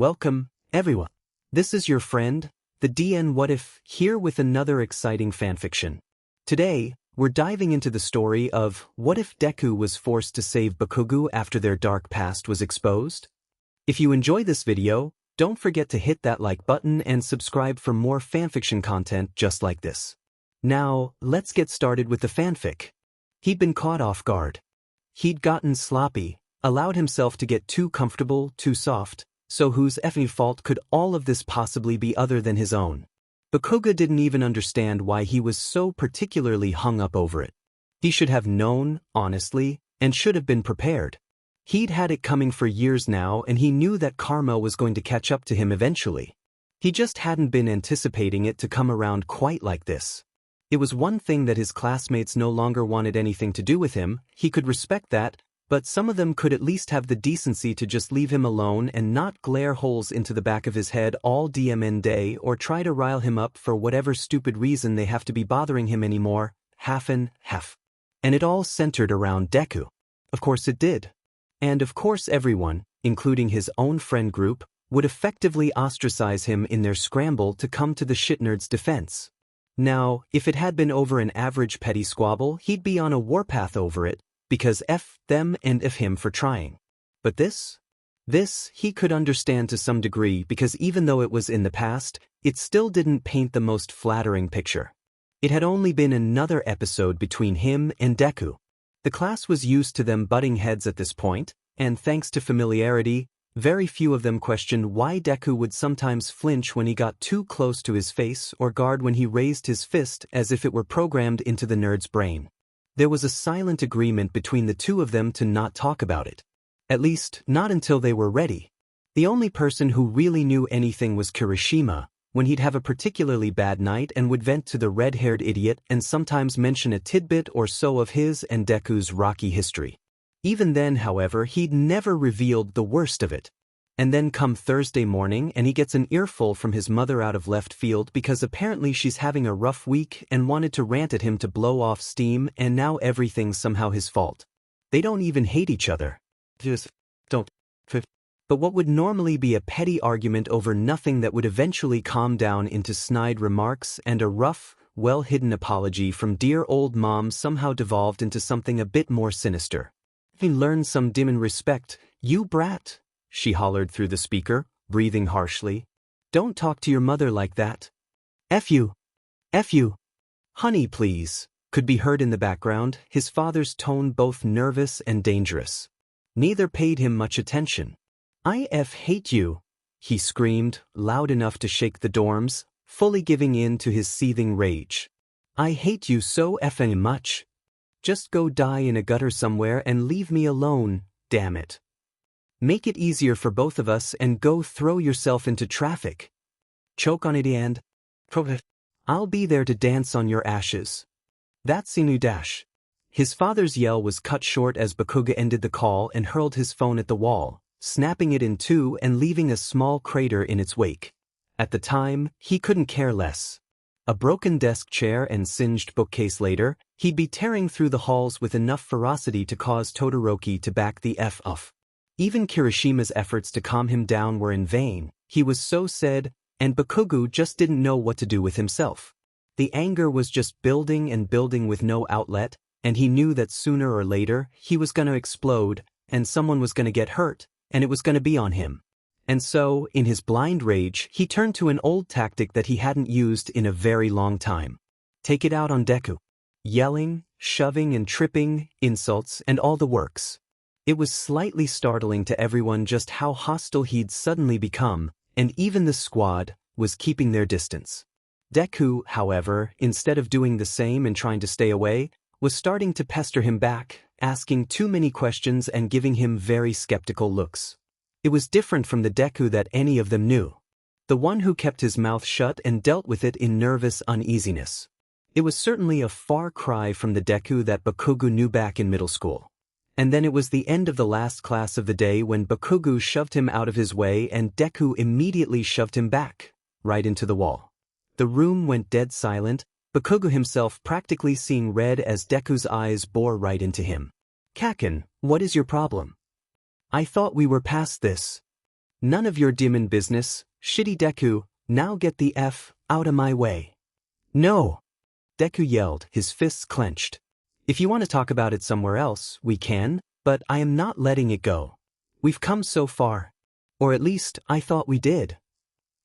Welcome, everyone. This is your friend, the DN What If, here with another exciting fanfiction. Today, we're diving into the story of what if Deku was forced to save Bakugou after their dark past was exposed? If you enjoy this video, don't forget to hit that like button and subscribe for more fanfiction content just like this. Now, let's get started with the fanfic. He'd been caught off guard. He'd gotten sloppy, allowed himself to get too comfortable, too soft, so whose effing fault could all of this possibly be other than his own? Bakugou didn't even understand why he was so particularly hung up over it. He should have known, honestly, and should have been prepared. He'd had it coming for years now, and he knew that karma was going to catch up to him eventually. He just hadn't been anticipating it to come around quite like this. It was one thing that his classmates no longer wanted anything to do with him, he could respect that, but some of them could at least have the decency to just leave him alone and not glare holes into the back of his head all DMN day or try to rile him up for whatever stupid reason they have to be bothering him anymore, half and half. And it all centered around Deku. Of course it did. And of course everyone, including his own friend group, would effectively ostracize him in their scramble to come to the shitnerd's defense. Now, if it had been over an average petty squabble, he'd be on a warpath over it, because F them and F him for trying. But this he could understand to some degree because even though it was in the past, it still didn't paint the most flattering picture. It had only been another episode between him and Deku. The class was used to them butting heads at this point, and thanks to familiarity, very few of them questioned why Deku would sometimes flinch when he got too close to his face or guard when he raised his fist as if it were programmed into the nerd's brain. There was a silent agreement between the two of them to not talk about it. At least, not until they were ready. The only person who really knew anything was Kirishima, when he'd have a particularly bad night and would vent to the red-haired idiot and sometimes mention a tidbit or so of his and Deku's rocky history. Even then, however, he'd never revealed the worst of it. And then come Thursday morning and he gets an earful from his mother out of left field because apparently she's having a rough week and wanted to rant at him to blow off steam, and now everything's somehow his fault. They don't even hate each other. Just don't. But what would normally be a petty argument over nothing that would eventually calm down into snide remarks and a rough, well-hidden apology from dear old mom somehow devolved into something a bit more sinister. He learned some dim respect, you brat, she hollered through the speaker, breathing harshly. Don't talk to your mother like that. F you. F you. Honey, please, could be heard in the background, his father's tone both nervous and dangerous. Neither paid him much attention. I hate you, he screamed, loud enough to shake the dorms, fully giving in to his seething rage. I hate you so effing much. Just go die in a gutter somewhere and leave me alone, damn it. Make it easier for both of us and go throw yourself into traffic. Choke on it and I'll be there to dance on your ashes. That's Inu dash. His father's yell was cut short as Bakugou ended the call and hurled his phone at the wall, snapping it in two and leaving a small crater in its wake. At the time, he couldn't care less. A broken desk chair and singed bookcase later, he'd be tearing through the halls with enough ferocity to cause Todoroki to back the F off. Even Kirishima's efforts to calm him down were in vain, he was so sad, and Bakugou just didn't know what to do with himself. The anger was just building and building with no outlet, and he knew that sooner or later, he was gonna explode, and someone was gonna get hurt, and it was gonna be on him. And so, in his blind rage, he turned to an old tactic that he hadn't used in a very long time. Take it out on Deku. Yelling, shoving and tripping, insults, and all the works. It was slightly startling to everyone just how hostile he'd suddenly become, and even the squad was keeping their distance. Deku, however, instead of doing the same and trying to stay away, was starting to pester him back, asking too many questions and giving him very skeptical looks. It was different from the Deku that any of them knew. The one who kept his mouth shut and dealt with it in nervous uneasiness. It was certainly a far cry from the Deku that Bakugou knew back in middle school. And then it was the end of the last class of the day when Bakugou shoved him out of his way and Deku immediately shoved him back, right into the wall. The room went dead silent, Bakugou himself practically seeing red as Deku's eyes bore right into him. Kaken, what is your problem? I thought we were past this. None of your demon business, shitty Deku, now get the F out of my way. No! Deku yelled, his fists clenched. If you want to talk about it somewhere else, we can, but I am not letting it go. We've come so far. Or at least, I thought we did.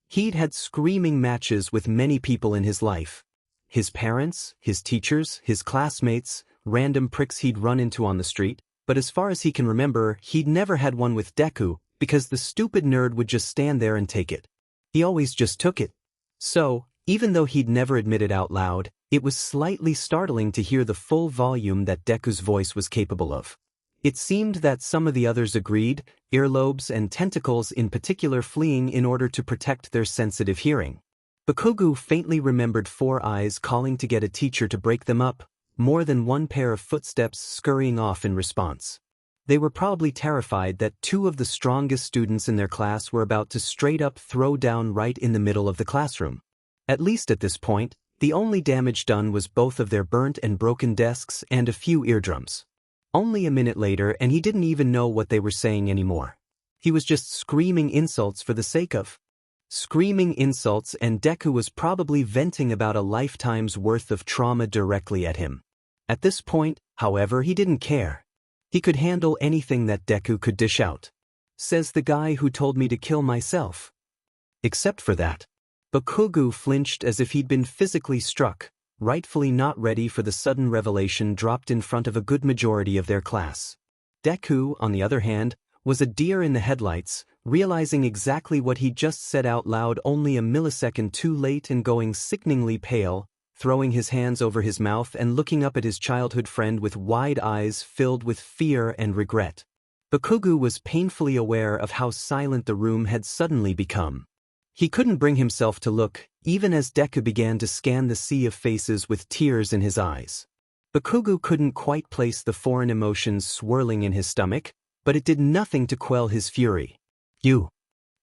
He'd had screaming matches with many people in his life. His parents, his teachers, his classmates, random pricks he'd run into on the street, but as far as he can remember, he'd never had one with Deku, because the stupid nerd would just stand there and take it. He always just took it. So, even though he'd never admitted out loud, it was slightly startling to hear the full volume that Deku's voice was capable of. It seemed that some of the others agreed, earlobes and tentacles in particular fleeing in order to protect their sensitive hearing. Bakugou faintly remembered Four Eyes calling to get a teacher to break them up, more than one pair of footsteps scurrying off in response. They were probably terrified that two of the strongest students in their class were about to straight up throw down right in the middle of the classroom. At least at this point, the only damage done was both of their burnt and broken desks and a few eardrums. Only a minute later and he didn't even know what they were saying anymore. He was just screaming insults for the sake of screaming insults, and Deku was probably venting about a lifetime's worth of trauma directly at him. At this point, however, he didn't care. He could handle anything that Deku could dish out. Says the guy who told me to kill myself. Except for that. Bakugou flinched as if he'd been physically struck, rightfully not ready for the sudden revelation dropped in front of a good majority of their class. Deku, on the other hand, was a deer in the headlights, realizing exactly what he'd just said out loud only a millisecond too late and going sickeningly pale, throwing his hands over his mouth and looking up at his childhood friend with wide eyes filled with fear and regret. Bakugou was painfully aware of how silent the room had suddenly become. He couldn't bring himself to look, even as Deku began to scan the sea of faces with tears in his eyes. Bakugou couldn't quite place the foreign emotions swirling in his stomach, but it did nothing to quell his fury. You!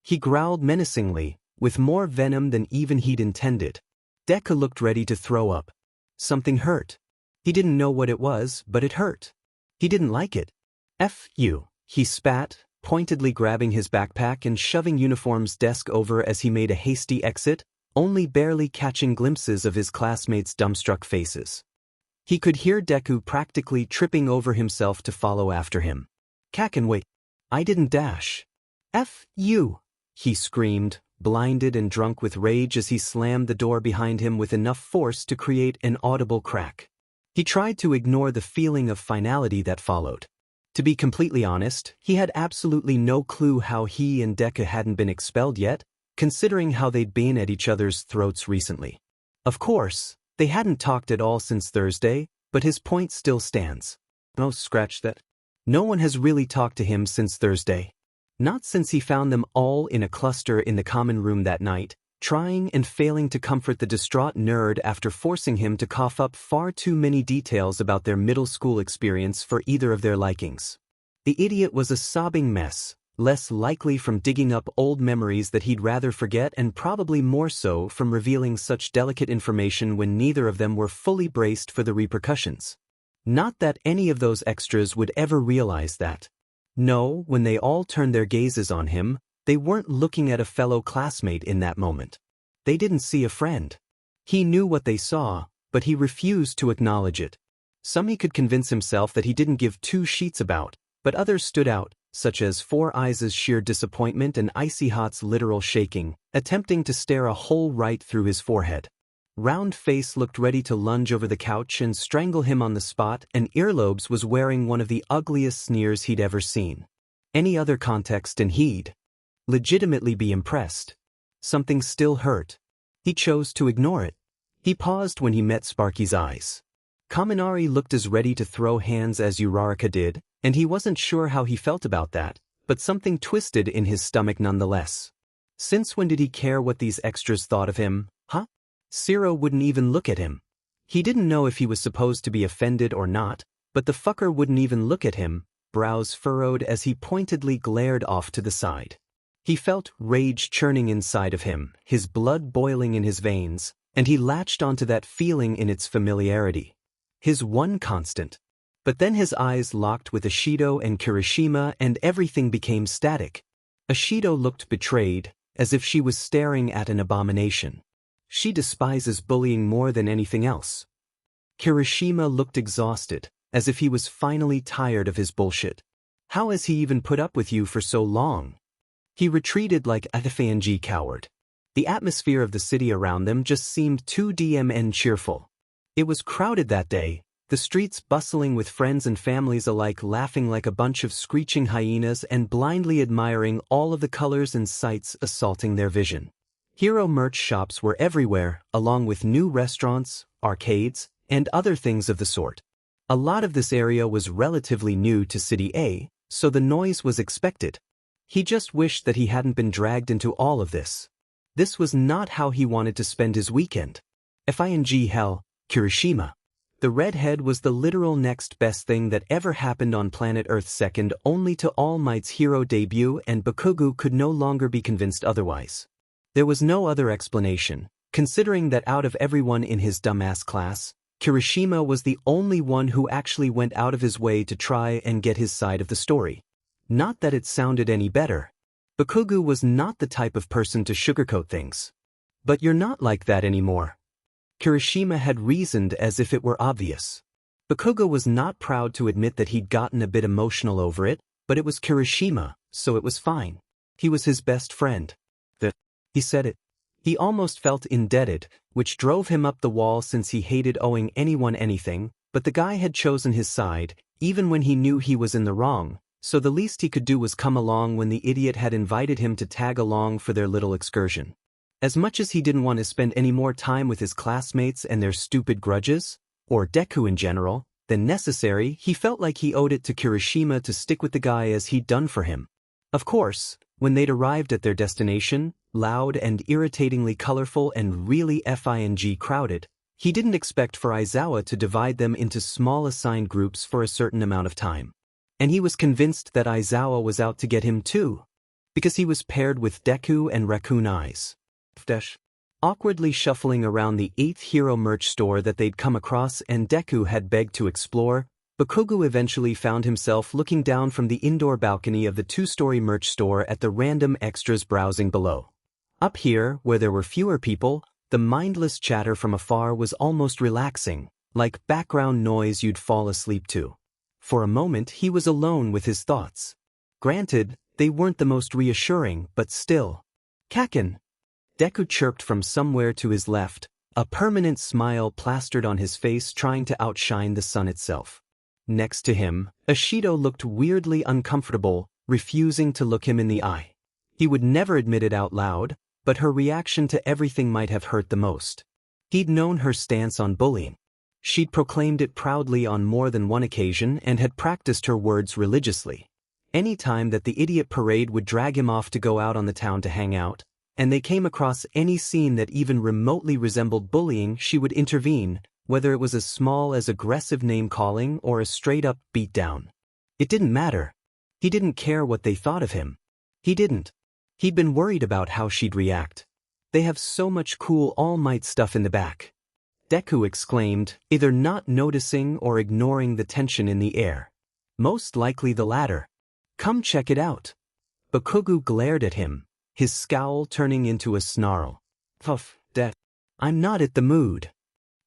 He growled menacingly, with more venom than even he'd intended. Deku looked ready to throw up. Something hurt. He didn't know what it was, but it hurt. He didn't like it. F you, he spat, pointedly grabbing his backpack and shoving Uniform's desk over as he made a hasty exit, only barely catching glimpses of his classmates' dumbstruck faces. He could hear Deku practically tripping over himself to follow after him. Kaken, wait. I didn't dash. F you, he screamed, blinded and drunk with rage as he slammed the door behind him with enough force to create an audible crack. He tried to ignore the feeling of finality that followed. To be completely honest, he had absolutely no clue how he and Deku hadn't been expelled yet, considering how they'd been at each other's throats recently. Of course, they hadn't talked at all since Thursday, but his point still stands. Oh, scratch that. No one has really talked to him since Thursday. Not since he found them all in a cluster in the common room that night, trying and failing to comfort the distraught nerd after forcing him to cough up far too many details about their middle school experience for either of their likings. The idiot was a sobbing mess, less likely from digging up old memories that he'd rather forget and probably more so from revealing such delicate information when neither of them were fully braced for the repercussions. Not that any of those extras would ever realize that. No, when they all turned their gazes on him, they weren't looking at a fellow classmate in that moment. They didn't see a friend. He knew what they saw, but he refused to acknowledge it. Some he could convince himself that he didn't give two sheets about, but others stood out, such as Four Eyes' sheer disappointment and Icy Hot's literal shaking, attempting to stare a hole right through his forehead. Round Face looked ready to lunge over the couch and strangle him on the spot, and Earlobes was wearing one of the ugliest sneers he'd ever seen. Any other context and he'd legitimately be impressed. Something still hurt. He chose to ignore it. He paused when he met Sparky's eyes. Kaminari looked as ready to throw hands as Uraraka did, and he wasn't sure how he felt about that, but something twisted in his stomach nonetheless. Since when did he care what these extras thought of him, huh? Zero wouldn't even look at him. He didn't know if he was supposed to be offended or not, but the fucker wouldn't even look at him, brows furrowed as he pointedly glared off to the side. He felt rage churning inside of him, his blood boiling in his veins, and he latched onto that feeling in its familiarity. His one constant. But then his eyes locked with Ishido and Kirishima and everything became static. Ashido looked betrayed, as if she was staring at an abomination. She despises bullying more than anything else. Kirishima looked exhausted, as if he was finally tired of his bullshit. How has he even put up with you for so long? He retreated like a FANG coward. The atmosphere of the city around them just seemed too DMN cheerful. It was crowded that day, the streets bustling with friends and families alike laughing like a bunch of screeching hyenas and blindly admiring all of the colors and sights assaulting their vision. Hero merch shops were everywhere, along with new restaurants, arcades, and other things of the sort. A lot of this area was relatively new to City A, so the noise was expected. He just wished that he hadn't been dragged into all of this. This was not how he wanted to spend his weekend. FING hell, Kirishima. The redhead was the literal next best thing that ever happened on planet Earth, second only to All Might's hero debut, and Bakugou could no longer be convinced otherwise. There was no other explanation, considering that out of everyone in his dumbass class, Kirishima was the only one who actually went out of his way to try and get his side of the story. Not that it sounded any better. Bakugou was not the type of person to sugarcoat things. But you're not like that anymore. Kirishima had reasoned as if it were obvious. Bakugou was not proud to admit that he'd gotten a bit emotional over it, but it was Kirishima, so it was fine. He was his best friend. He said it. He almost felt indebted, which drove him up the wall since he hated owing anyone anything, but the guy had chosen his side, even when he knew he was in the wrong, so the least he could do was come along when the idiot had invited him to tag along for their little excursion. As much as he didn't want to spend any more time with his classmates and their stupid grudges, or Deku in general, than necessary, he felt like he owed it to Kirishima to stick with the guy as he'd done for him. Of course, when they'd arrived at their destination, loud and irritatingly colorful and really FING crowded, he didn't expect for Aizawa to divide them into small assigned groups for a certain amount of time. And he was convinced that Aizawa was out to get him too, because he was paired with Deku and Raccoon Eyes. Awkwardly shuffling around the 8th hero merch store that they'd come across and Deku had begged to explore, Bakugou eventually found himself looking down from the indoor balcony of the 2-story merch store at the random extras browsing below. Up here, where there were fewer people, the mindless chatter from afar was almost relaxing, like background noise you'd fall asleep to. For a moment he was alone with his thoughts. Granted, they weren't the most reassuring, but still. Kaken! Deku chirped from somewhere to his left, a permanent smile plastered on his face trying to outshine the sun itself. Next to him, Ashido looked weirdly uncomfortable, refusing to look him in the eye. He would never admit it out loud, but her reaction to everything might have hurt the most. He'd known her stance on bullying. She'd proclaimed it proudly on more than one occasion and had practiced her words religiously. Any time that the idiot parade would drag him off to go out on the town to hang out, and they came across any scene that even remotely resembled bullying, she would intervene, whether it was as small as aggressive name-calling or a straight-up beatdown. It didn't matter. He didn't care what they thought of him. He didn't. He'd been worried about how she'd react. They have so much cool All Might stuff in the back. Deku exclaimed, either not noticing or ignoring the tension in the air. Most likely the latter. Come check it out. Bakugou glared at him, his scowl turning into a snarl. Puff, I'm not at the mood.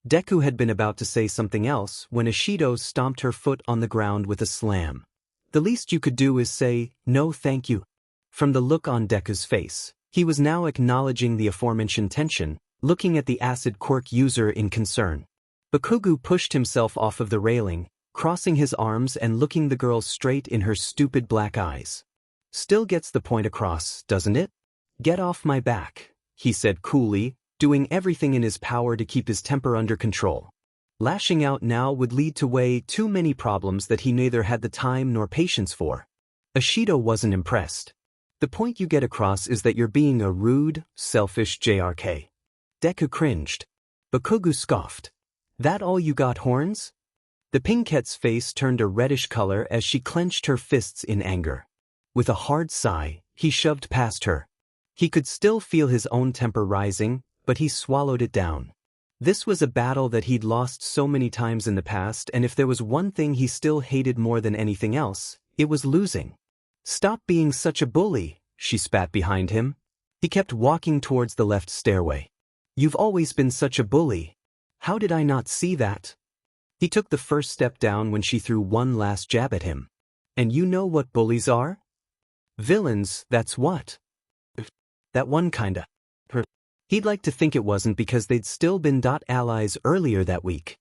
Deku had been about to say something else when Ashido stomped her foot on the ground with a slam. The least you could do is say, no thank you. From the look on Deku's face, he was now acknowledging the aforementioned tension, looking at the acid quirk user in concern. Bakugou pushed himself off of the railing, crossing his arms and looking the girl straight in her stupid black eyes. Still gets the point across, doesn't it? Get off my back, he said coolly, doing everything in his power to keep his temper under control. Lashing out now would lead to way too many problems that he neither had the time nor patience for. Ashido wasn't impressed. The point you get across is that you're being a rude, selfish JRK. Deku cringed. Bakugou scoffed. That all you got, horns? The Pinkette's face turned a reddish color as she clenched her fists in anger. With a hard sigh, he shoved past her. He could still feel his own temper rising, but he swallowed it down. This was a battle that he'd lost so many times in the past, and if there was one thing he still hated more than anything else, it was losing. Stop being such a bully, she spat behind him. He kept walking towards the left stairway. You've always been such a bully. How did I not see that? He took the first step down when she threw one last jab at him. And you know what bullies are? Villains, that's what. That one kinda. He'd like to think it wasn't because they'd still been allies earlier that week.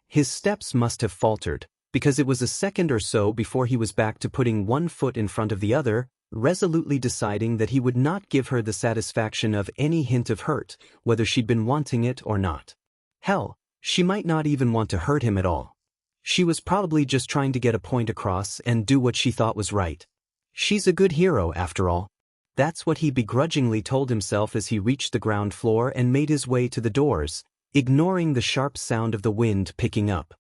His steps must have faltered, because it was a second or so before he was back to putting one foot in front of the other, resolutely deciding that he would not give her the satisfaction of any hint of hurt, whether she'd been wanting it or not. Hell, she might not even want to hurt him at all. She was probably just trying to get a point across and do what she thought was right. She's a good hero, after all. That's what he begrudgingly told himself as he reached the ground floor and made his way to the doors, ignoring the sharp sound of the wind picking up.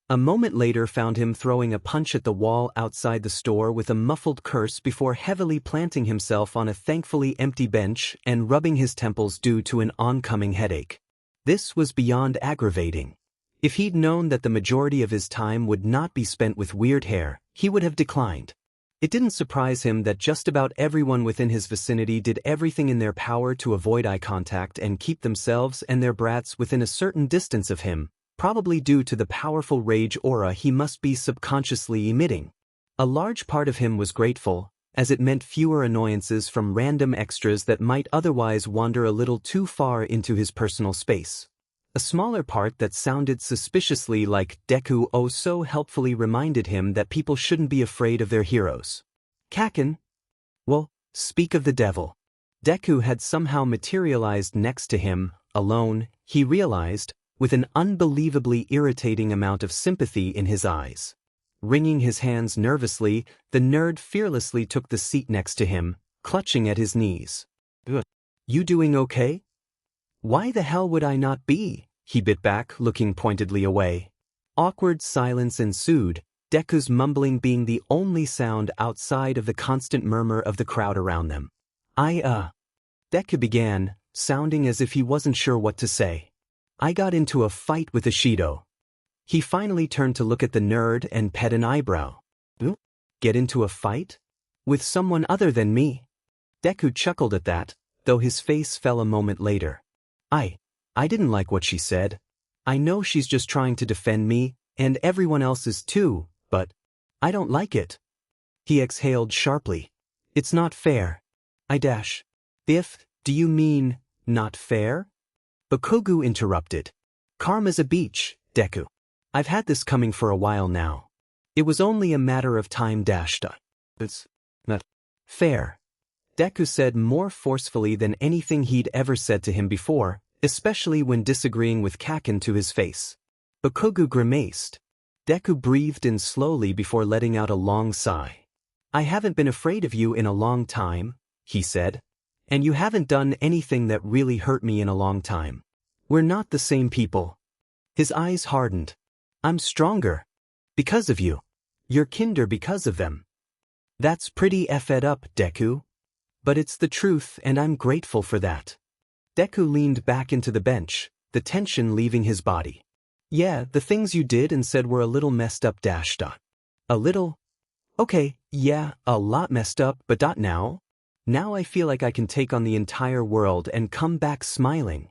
A moment later found him throwing a punch at the wall outside the store with a muffled curse before heavily planting himself on a thankfully empty bench and rubbing his temples due to an oncoming headache. This was beyond aggravating. If he'd known that the majority of his time would not be spent with weird hair, he would have declined. It didn't surprise him that just about everyone within his vicinity did everything in their power to avoid eye contact and keep themselves and their brats within a certain distance of him, probably due to the powerful rage aura he must be subconsciously emitting. A large part of him was grateful, as it meant fewer annoyances from random extras that might otherwise wander a little too far into his personal space. A smaller part that sounded suspiciously like Deku oh so helpfully reminded him that people shouldn't be afraid of their heroes. Kaken? Well, speak of the devil. Deku had somehow materialized next to him, alone, he realized, with an unbelievably irritating amount of sympathy in his eyes. Wringing his hands nervously, the nerd fearlessly took the seat next to him, clutching at his knees. You doing okay? Why the hell would I not be? He bit back, looking pointedly away. Awkward silence ensued, Deku's mumbling being the only sound outside of the constant murmur of the crowd around them. Deku began, sounding as if he wasn't sure what to say. I got into a fight with Ishido. He finally turned to look at the nerd and pet an eyebrow. Get into a fight? With someone other than me? Deku chuckled at that, though his face fell a moment later. I didn't like what she said. I know she's just trying to defend me, and everyone else is too, but I don't like it. He exhaled sharply. It's not fair. If, do you mean, not fair? Bakugou interrupted. Karma's a beach, Deku. I've had this coming for a while now. It was only a matter of time. It's not fair. Deku said more forcefully than anything he'd ever said to him before, especially when disagreeing with Kaken to his face. Bakugou grimaced. Deku breathed in slowly before letting out a long sigh. I haven't been afraid of you in a long time, he said. And you haven't done anything that really hurt me in a long time. We're not the same people. His eyes hardened. I'm stronger. Because of you. You're kinder because of them. That's pretty effed up, Deku. But it's the truth and I'm grateful for that. Deku leaned back into the bench, the tension leaving his body. Yeah, the things you did and said were a little messed up. A little? Okay, yeah, a lot messed up, but now? Now I feel like I can take on the entire world and come back smiling.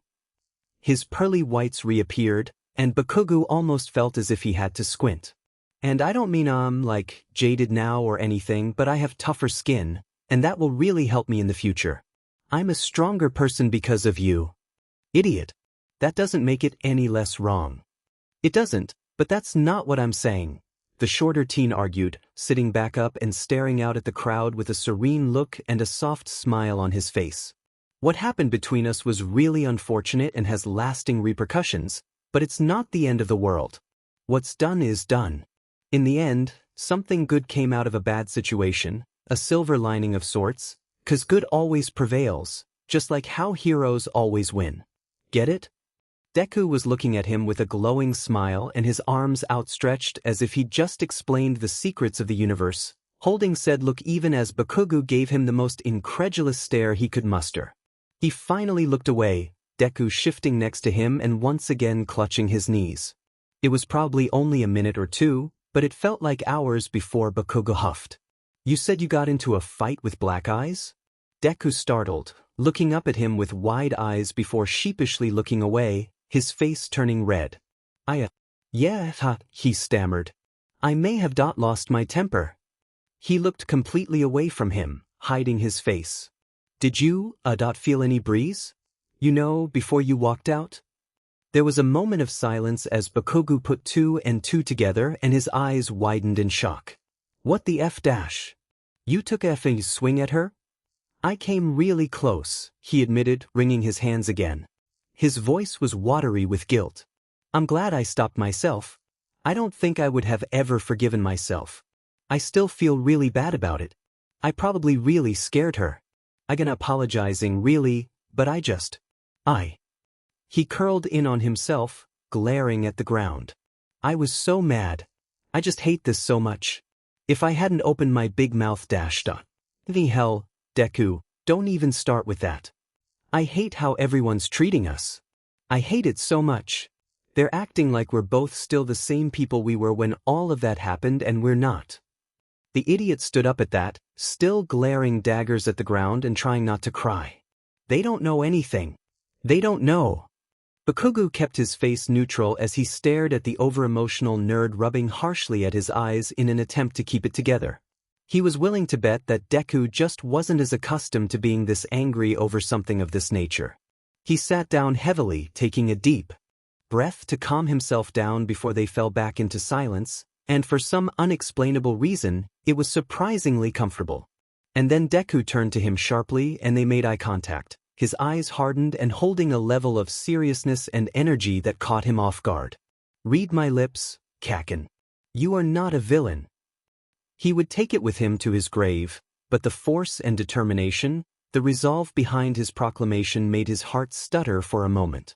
His pearly whites reappeared, and Bakugou almost felt as if he had to squint. And I don't mean like, jaded now or anything, but I have tougher skin, and that will really help me in the future. I'm a stronger person because of you. Idiot. That doesn't make it any less wrong. It doesn't, but that's not what I'm saying, the shorter teen argued, sitting back up and staring out at the crowd with a serene look and a soft smile on his face. What happened between us was really unfortunate and has lasting repercussions, but it's not the end of the world. What's done is done. In the end, something good came out of a bad situation, a silver lining of sorts, 'cause good always prevails, just like how heroes always win. Get it? Deku was looking at him with a glowing smile and his arms outstretched as if he'd just explained the secrets of the universe, holding said look even as Bakugou gave him the most incredulous stare he could muster. He finally looked away, Deku shifting next to him and once again clutching his knees. It was probably only a minute or two, but it felt like hours before Bakugou huffed. You said you got into a fight with Black Eyes? Deku startled, looking up at him with wide eyes before sheepishly looking away, his face turning red. Yeah, he stammered. I may have lost my temper. He looked completely away from him, hiding his face. Did you, feel any breeze? Before you walked out? There was a moment of silence as Bakugou put two and two together and his eyes widened in shock. What the F dash? You took a swing at her? I came really close, he admitted, wringing his hands again. His voice was watery with guilt. I'm glad I stopped myself. I don't think I would have ever forgiven myself. I still feel really bad about it. I probably really scared her. I'm apologizing really, but He curled in on himself, glaring at the ground. I was so mad. I just hate this so much. If I hadn't opened my big mouth The hell, Deku, don't even start with that. I hate how everyone's treating us. I hate it so much. They're acting like we're both still the same people we were when all of that happened and we're not. The idiot stood up at that, still glaring daggers at the ground and trying not to cry. They don't know anything. They don't know. Bakugou kept his face neutral as he stared at the over-emotional nerd rubbing harshly at his eyes in an attempt to keep it together. He was willing to bet that Deku just wasn't as accustomed to being this angry over something of this nature. He sat down heavily, taking a deep breath to calm himself down before they fell back into silence, and for some unexplainable reason, it was surprisingly comfortable. And then Deku turned to him sharply and they made eye contact, his eyes hardened and holding a level of seriousness and energy that caught him off guard. Read my lips, Kaken. You are not a villain. He would take it with him to his grave, but the force and determination, the resolve behind his proclamation made his heart stutter for a moment.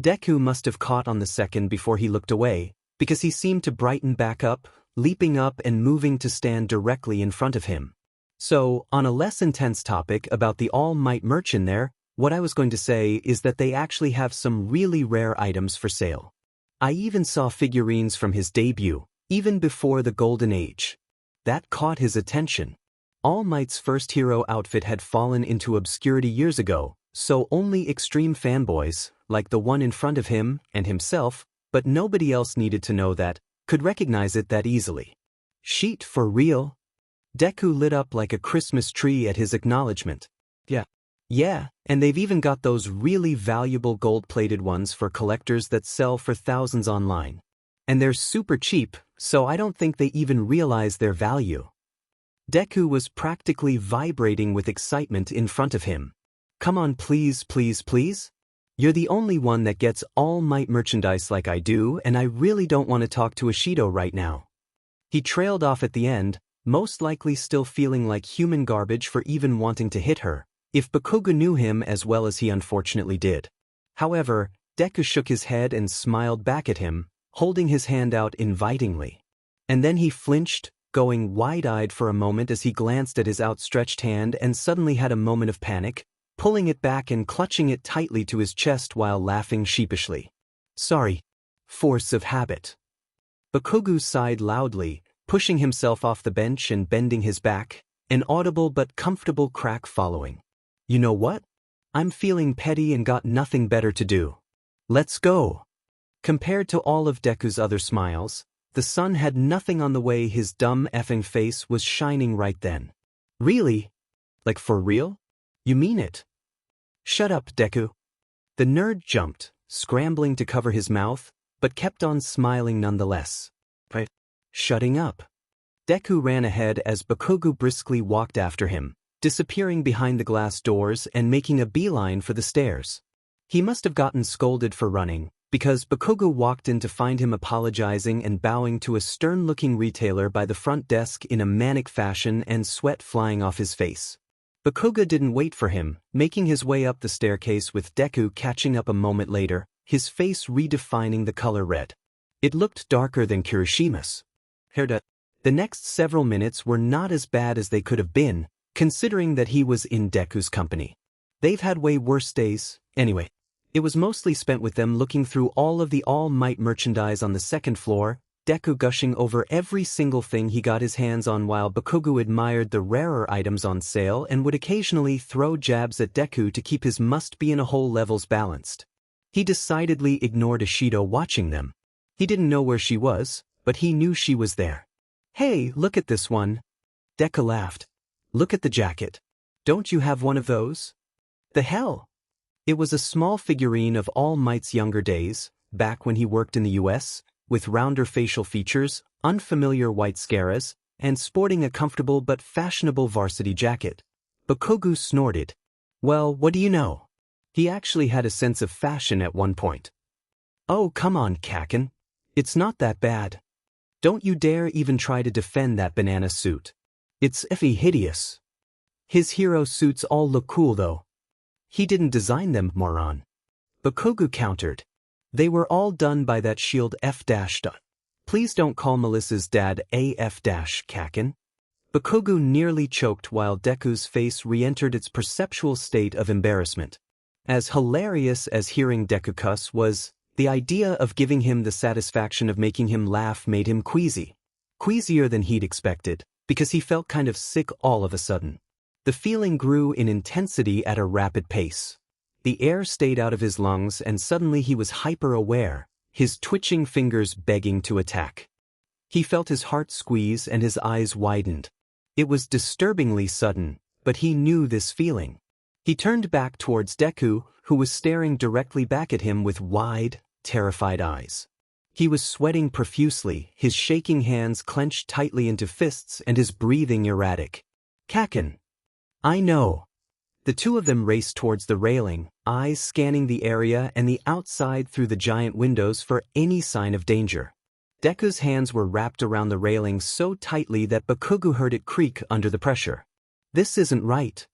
Deku must have caught on the second before he looked away, because he seemed to brighten back up, leaping up and moving to stand directly in front of him. So, on a less intense topic about the All Might merch in there, what I was going to say is that they actually have some really rare items for sale. I even saw figurines from his debut, even before the Golden Age. That caught his attention. All Might's first hero outfit had fallen into obscurity years ago, so only extreme fanboys, like the one in front of him and himself, but nobody else needed to know that, could recognize it that easily. Sheet for real? Deku lit up like a Christmas tree at his acknowledgement. Yeah, and they've even got those really valuable gold-plated ones for collectors that sell for thousands online. And they're super cheap, so I don't think they even realize their value. Deku was practically vibrating with excitement in front of him. Come on, please, please, please? You're the only one that gets All Might merchandise like I do, and I really don't want to talk to Ishido right now. He trailed off at the end, most likely still feeling like human garbage for even wanting to hit her, if Bakugou knew him as well as he unfortunately did. However, Deku shook his head and smiled back at him, holding his hand out invitingly. And then he flinched, going wide-eyed for a moment as he glanced at his outstretched hand and suddenly had a moment of panic, pulling it back and clutching it tightly to his chest while laughing sheepishly. Sorry. Force of habit. Bakugou sighed loudly, pushing himself off the bench and bending his back, an audible but comfortable crack following. You know what? I'm feeling petty and got nothing better to do. Let's go. Compared to all of Deku's other smiles, the sun had nothing on the way his dumb effing face was shining right then. Really? Like for real? You mean it? Shut up, Deku. The nerd jumped, scrambling to cover his mouth, but kept on smiling nonetheless. Shutting up. Deku ran ahead as Bakugou briskly walked after him, disappearing behind the glass doors and making a beeline for the stairs. He must have gotten scolded for running, because Bakugou walked in to find him apologizing and bowing to a stern-looking retailer by the front desk in a manic fashion and sweat flying off his face. Bakugou didn't wait for him, making his way up the staircase with Deku catching up a moment later, his face redefining the color red. It looked darker than Kirishima's. The next several minutes were not as bad as they could have been, considering that he was in Deku's company. They've had way worse days, anyway. It was mostly spent with them looking through all of the All Might merchandise on the second floor, Deku gushing over every single thing he got his hands on while Bakugou admired the rarer items on sale and would occasionally throw jabs at Deku to keep his must-be-in-a-hole levels balanced. He decidedly ignored Ishido watching them. He didn't know where she was, but he knew she was there. "Hey, look at this one." Deku laughed. "Look at the jacket. Don't you have one of those?" "The hell?" It was a small figurine of All Might's younger days, back when he worked in the US, with rounder facial features, unfamiliar white scaras, and sporting a comfortable but fashionable varsity jacket. Bakugou snorted. "Well, what do you know? He actually had a sense of fashion at one point." "Oh, come on, Kaken. It's not that bad. Don't you dare even try to defend that banana suit. It's effing hideous. His hero suits all look cool though. He didn't design them, moron." Bakugou countered. "They were all done by that shield F-. Please don't call Melissa's dad AF-, Kaken." Bakugou nearly choked while Deku's face re-entered its perceptual state of embarrassment. As hilarious as hearing Deku cuss was, the idea of giving him the satisfaction of making him laugh made him queasy. Queasier than he'd expected, because he felt kind of sick all of a sudden. The feeling grew in intensity at a rapid pace. The air stayed out of his lungs and suddenly he was hyper-aware, his twitching fingers begging to attack. He felt his heart squeeze and his eyes widened. It was disturbingly sudden, but he knew this feeling. He turned back towards Deku, who was staring directly back at him with wide, terrified eyes. He was sweating profusely, his shaking hands clenched tightly into fists and his breathing erratic. "Kaken." "I know." The two of them raced towards the railing, eyes scanning the area and the outside through the giant windows for any sign of danger. Deku's hands were wrapped around the railing so tightly that Bakugou heard it creak under the pressure. "This isn't right."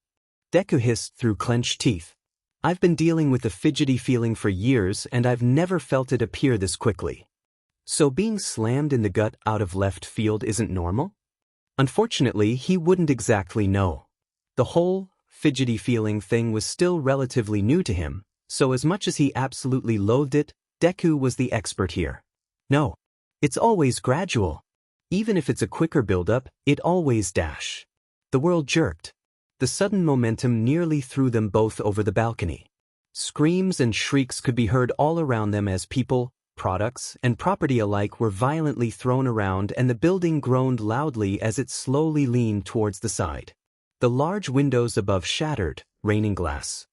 Deku hissed through clenched teeth. "I've been dealing with a fidgety feeling for years and I've never felt it appear this quickly." So being slammed in the gut out of left field isn't normal? Unfortunately, he wouldn't exactly know. The whole fidgety feeling thing was still relatively new to him, so as much as he absolutely loathed it, Deku was the expert here. "No. It's always gradual. Even if it's a quicker build-up, it always dash." The world jerked. The sudden momentum nearly threw them both over the balcony. Screams and shrieks could be heard all around them as people, products, and property alike were violently thrown around and the building groaned loudly as it slowly leaned towards the side. The large windows above shattered, raining glass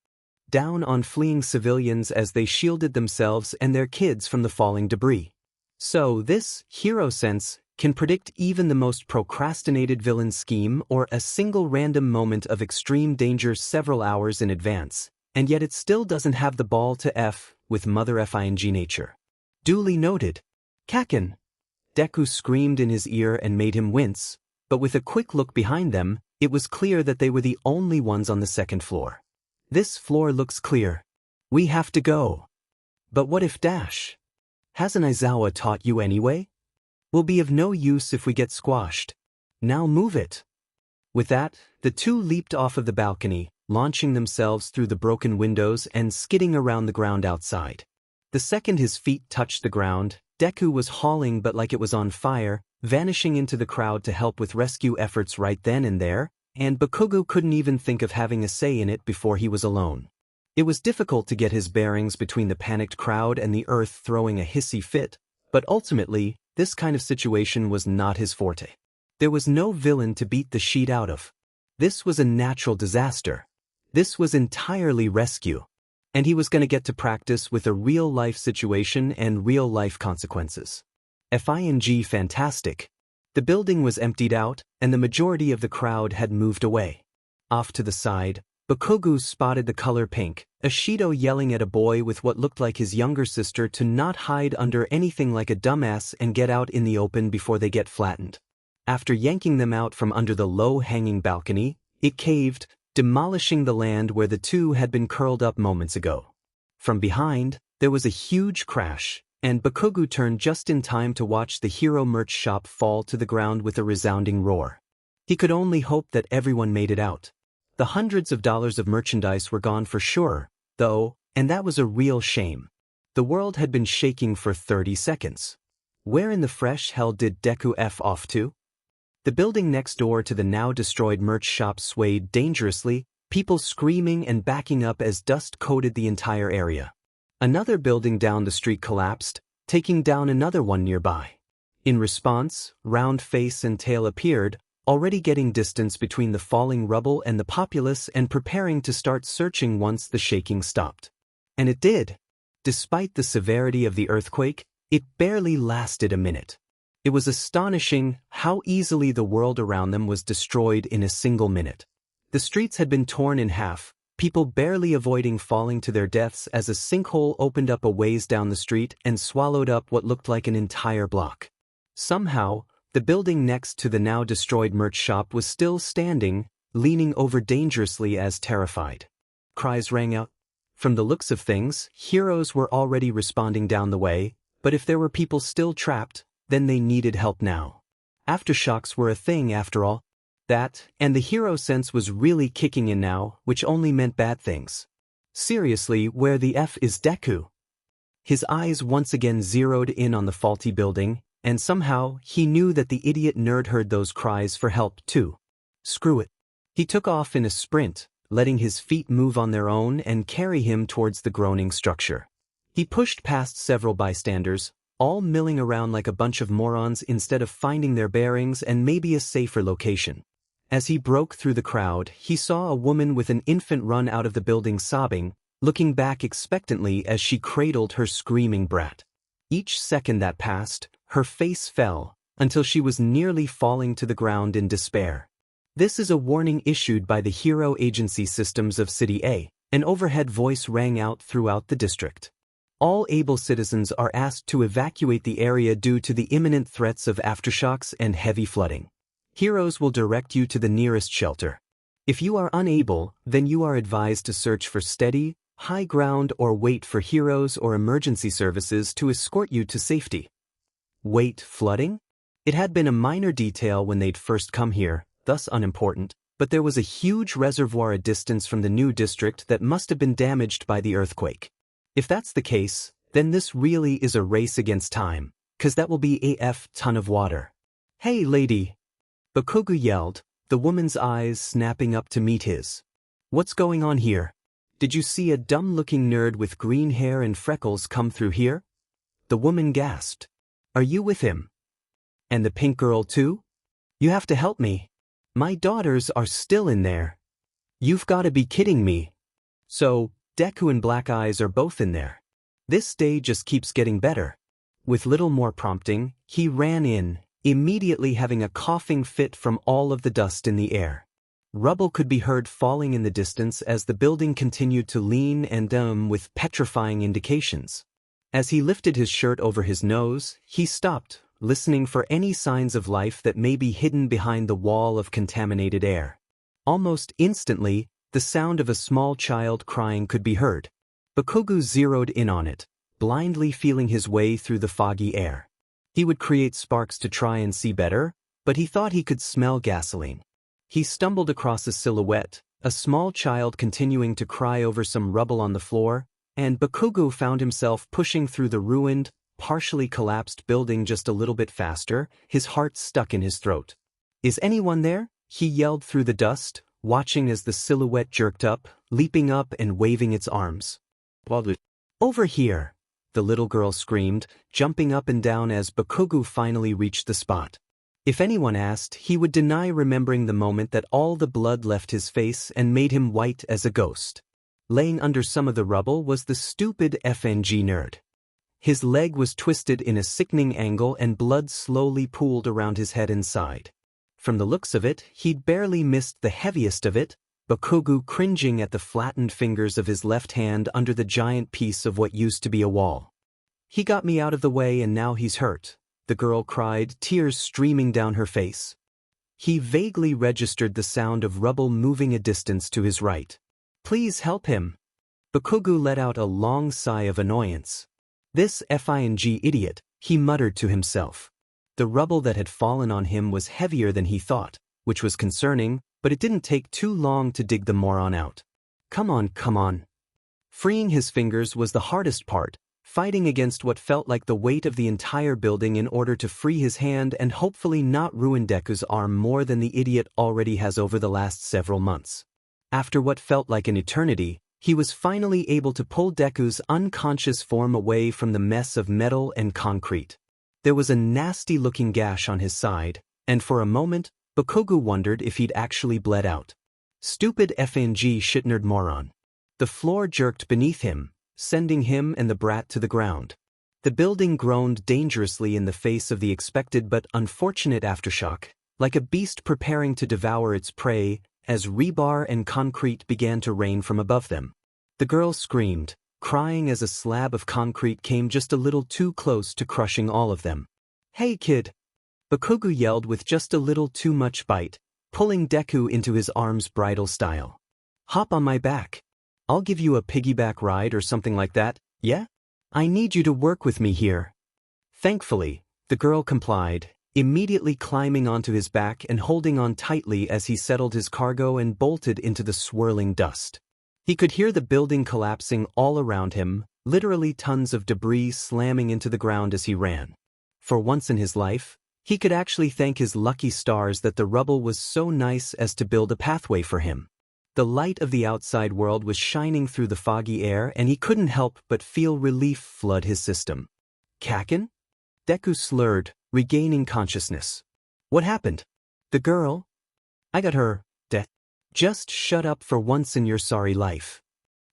down on fleeing civilians as they shielded themselves and their kids from the falling debris. So this hero sense can predict even the most procrastinated villain scheme or a single random moment of extreme danger several hours in advance, and yet it still doesn't have the ball to F with mother effing nature. Duly noted. "Kaken." Deku screamed in his ear and made him wince, but with a quick look behind them, it was clear that they were the only ones on the second floor. "This floor looks clear. We have to go." "But what if dash? Hasn't Aizawa taught you anyway? Will be of no use if we get squashed. Now move it." With that, the two leaped off of the balcony, launching themselves through the broken windows and skidding around the ground outside. The second his feet touched the ground, Deku was hauling but like it was on fire, vanishing into the crowd to help with rescue efforts right then and there, and Bakugou couldn't even think of having a say in it before he was alone. It was difficult to get his bearings between the panicked crowd and the earth throwing a hissy fit, but ultimately, this kind of situation was not his forte. There was no villain to beat the sheet out of. This was a natural disaster. This was entirely rescue. And he was going to get to practice with a real-life situation and real-life consequences. FING fantastic. The building was emptied out, and the majority of the crowd had moved away. Off to the side, Bakugou spotted the color pink, Ishido yelling at a boy with what looked like his younger sister to not hide under anything like a dumbass and get out in the open before they get flattened. After yanking them out from under the low-hanging balcony, it caved, demolishing the land where the two had been curled up moments ago. From behind, there was a huge crash, and Bakugou turned just in time to watch the hero merch shop fall to the ground with a resounding roar. He could only hope that everyone made it out. The hundreds of dollars of merchandise were gone for sure, though, and that was a real shame. The world had been shaking for 30 seconds. Where in the fresh hell did Deku F off to? The building next door to the now destroyed merch shop swayed dangerously, people screaming and backing up as dust coated the entire area. Another building down the street collapsed, taking down another one nearby. In response, Round Face and Tail appeared, already getting distance between the falling rubble and the populace and preparing to start searching once the shaking stopped. And it did. Despite the severity of the earthquake, it barely lasted a minute. It was astonishing how easily the world around them was destroyed in a single minute. The streets had been torn in half, people barely avoiding falling to their deaths as a sinkhole opened up a ways down the street and swallowed up what looked like an entire block. Somehow, the building next to the now destroyed merch shop was still standing, leaning over dangerously as terrified. Cries rang out. From the looks of things, heroes were already responding down the way, but if there were people still trapped, then they needed help now. Aftershocks were a thing after all. That, and the hero sense was really kicking in now, which only meant bad things. Seriously, where the F is Deku? His eyes once again zeroed in on the faulty building, and somehow, he knew that the idiot nerd heard those cries for help too. Screw it. He took off in a sprint, letting his feet move on their own and carry him towards the groaning structure. He pushed past several bystanders, all milling around like a bunch of morons instead of finding their bearings and maybe a safer location. As he broke through the crowd, he saw a woman with an infant run out of the building sobbing, looking back expectantly as she cradled her screaming brat. Each second that passed, her face fell, until she was nearly falling to the ground in despair. This is a warning issued by the Hero Agency Systems of City A. An overhead voice rang out throughout the district. All able citizens are asked to evacuate the area due to the imminent threats of aftershocks and heavy flooding. Heroes will direct you to the nearest shelter. If you are unable, then you are advised to search for steady, high ground or wait for heroes or emergency services to escort you to safety. Wait, flooding? It had been a minor detail when they'd first come here, thus unimportant, but there was a huge reservoir a distance from the new district that must have been damaged by the earthquake. If that's the case, then this really is a race against time, 'cause that will be a ton of water. Hey lady! Bakugou yelled, the woman's eyes snapping up to meet his. What's going on here? Did you see a dumb-looking nerd with green hair and freckles come through here? The woman gasped. Are you with him? And the pink girl too? You have to help me. My daughters are still in there. You've got to be kidding me. So, Deku and Black Eyes are both in there. This day just keeps getting better. With little more prompting, he ran in, immediately having a coughing fit from all of the dust in the air. Rubble could be heard falling in the distance as the building continued to lean and with petrifying indications. As he lifted his shirt over his nose, he stopped, listening for any signs of life that may be hidden behind the wall of contaminated air. Almost instantly, the sound of a small child crying could be heard. Bakugou zeroed in on it, blindly feeling his way through the foggy air. He would create sparks to try and see better, but he thought he could smell gasoline. He stumbled across a silhouette, a small child continuing to cry over some rubble on the floor, and Bakugou found himself pushing through the ruined, partially collapsed building just a little bit faster, his heart stuck in his throat. Is anyone there? He yelled through the dust, watching as the silhouette jerked up, leaping up and waving its arms. Over here, the little girl screamed, jumping up and down as Bakugou finally reached the spot. If anyone asked, he would deny remembering the moment that all the blood left his face and made him white as a ghost. Laying under some of the rubble was the stupid FNG nerd. His leg was twisted in a sickening angle and blood slowly pooled around his head and side. From the looks of it, he'd barely missed the heaviest of it, Bakugou cringing at the flattened fingers of his left hand under the giant piece of what used to be a wall. He got me out of the way and now he's hurt, the girl cried, tears streaming down her face. He vaguely registered the sound of rubble moving a distance to his right. Please help him. Bakugou let out a long sigh of annoyance. This FING idiot, he muttered to himself. The rubble that had fallen on him was heavier than he thought, which was concerning, but it didn't take too long to dig the moron out. Come on, come on. Freeing his fingers was the hardest part, fighting against what felt like the weight of the entire building in order to free his hand and hopefully not ruin Deku's arm more than the idiot already has over the last several months. After what felt like an eternity, he was finally able to pull Deku's unconscious form away from the mess of metal and concrete. There was a nasty-looking gash on his side, and for a moment, Bakugou wondered if he'd actually bled out. Stupid FNG shitnerd moron. The floor jerked beneath him, sending him and the brat to the ground. The building groaned dangerously in the face of the expected but unfortunate aftershock, like a beast preparing to devour its prey, as rebar and concrete began to rain from above them. The girl screamed, crying as a slab of concrete came just a little too close to crushing all of them. "Hey kid!" Bakugou yelled with just a little too much bite, pulling Deku into his arms bridal style. "Hop on my back. I'll give you a piggyback ride or something like that, yeah? I need you to work with me here." Thankfully, the girl complied, immediately climbing onto his back and holding on tightly as he settled his cargo and bolted into the swirling dust. He could hear the building collapsing all around him, literally tons of debris slamming into the ground as he ran. For once in his life, he could actually thank his lucky stars that the rubble was so nice as to build a pathway for him. The light of the outside world was shining through the foggy air and he couldn't help but feel relief flood his system. "Kakin?" Deku slurred, regaining consciousness. "What happened?" "The girl? I got her, Just shut up for once in your sorry life."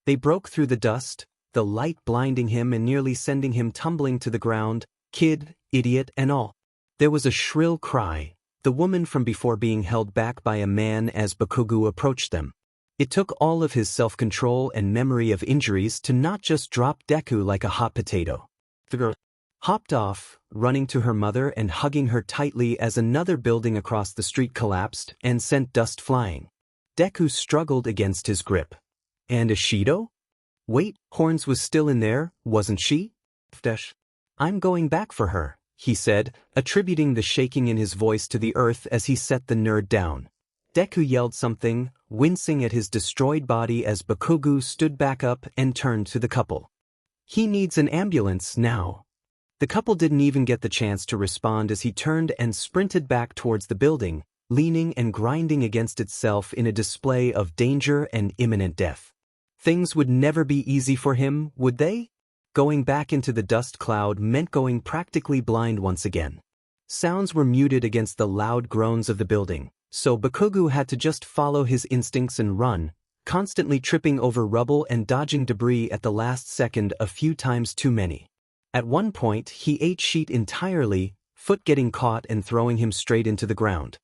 They broke through the dust, the light blinding him and nearly sending him tumbling to the ground, kid, idiot, and all. There was a shrill cry, the woman from before being held back by a man as Bakugou approached them. It took all of his self-control and memory of injuries to not just drop Deku like a hot potato. The girl hopped off, running to her mother and hugging her tightly as another building across the street collapsed and sent dust flying. Deku struggled against his grip. "And Ishido? Wait, Horns was still in there, wasn't she?" "I'm going back for her," he said, attributing the shaking in his voice to the earth as he set the nerd down. Deku yelled something, wincing at his destroyed body as Bakugou stood back up and turned to the couple. "He needs an ambulance now." The couple didn't even get the chance to respond as he turned and sprinted back towards the building, leaning and grinding against itself in a display of danger and imminent death. Things would never be easy for him, would they? Going back into the dust cloud meant going practically blind once again. Sounds were muted against the loud groans of the building, so Bakugou had to just follow his instincts and run, constantly tripping over rubble and dodging debris at the last second a few times too many. At one point, he ate sheet entirely, foot getting caught and throwing him straight into the ground.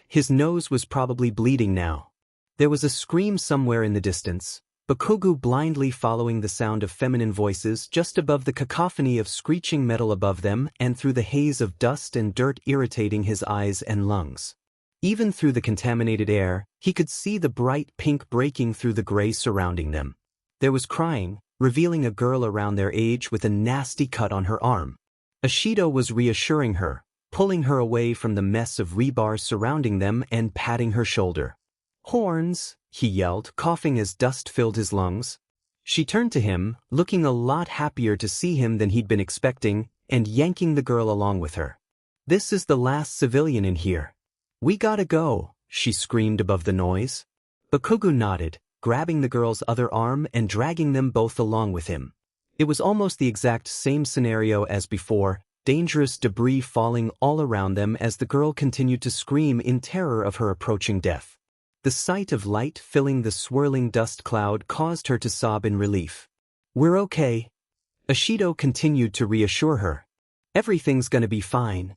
His nose was probably bleeding now. There was a scream somewhere in the distance, Bakugou blindly following the sound of feminine voices just above the cacophony of screeching metal above them and through the haze of dust and dirt irritating his eyes and lungs. Even through the contaminated air, he could see the bright pink breaking through the gray surrounding them. There was crying, revealing a girl around their age with a nasty cut on her arm. Ishido was reassuring her, pulling her away from the mess of rebar surrounding them and patting her shoulder. "Horns," he yelled, coughing as dust filled his lungs. She turned to him, looking a lot happier to see him than he'd been expecting, and yanking the girl along with her. "This is the last civilian in here. We gotta go," she screamed above the noise. Bakugou nodded, grabbing the girl's other arm and dragging them both along with him. It was almost the exact same scenario as before, dangerous debris falling all around them as the girl continued to scream in terror of her approaching death. The sight of light filling the swirling dust cloud caused her to sob in relief. "We're okay." Ishido continued to reassure her. "Everything's gonna be fine."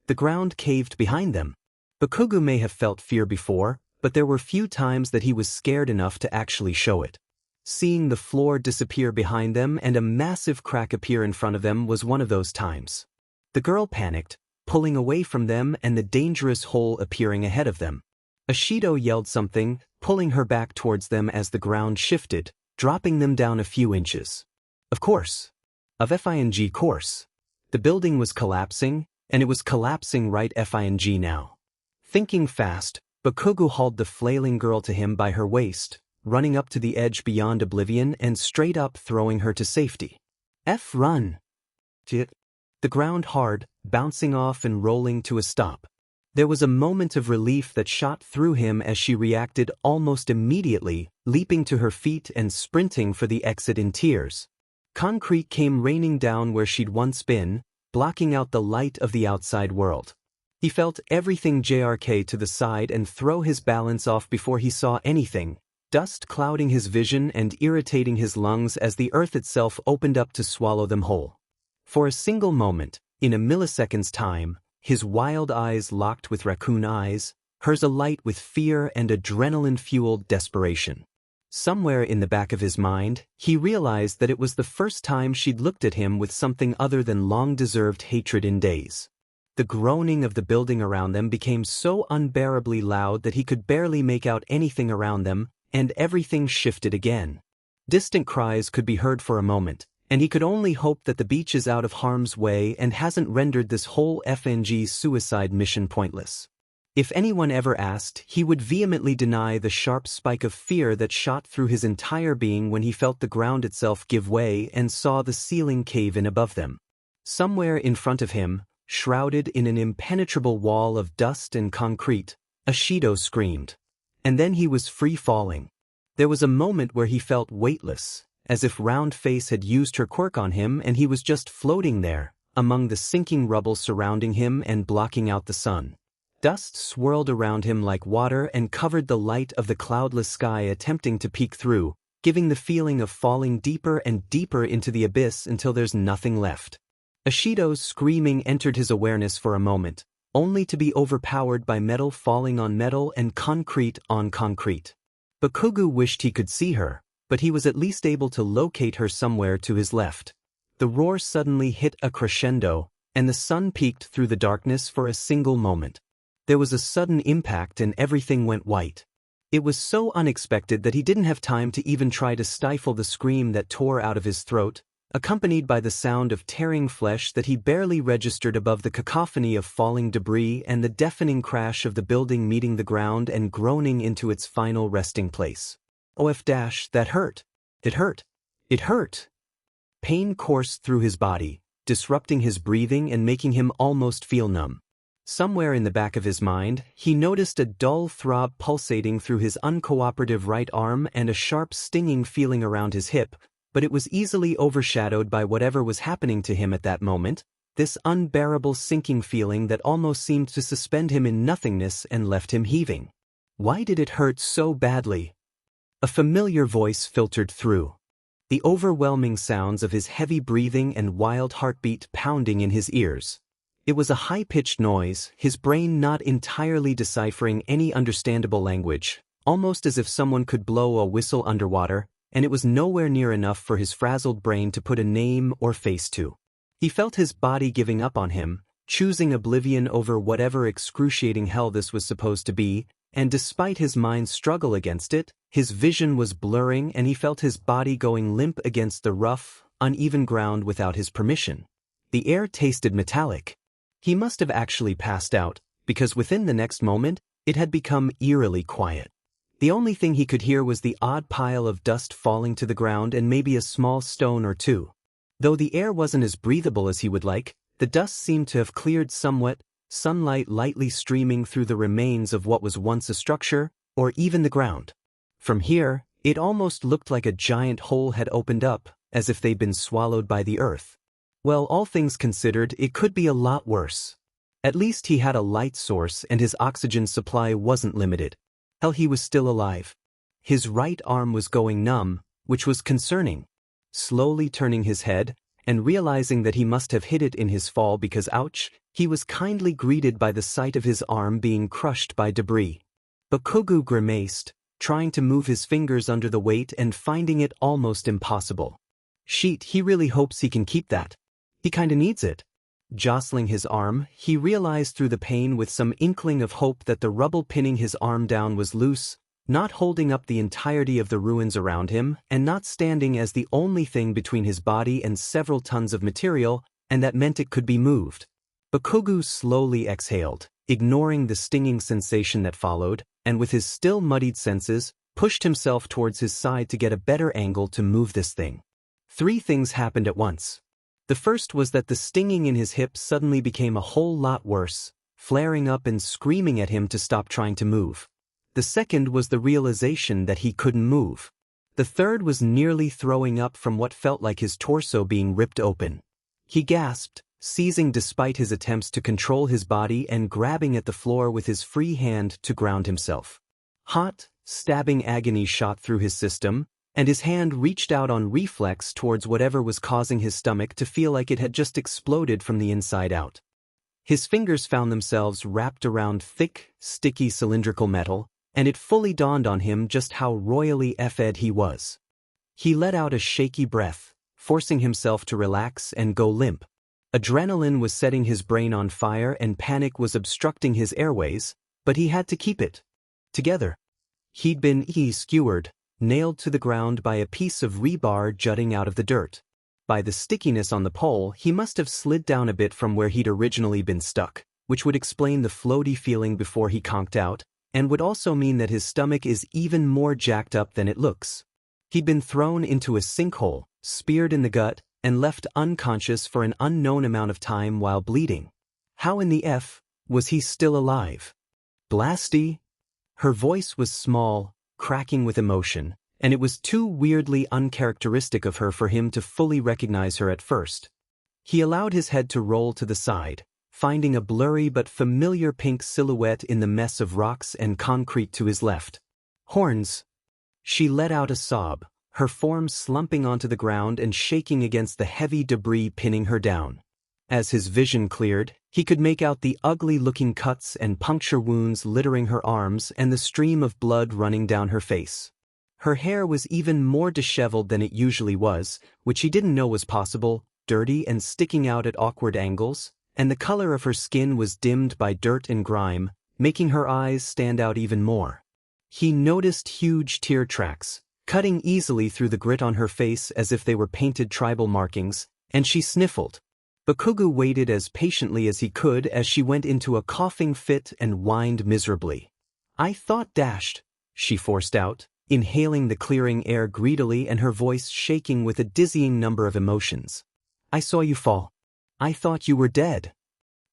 The ground caved behind them. Bakugou may have felt fear before, but there were few times that he was scared enough to actually show it. Seeing the floor disappear behind them and a massive crack appear in front of them was one of those times. The girl panicked, pulling away from them and the dangerous hole appearing ahead of them. Ishido yelled something, pulling her back towards them as the ground shifted, dropping them down a few inches. Of course. The building was collapsing, and it was collapsing right FING now. Thinking fast, Bakugou hauled the flailing girl to him by her waist, running up to the edge beyond oblivion and straight up throwing her to safety. Run! The ground hard, bouncing off and rolling to a stop. There was a moment of relief that shot through him as she reacted almost immediately, leaping to her feet and sprinting for the exit in tears. Concrete came raining down where she'd once been, blocking out the light of the outside world. He felt everything JRK to the side and throw his balance off before he saw anything, dust clouding his vision and irritating his lungs as the earth itself opened up to swallow them whole. For a single moment, in a millisecond's time, his wild eyes locked with raccoon eyes, hers alight with fear and adrenaline-fueled desperation. Somewhere in the back of his mind, he realized that it was the first time she'd looked at him with something other than long-deserved hatred in days. The groaning of the building around them became so unbearably loud that he could barely make out anything around them, and everything shifted again. Distant cries could be heard for a moment, and he could only hope that the beach is out of harm's way and hasn't rendered this whole FNG suicide mission pointless. If anyone ever asked, he would vehemently deny the sharp spike of fear that shot through his entire being when he felt the ground itself give way and saw the ceiling cave in above them. Somewhere in front of him, shrouded in an impenetrable wall of dust and concrete, a Shido screamed. And then he was free falling. There was a moment where he felt weightless, as if Round Face had used her quirk on him and he was just floating there, among the sinking rubble surrounding him and blocking out the sun. Dust swirled around him like water and covered the light of the cloudless sky, attempting to peek through, giving the feeling of falling deeper and deeper into the abyss until there's nothing left. Ashido's screaming entered his awareness for a moment, only to be overpowered by metal falling on metal and concrete on concrete. Bakugou wished he could see her, but he was at least able to locate her somewhere to his left. The roar suddenly hit a crescendo, and the sun peeked through the darkness for a single moment. There was a sudden impact and everything went white. It was so unexpected that he didn't have time to even try to stifle the scream that tore out of his throat, accompanied by the sound of tearing flesh that he barely registered above the cacophony of falling debris and the deafening crash of the building meeting the ground and groaning into its final resting place. That hurt. It hurt. It hurt. Pain coursed through his body, disrupting his breathing and making him almost feel numb. Somewhere in the back of his mind, he noticed a dull throb pulsating through his uncooperative right arm and a sharp stinging feeling around his hip, but it was easily overshadowed by whatever was happening to him at that moment, this unbearable sinking feeling that almost seemed to suspend him in nothingness and left him heaving. Why did it hurt so badly? A familiar voice filtered through. The overwhelming sounds of his heavy breathing and wild heartbeat pounding in his ears. It was a high-pitched noise, his brain not entirely deciphering any understandable language, almost as if someone could blow a whistle underwater, and it was nowhere near enough for his frazzled brain to put a name or face to. He felt his body giving up on him, choosing oblivion over whatever excruciating hell this was supposed to be, and despite his mind's struggle against it, his vision was blurring and he felt his body going limp against the rough, uneven ground without his permission. The air tasted metallic. He must have actually passed out, because within the next moment, it had become eerily quiet. The only thing he could hear was the odd pile of dust falling to the ground and maybe a small stone or two. Though the air wasn't as breathable as he would like, the dust seemed to have cleared somewhat, sunlight lightly streaming through the remains of what was once a structure, or even the ground. From here, it almost looked like a giant hole had opened up, as if they'd been swallowed by the earth. Well, all things considered, it could be a lot worse. At least he had a light source and his oxygen supply wasn't limited. Hell, he was still alive. His right arm was going numb, which was concerning. Slowly turning his head, and realizing that he must have hit it in his fall because ouch, he was kindly greeted by the sight of his arm being crushed by debris. Bakugou grimaced, trying to move his fingers under the weight and finding it almost impossible. Sheet, he really hopes he can keep that. He kinda needs it. Jostling his arm, he realized through the pain with some inkling of hope that the rubble pinning his arm down was loose, not holding up the entirety of the ruins around him, and not standing as the only thing between his body and several tons of material, and that meant it could be moved. Bakugou slowly exhaled, ignoring the stinging sensation that followed, and with his still muddied senses, pushed himself towards his side to get a better angle to move this thing. Three things happened at once. The first was that the stinging in his hip suddenly became a whole lot worse, flaring up and screaming at him to stop trying to move. The second was the realization that he couldn't move. The third was nearly throwing up from what felt like his torso being ripped open. He gasped, seizing despite his attempts to control his body and grabbing at the floor with his free hand to ground himself. Hot, stabbing agony shot through his system, and his hand reached out on reflex towards whatever was causing his stomach to feel like it had just exploded from the inside out. His fingers found themselves wrapped around thick, sticky cylindrical metal, and it fully dawned on him just how royally effed he was. He let out a shaky breath, forcing himself to relax and go limp. Adrenaline was setting his brain on fire and panic was obstructing his airways, but he had to keep it together. He'd been skewered, nailed to the ground by a piece of rebar jutting out of the dirt. By the stickiness on the pole, he must have slid down a bit from where he'd originally been stuck, which would explain the floaty feeling before he conked out, and would also mean that his stomach is even more jacked up than it looks. He'd been thrown into a sinkhole, speared in the gut, and left unconscious for an unknown amount of time while bleeding. How in the F was he still alive? Blasty? Her voice was small, cracking with emotion, and it was too weirdly uncharacteristic of her for him to fully recognize her at first. He allowed his head to roll to the side, finding a blurry but familiar pink silhouette in the mess of rocks and concrete to his left. Horns. She let out a sob, her form slumping onto the ground and shaking against the heavy debris pinning her down. As his vision cleared, he could make out the ugly-looking cuts and puncture wounds littering her arms and the stream of blood running down her face. Her hair was even more disheveled than it usually was, which he didn't know was possible, dirty and sticking out at awkward angles, and the color of her skin was dimmed by dirt and grime, making her eyes stand out even more. He noticed huge tear tracks, cutting easily through the grit on her face as if they were painted tribal markings, and she sniffled. Bakugou waited as patiently as he could as she went into a coughing fit and whined miserably. "I thought dashed," she forced out, inhaling the clearing air greedily and her voice shaking with a dizzying number of emotions. "I saw you fall. I thought you were dead."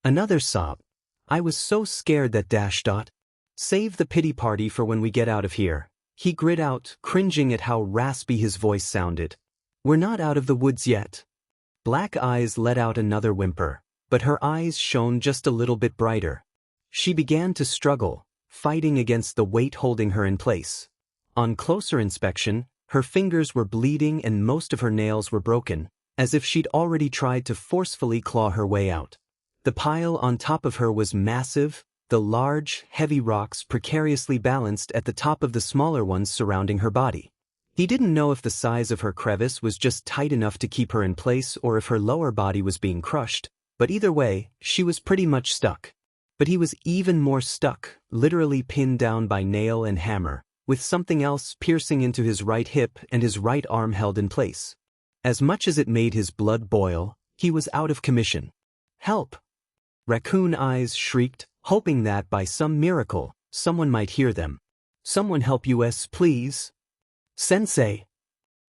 Another sob. "I was so scared that dash dot. Save the pity party for when we get out of here," he grit out, cringing at how raspy his voice sounded. "We're not out of the woods yet." Black eyes let out another whimper, but her eyes shone just a little bit brighter. She began to struggle, fighting against the weight holding her in place. On closer inspection, her fingers were bleeding and most of her nails were broken, as if she'd already tried to forcefully claw her way out. The pile on top of her was massive, the large, heavy rocks precariously balanced at the top of the smaller ones surrounding her body. He didn't know if the size of her crevice was just tight enough to keep her in place or if her lower body was being crushed, but either way, she was pretty much stuck. But he was even more stuck, literally pinned down by nail and hammer, with something else piercing into his right hip and his right arm held in place. As much as it made his blood boil, he was out of commission. "Help!" Raccoon eyes shrieked, hoping that by some miracle, someone might hear them. "Someone help us, please. Sensei."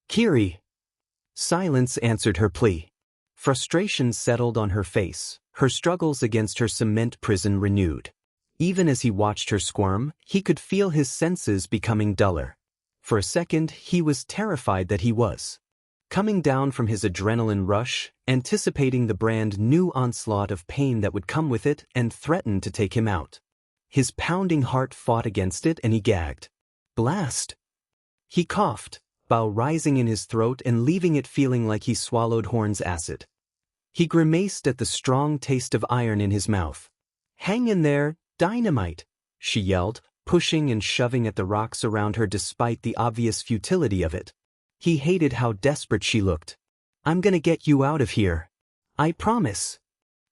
"Kiri." Silence answered her plea. Frustration settled on her face, her struggles against her cement prison renewed. Even as he watched her squirm, he could feel his senses becoming duller. For a second, he was terrified that he was coming down from his adrenaline rush, anticipating the brand new onslaught of pain that would come with it and threaten to take him out. His pounding heart fought against it and he gagged. "Blast!" He coughed, bile rising in his throat and leaving it feeling like he swallowed Horn's acid. He grimaced at the strong taste of iron in his mouth. "Hang in there, dynamite!" she yelled, pushing and shoving at the rocks around her despite the obvious futility of it. He hated how desperate she looked. "I'm gonna get you out of here. I promise."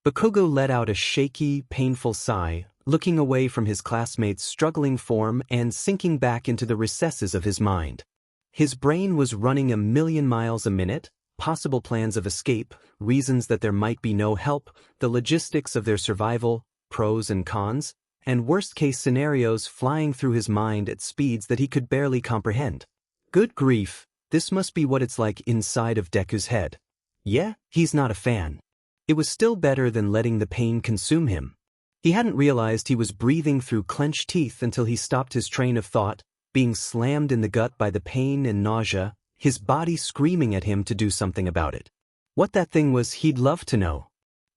Bakugou let out a shaky, painful sigh, looking away from his classmate's struggling form and sinking back into the recesses of his mind. His brain was running 1,000,000 miles a minute, possible plans of escape, reasons that there might be no help, the logistics of their survival, pros and cons, and worst-case scenarios flying through his mind at speeds that he could barely comprehend. Good grief, This must be what it's like inside of Deku's head. Yeah, he's not a fan. It was still better than letting the pain consume him. He hadn't realized he was breathing through clenched teeth until he stopped his train of thought, being slammed in the gut by the pain and nausea, his body screaming at him to do something about it. What that thing was, he'd love to know.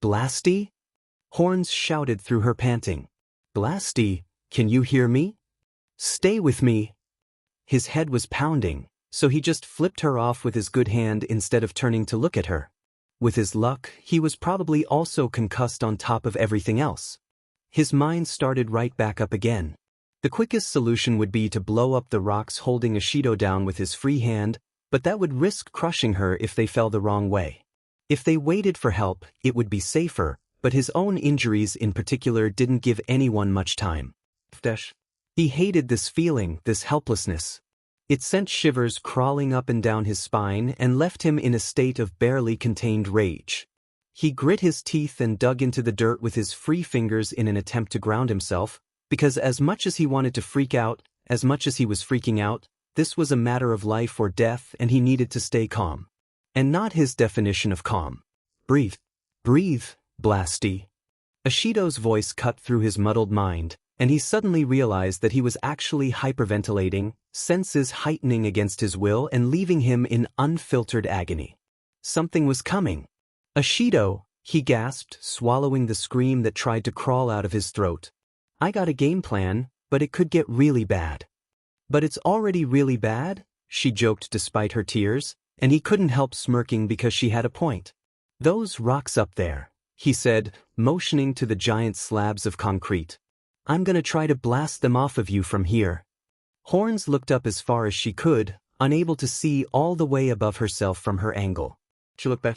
Blasty? Horns shouted through her, panting. Blasty, can you hear me? Stay with me. His head was pounding, so he just flipped her off with his good hand instead of turning to look at her. With his luck, he was probably also concussed on top of everything else. His mind started right back up again. The quickest solution would be to blow up the rocks holding Ashido down with his free hand, but that would risk crushing her if they fell the wrong way. If they waited for help, it would be safer, but his own injuries in particular didn't give anyone much time. He hated this feeling, this helplessness. It sent shivers crawling up and down his spine and left him in a state of barely contained rage. He grit his teeth and dug into the dirt with his free fingers in an attempt to ground himself, because as much as he wanted to freak out, as much as he was freaking out, this was a matter of life or death and he needed to stay calm. And not his definition of calm. Breathe. Breathe, Blasty. Ashido's voice cut through his muddled mind, and he suddenly realized that he was actually hyperventilating, senses heightening against his will and leaving him in unfiltered agony. Something was coming. Ashido, he gasped, swallowing the scream that tried to crawl out of his throat. I got a game plan, but it could get really bad. But it's already really bad, she joked despite her tears, and he couldn't help smirking because she had a point. Those rocks up there, he said, motioning to the giant slabs of concrete. I'm gonna try to blast them off of you from here. Horns looked up as far as she could, unable to see all the way above herself from her angle. She looked back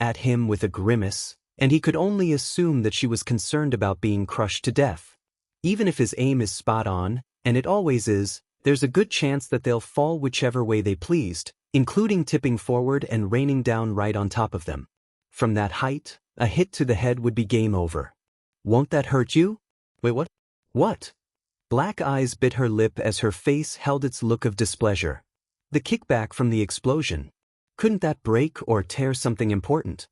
at him with a grimace, and he could only assume that she was concerned about being crushed to death. Even if his aim is spot on, and it always is, there's a good chance that they'll fall whichever way they pleased, including tipping forward and raining down right on top of them. From that height, a hit to the head would be game over. Won't that hurt you? Wait, what? What? Black eyes bit her lip as her face held its look of displeasure. The kickback from the explosion. Couldn't that break or tear something important?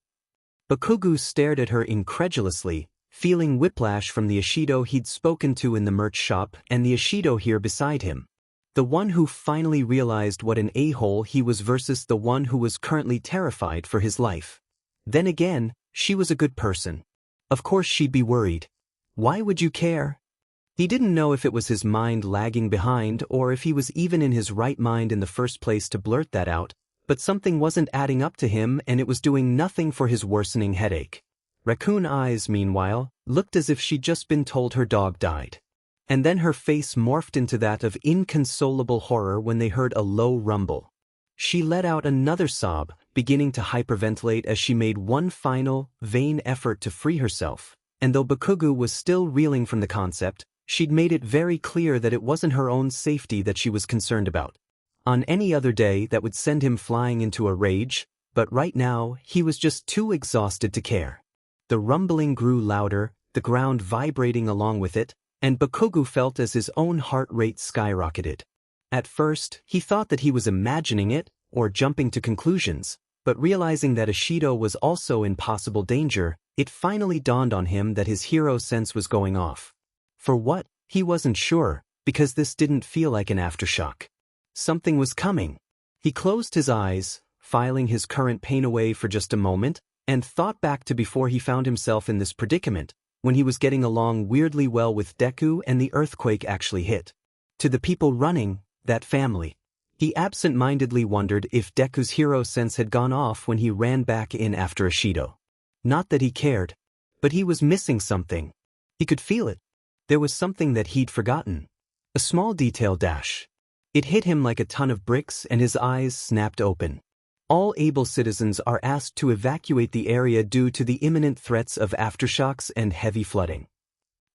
Bakugou stared at her incredulously, feeling whiplash from the Ashido he'd spoken to in the merch shop and the Ashido here beside him. The one who finally realized what an a-hole he was versus the one who was currently terrified for his life. Then again, she was a good person. Of course she'd be worried. Why would you care? He didn't know if it was his mind lagging behind or if he was even in his right mind in the first place to blurt that out, but something wasn't adding up to him and it was doing nothing for his worsening headache. Raccoon eyes, meanwhile, looked as if she'd just been told her dog died. And then her face morphed into that of inconsolable horror when they heard a low rumble. She let out another sob, beginning to hyperventilate as she made one final, vain effort to free herself, and though Bakugou was still reeling from the concept, she'd made it very clear that it wasn't her own safety that she was concerned about. On any other day that would send him flying into a rage, but right now he was just too exhausted to care. The rumbling grew louder, the ground vibrating along with it, and Bakugou felt as his own heart rate skyrocketed. At first, he thought that he was imagining it, or jumping to conclusions, but realizing that Ashido was also in possible danger, it finally dawned on him that his hero sense was going off. For what? He wasn't sure, because this didn't feel like an aftershock. Something was coming. He closed his eyes, filing his current pain away for just a moment, and thought back to before he found himself in this predicament, when he was getting along weirdly well with Deku and the earthquake actually hit. To the people running, that family. He absent-mindedly wondered if Deku's hero sense had gone off when he ran back in after Ashido. Not that he cared, but he was missing something. He could feel it. There was something that he'd forgotten. A small detail dash. It hit him like a ton of bricks and his eyes snapped open. All able citizens are asked to evacuate the area due to the imminent threats of aftershocks and heavy flooding.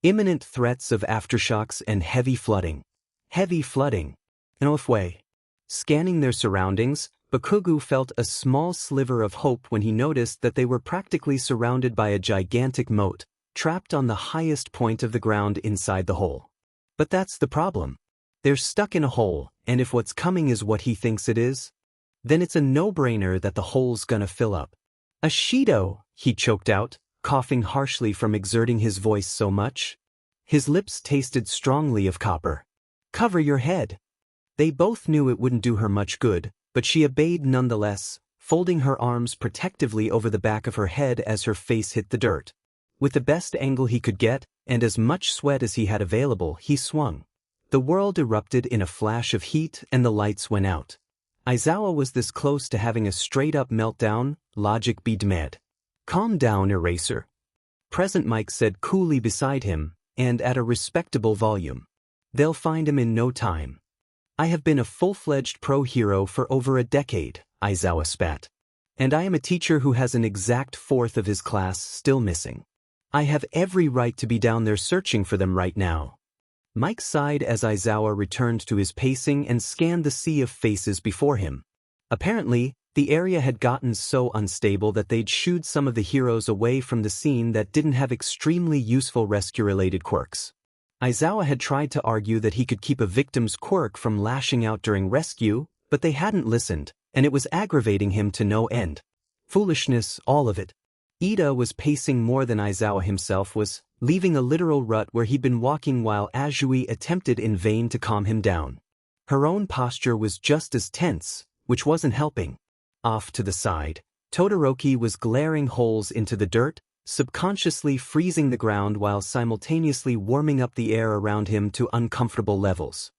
Imminent threats of aftershocks and heavy flooding. Heavy flooding. No way. Scanning their surroundings, Bakugou felt a small sliver of hope when he noticed that they were practically surrounded by a gigantic moat, trapped on the highest point of the ground inside the hole. But that's the problem. They're stuck in a hole, and if what's coming is what he thinks it is, then it's a no-brainer that the hole's gonna fill up. Ashido, he choked out, coughing harshly from exerting his voice so much. His lips tasted strongly of copper. Cover your head. They both knew it wouldn't do her much good, but she obeyed nonetheless, folding her arms protectively over the back of her head as her face hit the dirt. With the best angle he could get, and as much sweat as he had available, he swung. The world erupted in a flash of heat and the lights went out. Aizawa was this close to having a straight-up meltdown, logic be damned. Calm down, Eraser. Present Mike said coolly beside him, and at a respectable volume. They'll find him in no time. I have been a full-fledged pro-hero for over a decade, Aizawa spat. And I am a teacher who has an exact fourth of his class still missing. I have every right to be down there searching for them right now. Mike sighed as Aizawa returned to his pacing and scanned the sea of faces before him. Apparently, the area had gotten so unstable that they'd shooed some of the heroes away from the scene that didn't have extremely useful rescue-related quirks. Aizawa had tried to argue that he could keep a victim's quirk from lashing out during rescue, but they hadn't listened, and it was aggravating him to no end. Foolishness, all of it. Ida was pacing more than Aizawa himself was, leaving a literal rut where he'd been walking while Azui attempted in vain to calm him down. Her own posture was just as tense, which wasn't helping. Off to the side, Todoroki was glaring holes into the dirt, subconsciously freezing the ground while simultaneously warming up the air around him to uncomfortable levels.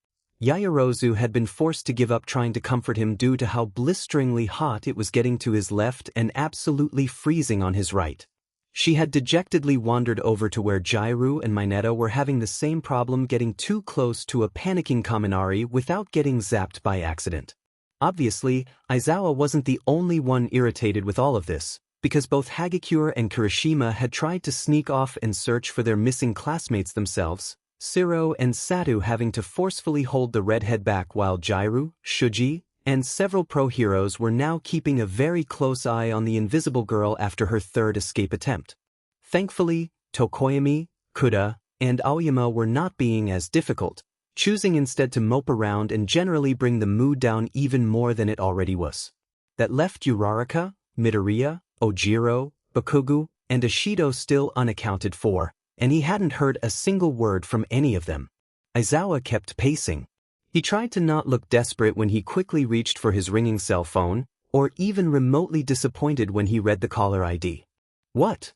Yaoyorozu had been forced to give up trying to comfort him due to how blisteringly hot it was getting to his left and absolutely freezing on his right. She had dejectedly wandered over to where Jairu and Mineta were having the same problem getting too close to a panicking Kaminari without getting zapped by accident. Obviously, Aizawa wasn't the only one irritated with all of this, because both Hagakure and Kirishima had tried to sneak off and search for their missing classmates themselves, Siro and Satu having to forcefully hold the redhead back while Jairu, Shuji, and several pro-heroes were now keeping a very close eye on the invisible girl after her third escape attempt. Thankfully, Tokoyami, Kuda, and Aoyama were not being as difficult, choosing instead to mope around and generally bring the mood down even more than it already was. That left Uraraka, Midoriya, Ojiro, Bakugou, and Ashido still unaccounted for, and he hadn't heard a single word from any of them. Aizawa kept pacing. He tried to not look desperate when he quickly reached for his ringing cell phone, or even remotely disappointed when he read the caller ID. What?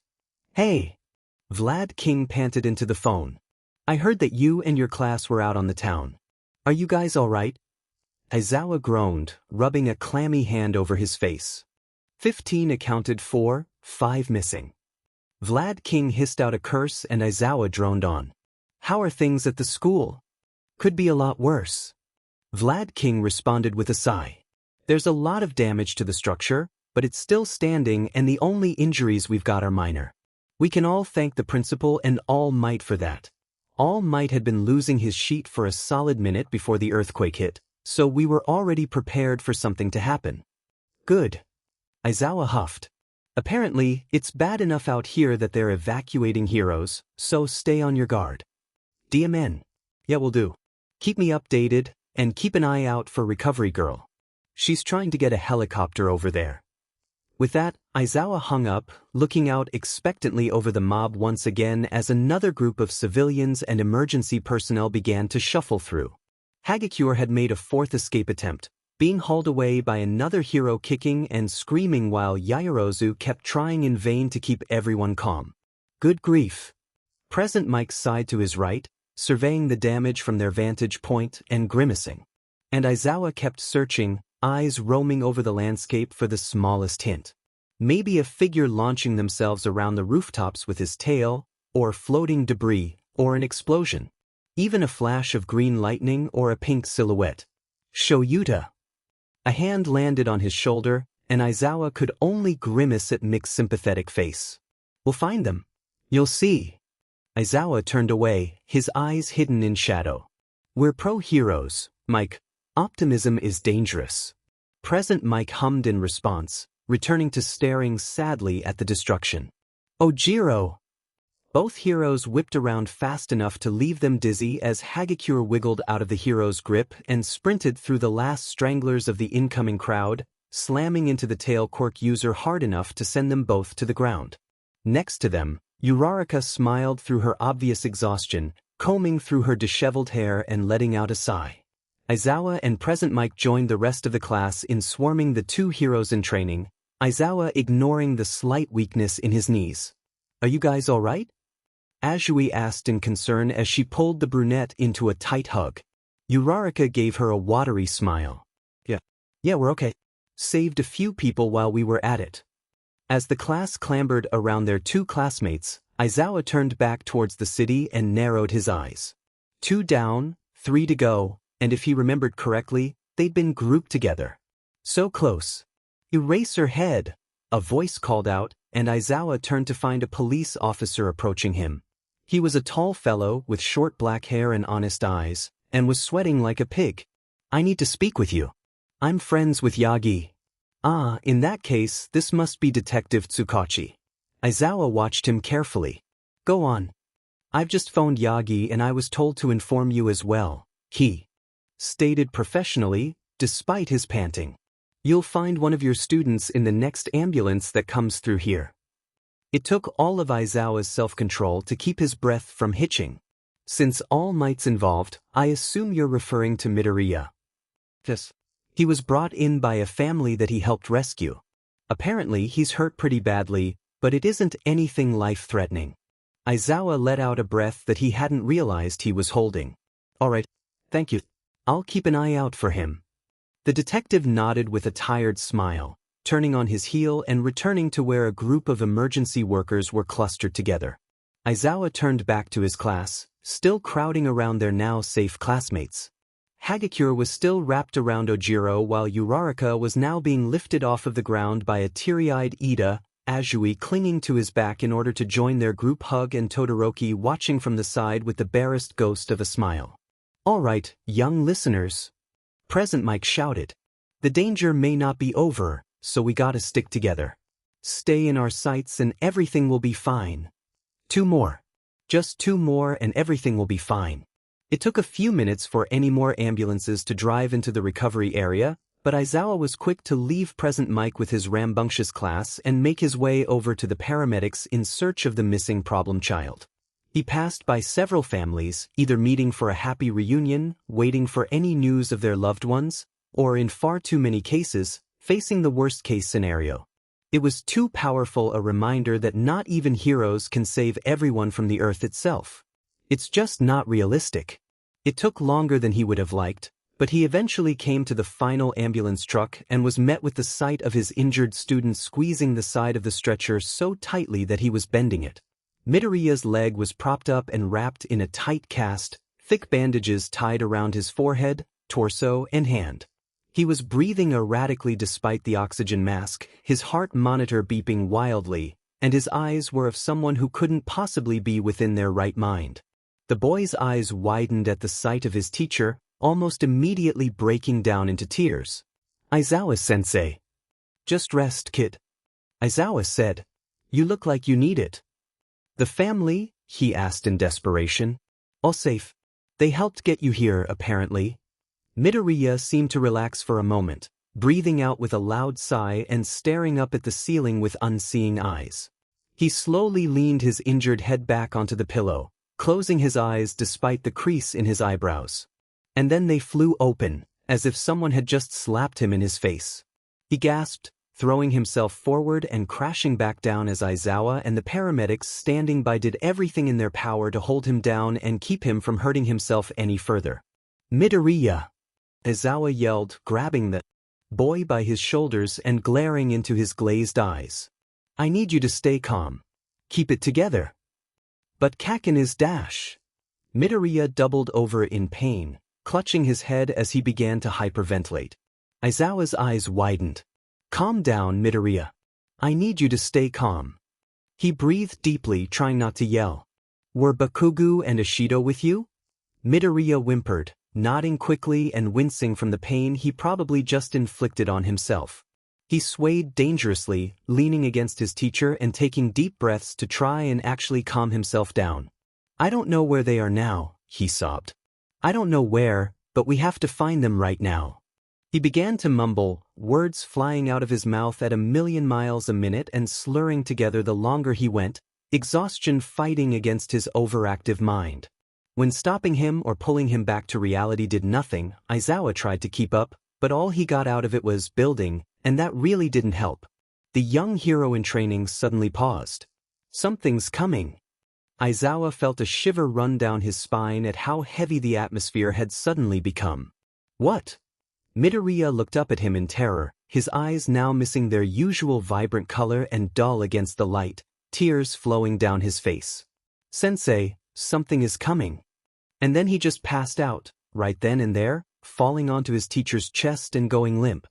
Hey! Vlad King panted into the phone. I heard that you and your class were out on the town. Are you guys all right? Aizawa groaned, rubbing a clammy hand over his face. 15 accounted for, 5 missing. Vlad King hissed out a curse and Aizawa droned on. How are things at the school? Could be a lot worse. Vlad King responded with a sigh. There's a lot of damage to the structure, but it's still standing and the only injuries we've got are minor. We can all thank the principal and All Might for that. All Might had been losing his sheet for a solid minute before the earthquake hit, so we were already prepared for something to happen. Good. Aizawa huffed. Apparently, it's bad enough out here that they're evacuating heroes, so stay on your guard. DMN. Yeah, will do. Keep me updated, and keep an eye out for Recovery Girl. She's trying to get a helicopter over there. With that, Aizawa hung up, looking out expectantly over the mob once again as another group of civilians and emergency personnel began to shuffle through. Hagakure had made a fourth escape attempt, being hauled away by another hero kicking and screaming while Yaoyorozu kept trying in vain to keep everyone calm. Good grief. Present Mike sighed to his right, surveying the damage from their vantage point and grimacing. And Aizawa kept searching, eyes roaming over the landscape for the smallest hint. Maybe a figure launching themselves around the rooftops with his tail, or floating debris, or an explosion. Even a flash of green lightning or a pink silhouette. Shoyuta. A hand landed on his shoulder, and Aizawa could only grimace at Mick's sympathetic face. We'll find them. You'll see. Aizawa turned away, his eyes hidden in shadow. We're pro-heroes, Mike. Optimism is dangerous. Present Mike hummed in response, returning to staring sadly at the destruction. Ojiro! Both heroes whipped around fast enough to leave them dizzy as Hagakure wiggled out of the hero's grip and sprinted through the last stranglers of the incoming crowd, slamming into the tail quirk user hard enough to send them both to the ground. Next to them, Uraraka smiled through her obvious exhaustion, combing through her disheveled hair and letting out a sigh. Aizawa and Present Mike joined the rest of the class in swarming the two heroes in training, Aizawa ignoring the slight weakness in his knees. "Are you guys all right?" Azui asked in concern as she pulled the brunette into a tight hug. Uraraka gave her a watery smile. Yeah, we're okay. Saved a few people while we were at it." As the class clambered around their two classmates, Aizawa turned back towards the city and narrowed his eyes. 2 down, 3 to go, and if he remembered correctly, they'd been grouped together. So close. "Eraserhead," a voice called out, and Aizawa turned to find a police officer approaching him. He was a tall fellow with short black hair and honest eyes, and was sweating like a pig. "I need to speak with you. I'm friends with Yagi." "Ah, in that case, this must be Detective Tsukachi." Aizawa watched him carefully. "Go on." "I've just phoned Yagi and I was told to inform you as well," he stated professionally, despite his panting. "You'll find one of your students in the next ambulance that comes through here." It took all of Aizawa's self-control to keep his breath from hitching. "Since All Might's involved, I assume you're referring to Midoriya." "Yes. He was brought in by a family that he helped rescue. Apparently he's hurt pretty badly, but it isn't anything life-threatening." Aizawa let out a breath that he hadn't realized he was holding. "All right, thank you. I'll keep an eye out for him." The detective nodded with a tired smile, turning on his heel and returning to where a group of emergency workers were clustered together. Aizawa turned back to his class, still crowding around their now safe classmates. Hagakure was still wrapped around Ojiro while Uraraka was now being lifted off of the ground by a teary-eyed Ida, Azui clinging to his back in order to join their group hug and Todoroki watching from the side with the barest ghost of a smile. "All right, young listeners," Present Mike shouted. "The danger may not be over, so we gotta stick together. Stay in our sights and everything will be fine. 2 more. Just 2 more and everything will be fine." It took a few minutes for any more ambulances to drive into the recovery area, but Aizawa was quick to leave Present Mike with his rambunctious class and make his way over to the paramedics in search of the missing problem child. He passed by several families, either meeting for a happy reunion, waiting for any news of their loved ones, or in far too many cases, facing the worst-case scenario. It was too powerful a reminder that not even heroes can save everyone from the Earth itself. It's just not realistic. It took longer than he would have liked, but he eventually came to the final ambulance truck and was met with the sight of his injured student squeezing the side of the stretcher so tightly that he was bending it. Midoriya's leg was propped up and wrapped in a tight cast, thick bandages tied around his forehead, torso, and hand. He was breathing erratically despite the oxygen mask, his heart monitor beeping wildly, and his eyes were of someone who couldn't possibly be within their right mind. The boy's eyes widened at the sight of his teacher, almost immediately breaking down into tears. "Aizawa-sensei." "Just rest, kid," Aizawa said. "You look like you need it." "The family?" he asked in desperation. "All safe. They helped get you here, apparently." Midoriya seemed to relax for a moment, breathing out with a loud sigh and staring up at the ceiling with unseeing eyes. He slowly leaned his injured head back onto the pillow, closing his eyes despite the crease in his eyebrows. And then they flew open, as if someone had just slapped him in his face. He gasped, throwing himself forward and crashing back down as Aizawa and the paramedics standing by did everything in their power to hold him down and keep him from hurting himself any further. "Midoriya!" Aizawa yelled, grabbing the boy by his shoulders and glaring into his glazed eyes. "I need you to stay calm. Keep it together." "But Kaken is dash." Midoriya doubled over in pain, clutching his head as he began to hyperventilate. Aizawa's eyes widened. "Calm down, Midoriya. I need you to stay calm." He breathed deeply, trying not to yell. "Were Bakugou and Ishido with you?" Midoriya whimpered, nodding quickly and wincing from the pain he probably just inflicted on himself. He swayed dangerously, leaning against his teacher and taking deep breaths to try and actually calm himself down. "I don't know where they are now," he sobbed. "I don't know where, but we have to find them right now." He began to mumble, words flying out of his mouth at 1,000,000 miles a minute and slurring together the longer he went, exhaustion fighting against his overactive mind. When stopping him or pulling him back to reality did nothing, Aizawa tried to keep up, but all he got out of it was building, and that really didn't help. The young hero in training suddenly paused. Something's coming. Aizawa felt a shiver run down his spine at how heavy the atmosphere had suddenly become. What? Midoriya looked up at him in terror, his eyes now missing their usual vibrant color and dull against the light, tears flowing down his face. Sensei, something is coming. And then he just passed out, right then and there, falling onto his teacher's chest and going limp.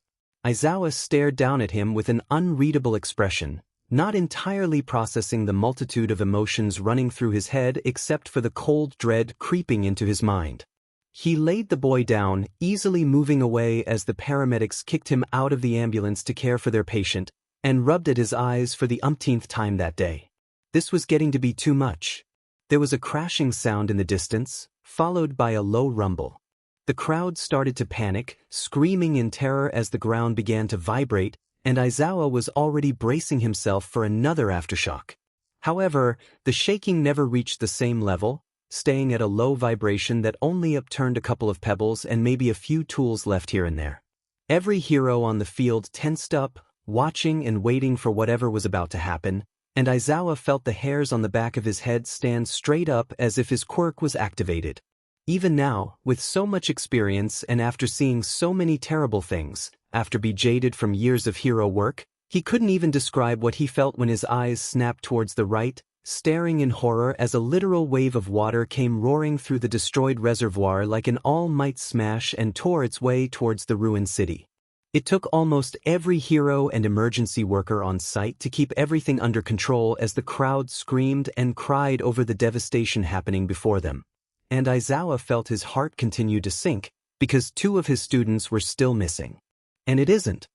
Aizawa stared down at him with an unreadable expression, not entirely processing the multitude of emotions running through his head except for the cold dread creeping into his mind. He laid the boy down, easily moving away as the paramedics kicked him out of the ambulance to care for their patient, and rubbed at his eyes for the umpteenth time that day. This was getting to be too much. There was a crashing sound in the distance, followed by a low rumble. The crowd started to panic, screaming in terror as the ground began to vibrate, and Aizawa was already bracing himself for another aftershock. However, the shaking never reached the same level, staying at a low vibration that only upturned a couple of pebbles and maybe a few tools left here and there. Every hero on the field tensed up, watching and waiting for whatever was about to happen, and Aizawa felt the hairs on the back of his head stand straight up as if his quirk was activated. Even now, with so much experience and after seeing so many terrible things, after being jaded from years of hero work, he couldn't even describe what he felt when his eyes snapped towards the right, staring in horror as a literal wave of water came roaring through the destroyed reservoir like an all-might smash and tore its way towards the ruined city. It took almost every hero and emergency worker on site to keep everything under control as the crowd screamed and cried over the devastation happening before them. And Aizawa felt his heart continue to sink, because 2 of his students were still missing. And it isn't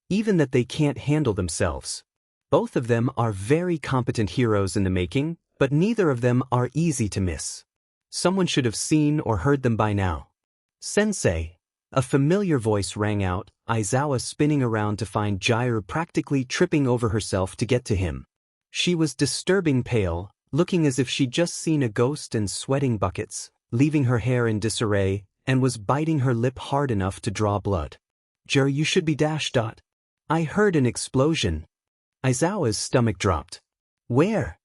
even that they can't handle themselves. Both of them are very competent heroes in the making, but neither of them are easy to miss. Someone should have seen or heard them by now. Sensei. A familiar voice rang out, Aizawa spinning around to find Jiru practically tripping over herself to get to him. She was disturbing pale, looking as if she'd just seen a ghost and sweating buckets, leaving her hair in disarray, and was biting her lip hard enough to draw blood. Jiru, you should be dashed. I heard an explosion. Aizawa's stomach dropped. Where?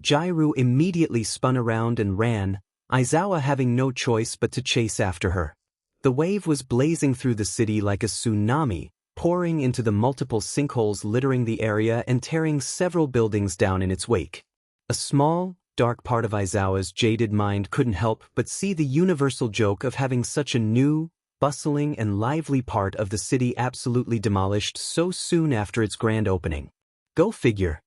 Jiru immediately spun around and ran, Aizawa having no choice but to chase after her. The wave was blazing through the city like a tsunami, pouring into the multiple sinkholes littering the area and tearing several buildings down in its wake. A small, dark part of Aizawa's jaded mind couldn't help but see the universal joke of having such a new, bustling and lively part of the city absolutely demolished so soon after its grand opening. Go figure.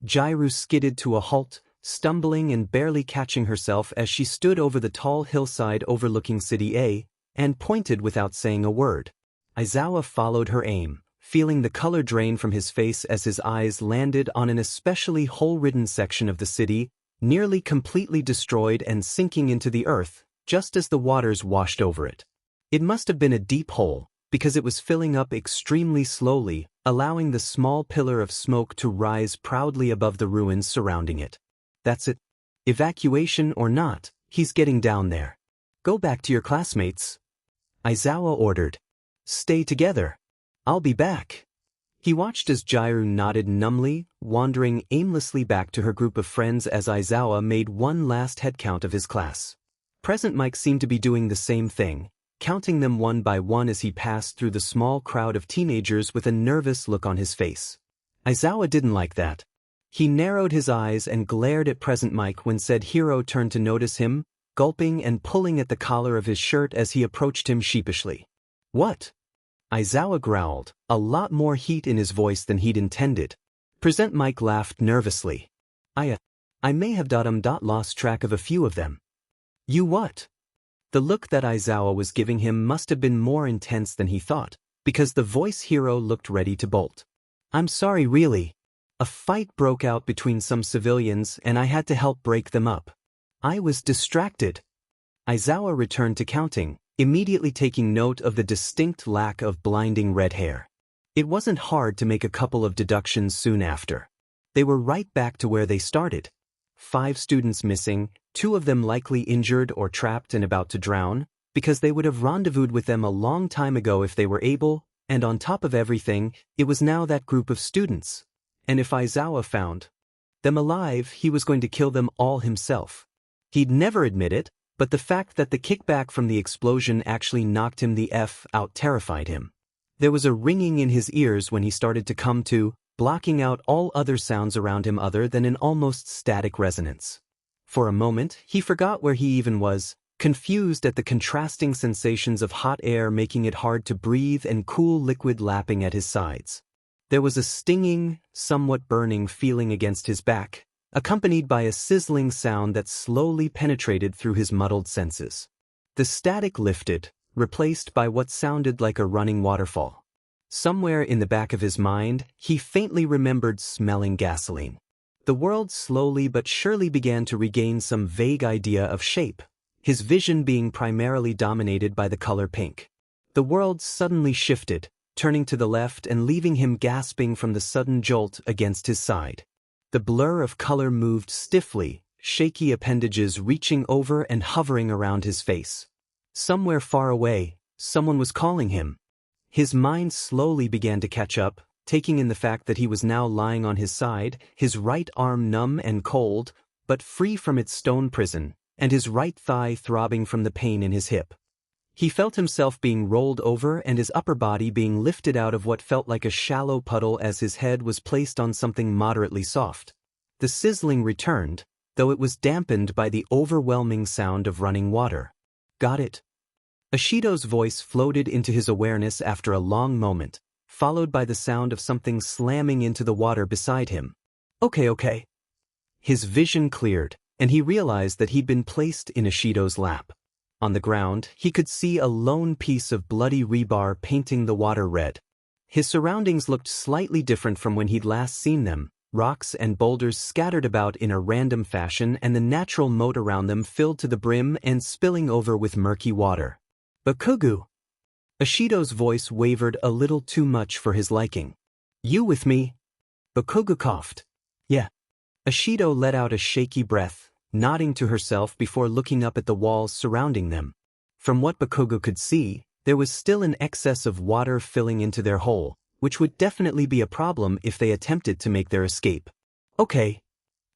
Jiru skidded to a halt, stumbling and barely catching herself as she stood over the tall hillside overlooking City A, and pointed without saying a word. Aizawa followed her aim, feeling the color drain from his face as his eyes landed on an especially hole-ridden section of the city, nearly completely destroyed and sinking into the earth, just as the waters washed over it. It must have been a deep hole, because it was filling up extremely slowly, allowing the small pillar of smoke to rise proudly above the ruins surrounding it. That's it. Evacuation or not, he's getting down there. Go back to your classmates. Aizawa ordered. Stay together. I'll be back. He watched as Jiru nodded numbly, wandering aimlessly back to her group of friends as Aizawa made one last headcount of his class. Present Mike seemed to be doing the same thing, counting them one by one as he passed through the small crowd of teenagers with a nervous look on his face. Aizawa didn't like that. He narrowed his eyes and glared at Present Mike when said hero turned to notice him, gulping and pulling at the collar of his shirt as he approached him sheepishly. What? Aizawa growled, a lot more heat in his voice than he'd intended. Present Mike laughed nervously. I may have lost track of a few of them. You what? The look that Aizawa was giving him must have been more intense than he thought, because the voice hero looked ready to bolt. I'm sorry, really. A fight broke out between some civilians and I had to help break them up. I was distracted. Aizawa returned to counting, immediately taking note of the distinct lack of blinding red hair. It wasn't hard to make a couple of deductions soon after. They were right back to where they started. 5 students missing, 2 of them likely injured or trapped and about to drown, because they would have rendezvoused with them a long time ago if they were able, and on top of everything, it was now that group of students. And if Aizawa found them alive, he was going to kill them all himself. He'd never admit it, but the fact that the kickback from the explosion actually knocked him the F out terrified him. There was a ringing in his ears when he started to come to, blocking out all other sounds around him other than an almost static resonance. For a moment, he forgot where he even was, confused at the contrasting sensations of hot air making it hard to breathe and cool liquid lapping at his sides. There was a stinging, somewhat burning feeling against his back, accompanied by a sizzling sound that slowly penetrated through his muddled senses. The static lifted, replaced by what sounded like a running waterfall. Somewhere in the back of his mind, he faintly remembered smelling gasoline. The world slowly but surely began to regain some vague idea of shape, his vision being primarily dominated by the color pink. The world suddenly shifted, turning to the left and leaving him gasping from the sudden jolt against his side. The blur of color moved stiffly, shaky appendages reaching over and hovering around his face. Somewhere far away, someone was calling him. His mind slowly began to catch up, taking in the fact that he was now lying on his side, his right arm numb and cold, but free from its stone prison, and his right thigh throbbing from the pain in his hip. He felt himself being rolled over and his upper body being lifted out of what felt like a shallow puddle as his head was placed on something moderately soft. The sizzling returned, though it was dampened by the overwhelming sound of running water. Got it? Ashido's voice floated into his awareness after a long moment, followed by the sound of something slamming into the water beside him. Okay. His vision cleared, and he realized that he'd been placed in Ashido's lap. On the ground, he could see a lone piece of bloody rebar painting the water red. His surroundings looked slightly different from when he'd last seen them, rocks and boulders scattered about in a random fashion and the natural moat around them filled to the brim and spilling over with murky water. Bakugou. Ashido's voice wavered a little too much for his liking. You with me? Bakugou coughed. Yeah. Ashido let out a shaky breath, nodding to herself before looking up at the walls surrounding them. From what Bakugou could see, there was still an excess of water filling into their hole, which would definitely be a problem if they attempted to make their escape. Okay.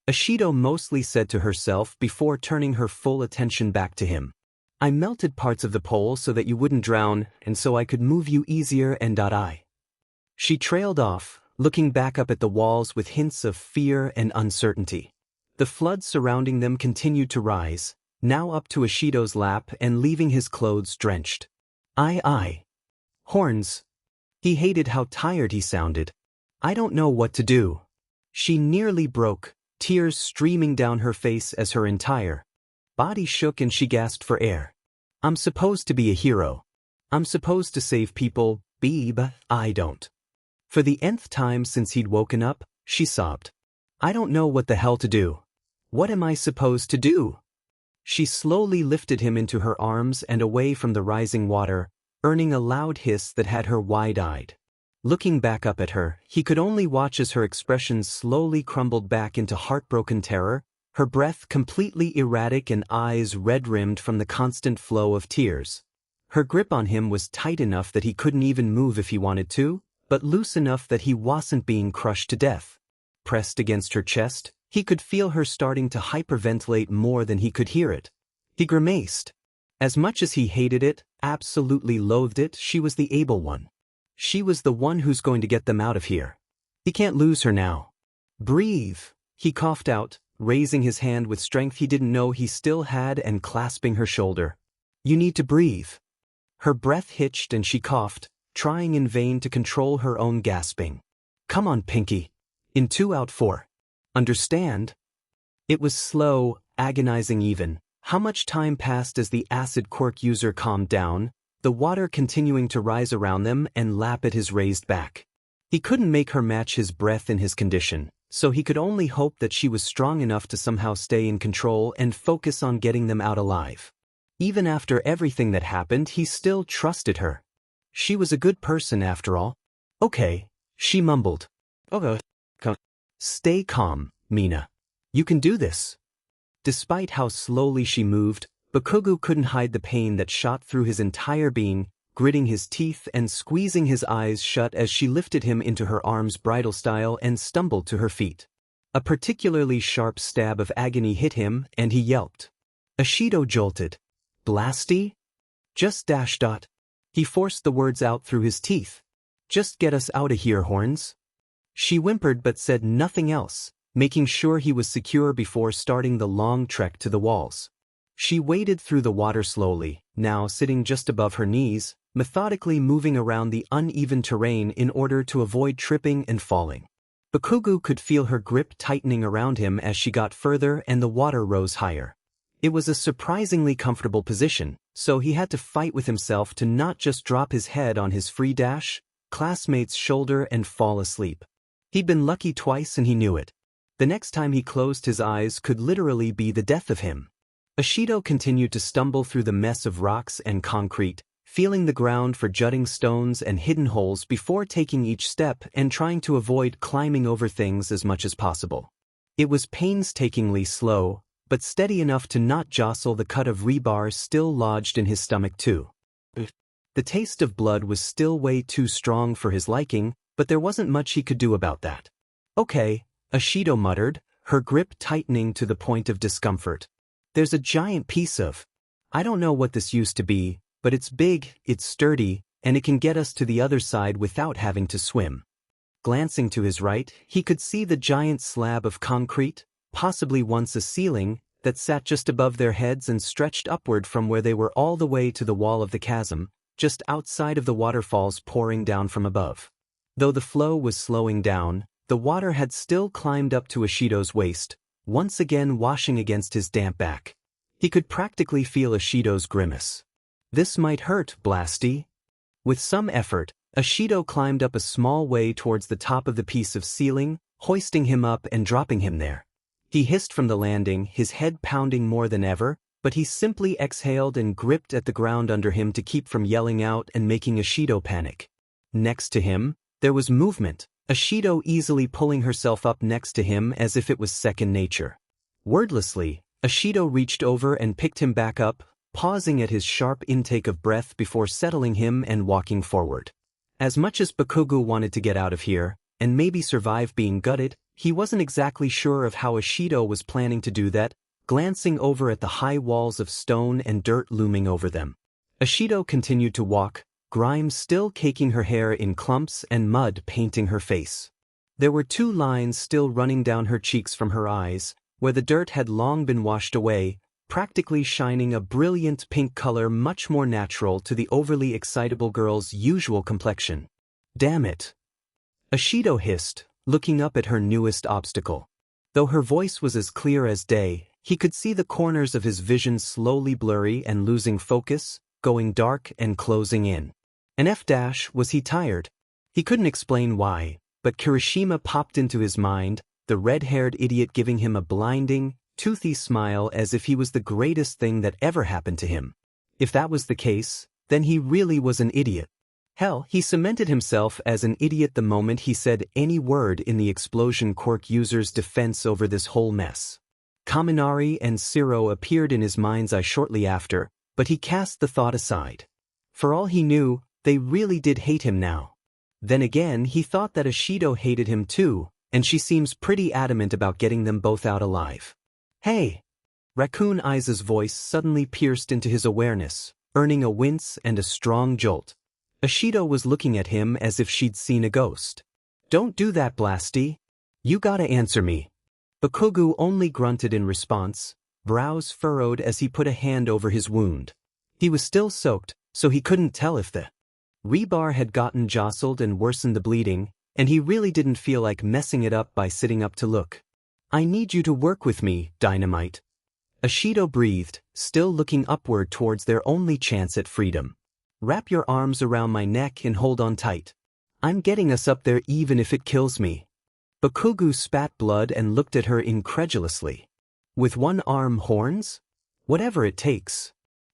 Ashido mostly said to herself before turning her full attention back to him. I melted parts of the pole so that you wouldn't drown, and so I could move you easier and I. She trailed off, looking back up at the walls with hints of fear and uncertainty. The flood surrounding them continued to rise, now up to Ashido's lap and leaving his clothes drenched. I. Horns. He hated how tired he sounded. I don't know what to do. She nearly broke, tears streaming down her face as her entire body shook and she gasped for air. I'm supposed to be a hero. I'm supposed to save people, but I don't. For the nth time since he'd woken up, she sobbed. I don't know what the hell to do. What am I supposed to do? She slowly lifted him into her arms and away from the rising water, earning a loud hiss that had her wide-eyed. Looking back up at her, he could only watch as her expression slowly crumbled back into heartbroken terror, her breath completely erratic and eyes red-rimmed from the constant flow of tears. Her grip on him was tight enough that he couldn't even move if he wanted to, but loose enough that he wasn't being crushed to death. Pressed against her chest, he could feel her starting to hyperventilate more than he could hear it. He grimaced. As much as he hated it, absolutely loathed it, she was the able one. She was the one who's going to get them out of here. He can't lose her now. Breathe, he coughed out, raising his hand with strength he didn't know he still had and clasping her shoulder. You need to breathe. Her breath hitched and she coughed, trying in vain to control her own gasping. Come on, Pinky. In 2 out 4. Understand? It was slow, agonizing even. How much time passed as the acid quirk user calmed down, the water continuing to rise around them and lap at his raised back. He couldn't make her match his breath in his condition, so he could only hope that she was strong enough to somehow stay in control and focus on getting them out alive. Even after everything that happened, he still trusted her. She was a good person after all. Okay, she mumbled. Okay. Stay calm, Mina. You can do this. Despite how slowly she moved, Bakugou couldn't hide the pain that shot through his entire being, gritting his teeth and squeezing his eyes shut as she lifted him into her arms bridal style and stumbled to her feet. A particularly sharp stab of agony hit him, and he yelped. Ashido jolted. Blasty? Just dash dot. He forced the words out through his teeth. Just get us out of here, horns. She whimpered but said nothing else, making sure he was secure before starting the long trek to the walls. She waded through the water slowly, now sitting just above her knees, methodically moving around the uneven terrain in order to avoid tripping and falling. Bakugou could feel her grip tightening around him as she got further and the water rose higher. It was a surprisingly comfortable position, so he had to fight with himself to not just drop his head on his free dash, classmate's shoulder and fall asleep. He'd been lucky twice and he knew it. The next time he closed his eyes could literally be the death of him. Ashido continued to stumble through the mess of rocks and concrete, feeling the ground for jutting stones and hidden holes before taking each step and trying to avoid climbing over things as much as possible. It was painstakingly slow, but steady enough to not jostle the cut of rebar still lodged in his stomach too. The taste of blood was still way too strong for his liking, but there wasn't much he could do about that. Okay, Ashido muttered, her grip tightening to the point of discomfort. There's a giant piece of... I don't know what this used to be, but it's big, it's sturdy, and it can get us to the other side without having to swim. Glancing to his right, he could see the giant slab of concrete, possibly once a ceiling, that sat just above their heads and stretched upward from where they were all the way to the wall of the chasm, just outside of the waterfalls pouring down from above. Though the flow was slowing down, the water had still climbed up to Ashido's waist, once again washing against his damp back. He could practically feel Ashido's grimace. This might hurt, Blasty. With some effort, Ashido climbed up a small way towards the top of the piece of ceiling, hoisting him up and dropping him there. He hissed from the landing, his head pounding more than ever, but he simply exhaled and gripped at the ground under him to keep from yelling out and making Ashido panic. Next to him, there was movement, Ashido easily pulling herself up next to him as if it was second nature. Wordlessly, Ashido reached over and picked him back up, pausing at his sharp intake of breath before settling him and walking forward. As much as Bakugou wanted to get out of here, and maybe survive being gutted, he wasn't exactly sure of how Ashido was planning to do that, glancing over at the high walls of stone and dirt looming over them. Ashido continued to walk, grime still caking her hair in clumps and mud painting her face. There were 2 lines still running down her cheeks from her eyes, where the dirt had long been washed away, practically shining a brilliant pink color much more natural to the overly excitable girl's usual complexion. Damn it! Ashido hissed, looking up at her newest obstacle. Though her voice was as clear as day, he could see the corners of his vision slowly blurry and losing focus, going dark and closing in. And was he tired? He couldn't explain why, but Kirishima popped into his mind, the red-haired idiot giving him a blinding, toothy smile as if he was the greatest thing that ever happened to him. If that was the case, then he really was an idiot. Hell, he cemented himself as an idiot the moment he said any word in the explosion quirk user's defense over this whole mess. Kaminari and Siro appeared in his mind's eye shortly after, but he cast the thought aside. For all he knew, they really did hate him now. Then again, he thought that Ashido hated him too, and she seems pretty adamant about getting them both out alive. Hey! Raccoon Eyes' voice suddenly pierced into his awareness, earning a wince and a strong jolt. Ashido was looking at him as if she'd seen a ghost. Don't do that, Blasty. You gotta answer me. Bakugou only grunted in response, brows furrowed as he put a hand over his wound. He was still soaked, so he couldn't tell if the rebar had gotten jostled and worsened the bleeding, and he really didn't feel like messing it up by sitting up to look. I need you to work with me, Dynamite. Ashido breathed, still looking upward towards their only chance at freedom. Wrap your arms around my neck and hold on tight. I'm getting us up there even if it kills me. Bakugou spat blood and looked at her incredulously. With one arm horns? Whatever it takes.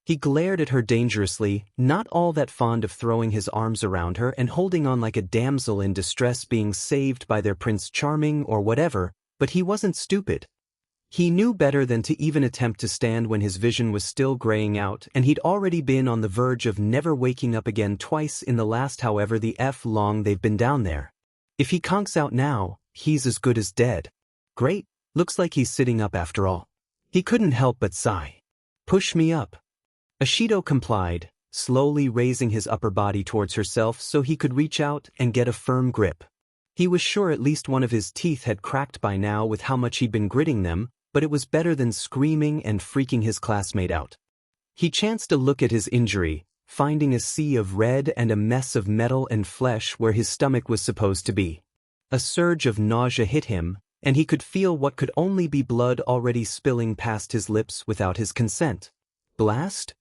He glared at her dangerously, not all that fond of throwing his arms around her and holding on like a damsel in distress being saved by their Prince Charming or whatever, but he wasn't stupid. He knew better than to even attempt to stand when his vision was still graying out and he'd already been on the verge of never waking up again twice in the last however the F long they've been down there. If he conks out now, he's as good as dead. Great, looks like he's sitting up after all. He couldn't help but sigh. Push me up. Ashido complied, slowly raising his upper body towards herself so he could reach out and get a firm grip. He was sure at least one of his teeth had cracked by now with how much he'd been gritting them, but it was better than screaming and freaking his classmate out. He chanced to look at his injury, finding a sea of red and a mess of metal and flesh where his stomach was supposed to be. A surge of nausea hit him, and he could feel what could only be blood already spilling past his lips without his consent. Blast?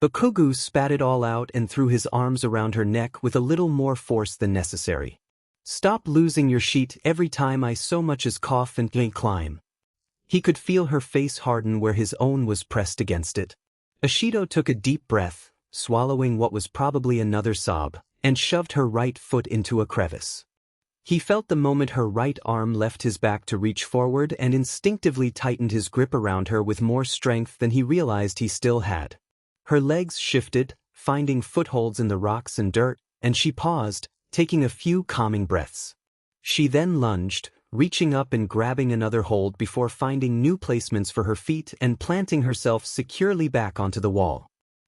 Bakugou spat it all out and threw his arms around her neck with a little more force than necessary. Stop losing your sheet every time I so much as cough and climb. He could feel her face harden where his own was pressed against it. Ashido took a deep breath, swallowing what was probably another sob, and shoved her right foot into a crevice. He felt the moment her right arm left his back to reach forward and instinctively tightened his grip around her with more strength than he realized he still had. Her legs shifted, finding footholds in the rocks and dirt, and she paused, taking a few calming breaths. She then lunged, reaching up and grabbing another hold before finding new placements for her feet and planting herself securely back onto the wall.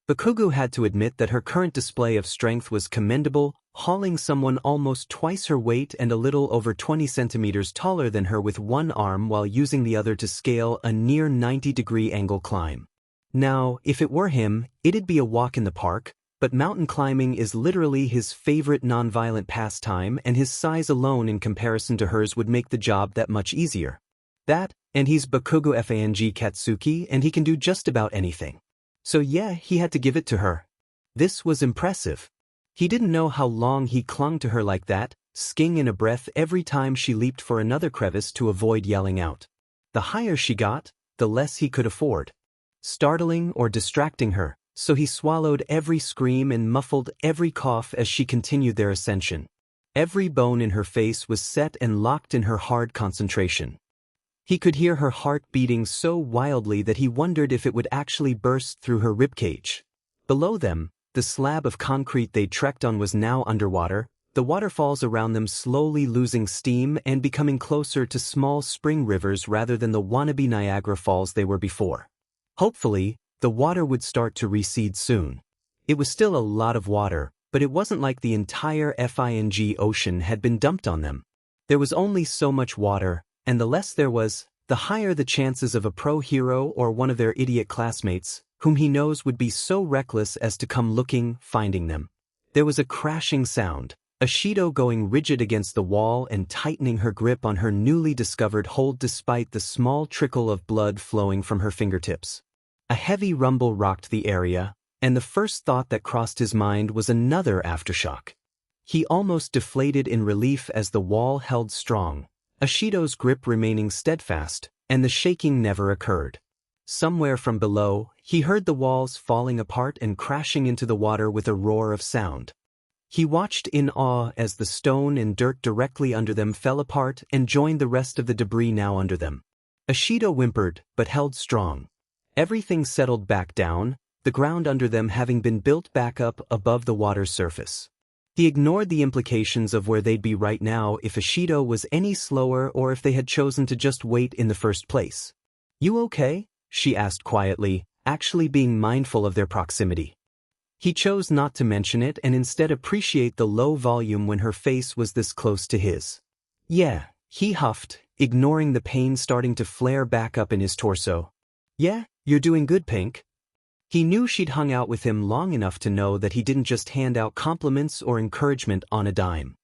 Bakugou had to admit that her current display of strength was commendable, hauling someone almost twice her weight and a little over 20 centimeters taller than her with one arm while using the other to scale a near 90-degree angle climb. Now, if it were him, it'd be a walk in the park, but mountain climbing is literally his favorite nonviolent pastime and his size alone in comparison to hers would make the job that much easier. That, and he's Bakugou Fang Katsuki and he can do just about anything. So yeah, he had to give it to her. This was impressive. He didn't know how long he clung to her like that, sking in a breath every time she leaped for another crevice to avoid yelling out. The higher she got, the less he could afford. Startling or distracting her, so he swallowed every scream and muffled every cough as she continued their ascension. Every bone in her face was set and locked in her hard concentration. He could hear her heart beating so wildly that he wondered if it would actually burst through her ribcage. Below them, the slab of concrete they trekked on was now underwater, the waterfalls around them slowly losing steam and becoming closer to small spring rivers rather than the wannabe Niagara Falls they were before. Hopefully, the water would start to recede soon. It was still a lot of water, but it wasn't like the entire Fang ocean had been dumped on them. There was only so much water, and the less there was, the higher the chances of a pro hero or one of their idiot classmates, whom he knows would be so reckless as to come looking, finding them. There was a crashing sound, Ashido going rigid against the wall and tightening her grip on her newly discovered hold despite the small trickle of blood flowing from her fingertips. A heavy rumble rocked the area, and the first thought that crossed his mind was another aftershock. He almost deflated in relief as the wall held strong, Ashido's grip remaining steadfast, and the shaking never occurred. Somewhere from below, he heard the walls falling apart and crashing into the water with a roar of sound. He watched in awe as the stone and dirt directly under them fell apart and joined the rest of the debris now under them. Ashido whimpered, but held strong. Everything settled back down, the ground under them having been built back up above the water's surface. He ignored the implications of where they'd be right now if Ashido was any slower or if they had chosen to just wait in the first place. "You okay?" she asked quietly, actually being mindful of their proximity. He chose not to mention it and instead appreciate the low volume when her face was this close to his. "Yeah," he huffed, ignoring the pain starting to flare back up in his torso. "Yeah, you're doing good, Pink." He knew she'd hung out with him long enough to know that he didn't just hand out compliments or encouragement on a dime.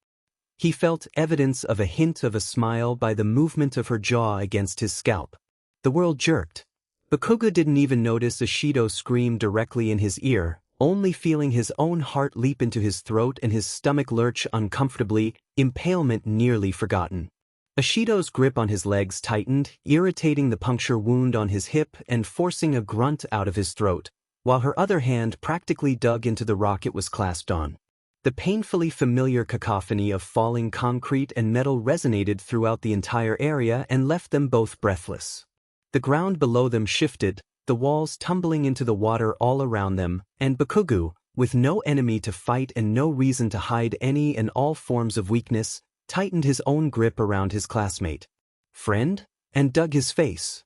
He felt evidence of a hint of a smile by the movement of her jaw against his scalp. The world jerked. Bakugou didn't even notice Ashido scream directly in his ear, only feeling his own heart leap into his throat and his stomach lurch uncomfortably, impalement nearly forgotten. Ashido's grip on his legs tightened, irritating the puncture wound on his hip and forcing a grunt out of his throat. while her other hand practically dug into the rock it was clasped on. The painfully familiar cacophony of falling concrete and metal resonated throughout the entire area and left them both breathless. The ground below them shifted, the walls tumbling into the water all around them, and Bakugou, with no enemy to fight and no reason to hide any and all forms of weakness, tightened his own grip around his classmate. Friend? And dug his face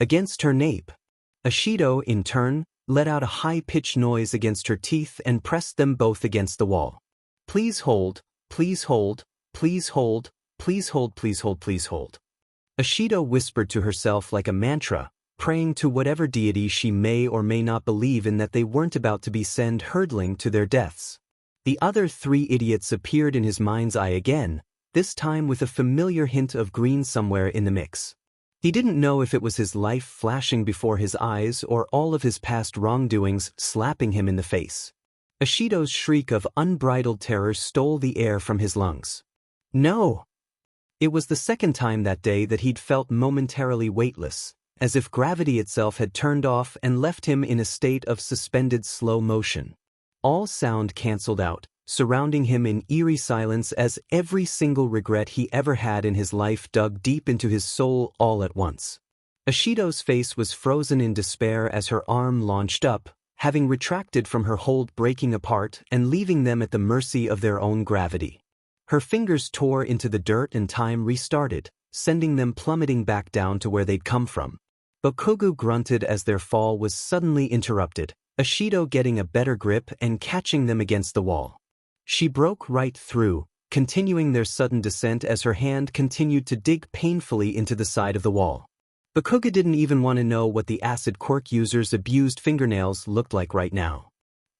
against her nape. Ashido, in turn, let out a high-pitched noise against her teeth and pressed them both against the wall. Please hold, please hold, please hold, please hold, please hold, please hold. Ashido whispered to herself like a mantra, praying to whatever deity she may or may not believe in that they weren't about to be sent hurtling to their deaths. The other three idiots appeared in his mind's eye again, this time with a familiar hint of green somewhere in the mix. He didn't know if it was his life flashing before his eyes or all of his past wrongdoings slapping him in the face. Ashido's shriek of unbridled terror stole the air from his lungs. No! It was the second time that day that he'd felt momentarily weightless, as if gravity itself had turned off and left him in a state of suspended slow motion. All sound cancelled out, surrounding him in eerie silence as every single regret he ever had in his life dug deep into his soul all at once. Ashido's face was frozen in despair as her arm launched up, having retracted from her hold, breaking apart and leaving them at the mercy of their own gravity. Her fingers tore into the dirt and time restarted, sending them plummeting back down to where they'd come from. Bakugou grunted as their fall was suddenly interrupted, Ashido getting a better grip and catching them against the wall. She broke right through, continuing their sudden descent as her hand continued to dig painfully into the side of the wall. Bakugou didn't even want to know what the acid quirk user's abused fingernails looked like right now.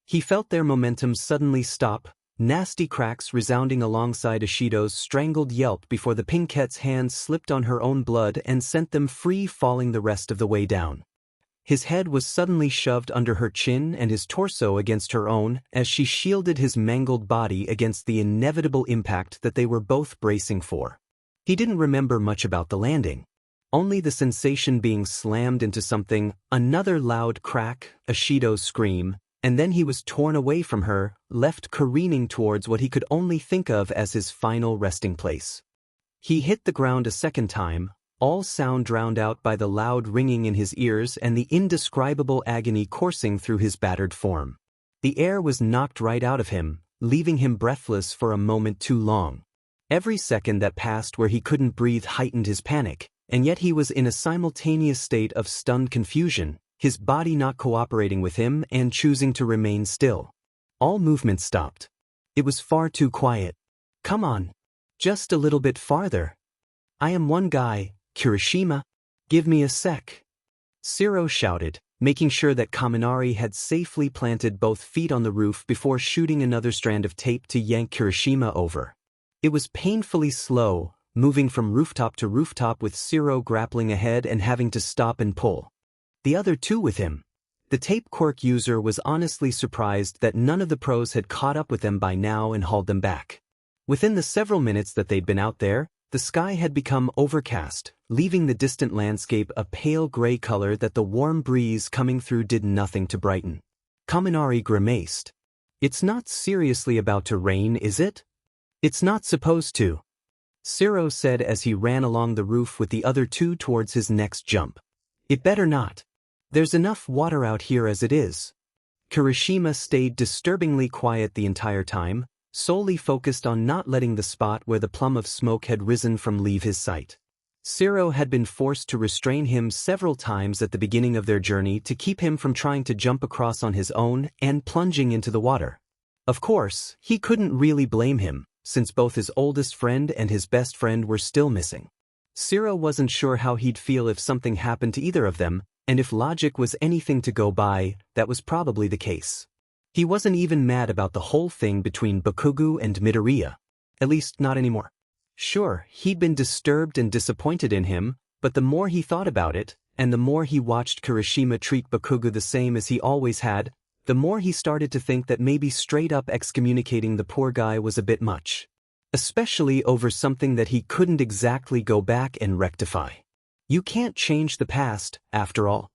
He felt their momentum suddenly stop, nasty cracks resounding alongside Ashido's strangled yelp before the Pinkette's hands slipped on her own blood and sent them free falling the rest of the way down. His head was suddenly shoved under her chin and his torso against her own as she shielded his mangled body against the inevitable impact that they were both bracing for. He didn't remember much about the landing. Only the sensation being slammed into something, another loud crack, Ashido's scream, and then he was torn away from her, left careening towards what he could only think of as his final resting place. He hit the ground a second time, all sound drowned out by the loud ringing in his ears and the indescribable agony coursing through his battered form. The air was knocked right out of him, leaving him breathless for a moment too long. Every second that passed where he couldn't breathe heightened his panic, and yet he was in a simultaneous state of stunned confusion, his body not cooperating with him and choosing to remain still. All movement stopped. It was far too quiet. Come on. Just a little bit farther. I am one guy. Kirishima, give me a sec. Shiro shouted, making sure that Kaminari had safely planted both feet on the roof before shooting another strand of tape to yank Kirishima over. It was painfully slow, moving from rooftop to rooftop with Shiro grappling ahead and having to stop and pull. The other two with him. The tape quirk user was honestly surprised that none of the pros had caught up with them by now and hauled them back. Within the several minutes that they'd been out there, the sky had become overcast, leaving the distant landscape a pale gray color that the warm breeze coming through did nothing to brighten. Kaminari grimaced. It's not seriously about to rain, is it? It's not supposed to. Shiro said as he ran along the roof with the other two towards his next jump. It better not. There's enough water out here as it is. Kirishima stayed disturbingly quiet the entire time, solely focused on not letting the spot where the plum of smoke had risen from leave his sight. Shiro had been forced to restrain him several times at the beginning of their journey to keep him from trying to jump across on his own and plunging into the water. Of course, he couldn't really blame him, since both his oldest friend and his best friend were still missing. Shiro wasn't sure how he'd feel if something happened to either of them, and if logic was anything to go by, that was probably the case. He wasn't even mad about the whole thing between Bakugou and Midoriya. At least not anymore. Sure, he'd been disturbed and disappointed in him, but the more he thought about it, and the more he watched Kirishima treat Bakugou the same as he always had, the more he started to think that maybe straight-up excommunicating the poor guy was a bit much. Especially over something that he couldn't exactly go back and rectify. You can't change the past, after all.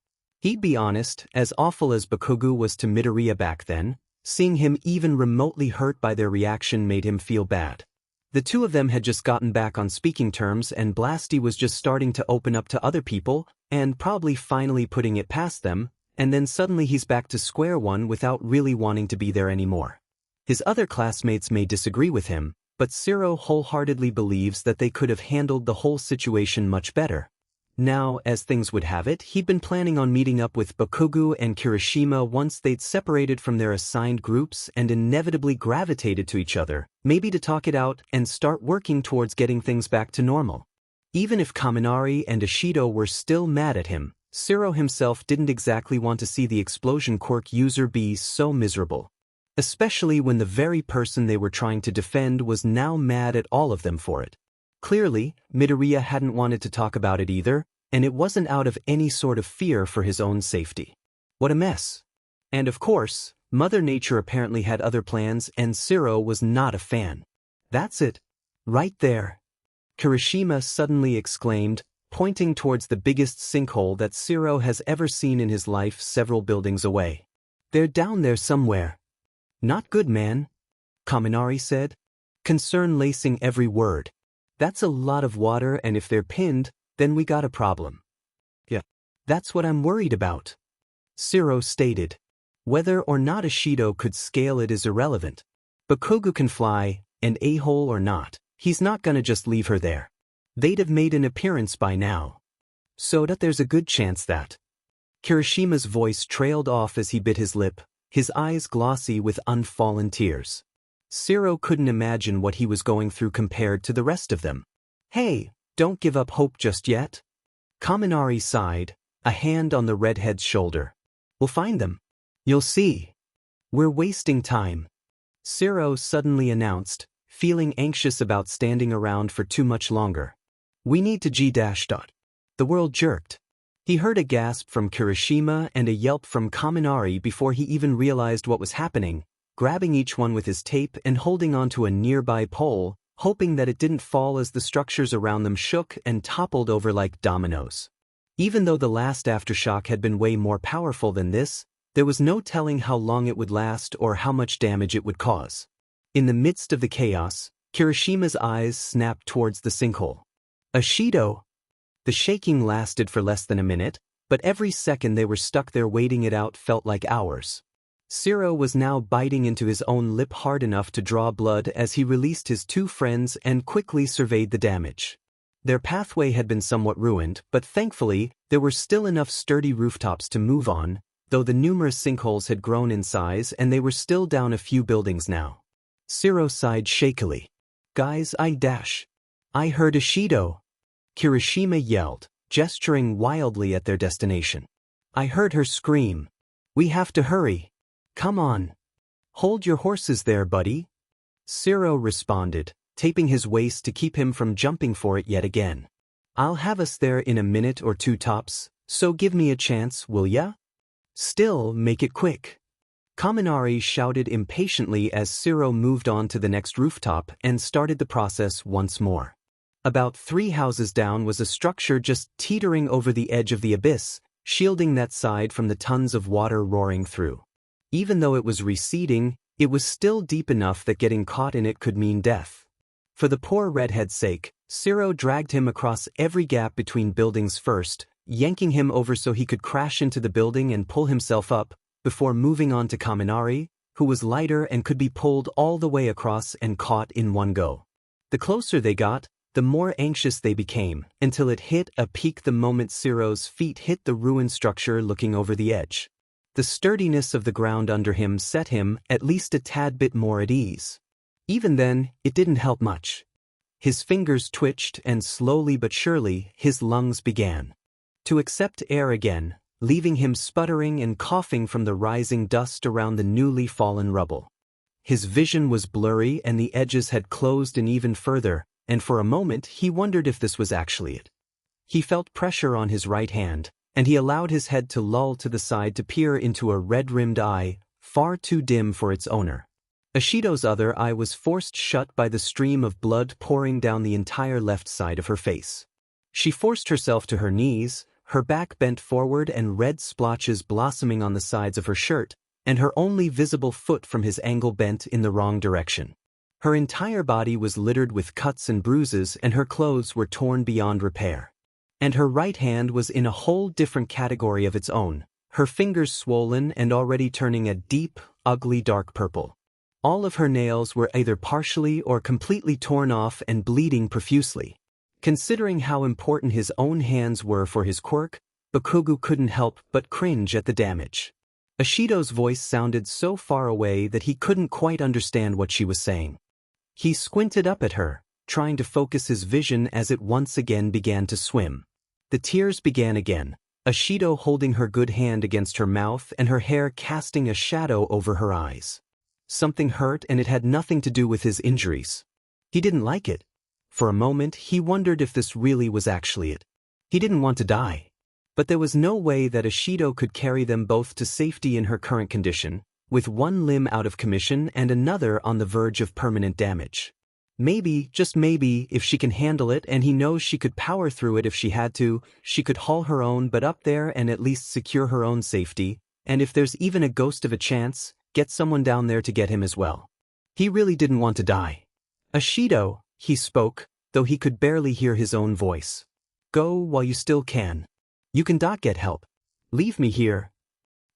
He'd be honest, as awful as Bakugou was to Midoriya back then, seeing him even remotely hurt by their reaction made him feel bad. The two of them had just gotten back on speaking terms and Blasty was just starting to open up to other people, and probably finally putting it past them, and then suddenly he's back to square one without really wanting to be there anymore. His other classmates may disagree with him, but Zero wholeheartedly believes that they could have handled the whole situation much better. Now, as things would have it, he'd been planning on meeting up with Bakugou and Kirishima once they'd separated from their assigned groups and inevitably gravitated to each other, maybe to talk it out and start working towards getting things back to normal. Even if Kaminari and Ishido were still mad at him, Zero himself didn't exactly want to see the explosion quirk user be so miserable. Especially when the very person they were trying to defend was now mad at all of them for it. Clearly, Midoriya hadn't wanted to talk about it either, and it wasn't out of any sort of fear for his own safety. What a mess. And of course, Mother Nature apparently had other plans and Zero was not a fan. That's it. Right there. Kirishima suddenly exclaimed, pointing towards the biggest sinkhole that Zero has ever seen in his life several buildings away. They're down there somewhere. Not good, man, Kaminari said, concern lacing every word. That's a lot of water and if they're pinned, then we got a problem. Yeah, that's what I'm worried about, Zero stated. Whether or not Ishido could scale it is irrelevant. Bakugou can fly, and a-hole or not, he's not gonna just leave her there. They'd have made an appearance by now. So that there's a good chance that. Kirishima's voice trailed off as he bit his lip, his eyes glossy with unfallen tears. Zero couldn't imagine what he was going through compared to the rest of them. Hey, don't give up hope just yet. Kaminari sighed, a hand on the redhead's shoulder. We'll find them. You'll see. We're wasting time. Zero suddenly announced, feeling anxious about standing around for too much longer. We need to G-. The world jerked. He heard a gasp from Kirishima and a yelp from Kaminari before he even realized what was happening, grabbing each one with his tape and holding onto a nearby pole, hoping that it didn't fall as the structures around them shook and toppled over like dominoes. Even though the last aftershock had been way more powerful than this, there was no telling how long it would last or how much damage it would cause. In the midst of the chaos, Kirishima's eyes snapped towards the sinkhole. Ishido! The shaking lasted for less than a minute, but every second they were stuck there waiting it out felt like hours. Zero was now biting into his own lip hard enough to draw blood as he released his two friends and quickly surveyed the damage. Their pathway had been somewhat ruined, but thankfully, there were still enough sturdy rooftops to move on, though the numerous sinkholes had grown in size and they were still down a few buildings now. Zero sighed shakily. Guys, I heard Ishido. Kirishima yelled, gesturing wildly at their destination. I heard her scream. We have to hurry. Come on. Hold your horses there, buddy. Zero responded, taping his waist to keep him from jumping for it yet again. I'll have us there in a minute or two tops, so give me a chance, will ya? Still, make it quick. Kaminari shouted impatiently as Zero moved on to the next rooftop and started the process once more. About 3 houses down was a structure just teetering over the edge of the abyss, shielding that side from the tons of water roaring through. Even though it was receding, it was still deep enough that getting caught in it could mean death. For the poor redhead's sake, Zero dragged him across every gap between buildings first, yanking him over so he could crash into the building and pull himself up, before moving on to Kaminari, who was lighter and could be pulled all the way across and caught in one go. The closer they got, the more anxious they became, until it hit a peak the moment Zero's feet hit the ruined structure looking over the edge. The sturdiness of the ground under him set him at least a tad bit more at ease. Even then, it didn't help much. His fingers twitched and slowly but surely, his lungs began to accept air again, leaving him sputtering and coughing from the rising dust around the newly fallen rubble. His vision was blurry and the edges had closed in even further, and for a moment he wondered if this was actually it. He felt pressure on his right hand, and he allowed his head to loll to the side to peer into a red-rimmed eye, far too dim for its owner. Ishido's other eye was forced shut by the stream of blood pouring down the entire left side of her face. She forced herself to her knees, her back bent forward and red splotches blossoming on the sides of her shirt, and her only visible foot from his angle bent in the wrong direction. Her entire body was littered with cuts and bruises, and her clothes were torn beyond repair. And her right hand was in a whole different category of its own, her fingers swollen and already turning a deep, ugly dark purple. All of her nails were either partially or completely torn off and bleeding profusely. Considering how important his own hands were for his quirk, Bakugou couldn't help but cringe at the damage. Ashido's voice sounded so far away that he couldn't quite understand what she was saying. He squinted up at her, trying to focus his vision as it once again began to swim. The tears began again, Ashido holding her good hand against her mouth and her hair casting a shadow over her eyes. Something hurt, and it had nothing to do with his injuries. He didn't like it. For a moment, he wondered if this really was actually it. He didn't want to die. But there was no way that Ashido could carry them both to safety in her current condition, with one limb out of commission and another on the verge of permanent damage. Maybe, just maybe, if she can handle it and he knows she could power through it if she had to, she could haul her own butt up there and at least secure her own safety, and if there's even a ghost of a chance, get someone down there to get him as well. He really didn't want to die. Ashido, he spoke, though he could barely hear his own voice. Go while you still can. You can not get help. Leave me here.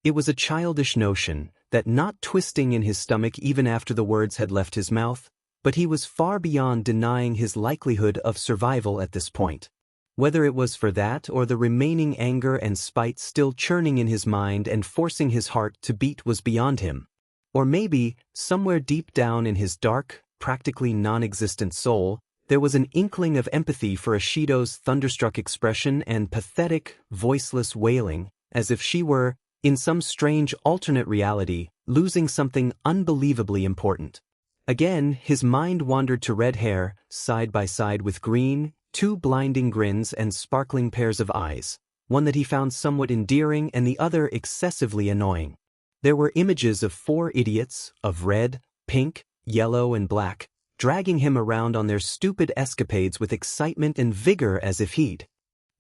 It was a childish notion, that not twisting in his stomach even after the words had left his mouth, but he was far beyond denying his likelihood of survival at this point. Whether it was for that or the remaining anger and spite still churning in his mind and forcing his heart to beat was beyond him. Or maybe, somewhere deep down in his dark, practically non-existent soul, there was an inkling of empathy for Ashido's thunderstruck expression and pathetic, voiceless wailing, as if she were, in some strange alternate reality, losing something unbelievably important. Again, his mind wandered to red hair, side by side with green, two blinding grins and sparkling pairs of eyes, one that he found somewhat endearing and the other excessively annoying. There were images of four idiots, of red, pink, yellow and black, dragging him around on their stupid escapades with excitement and vigor as if he'd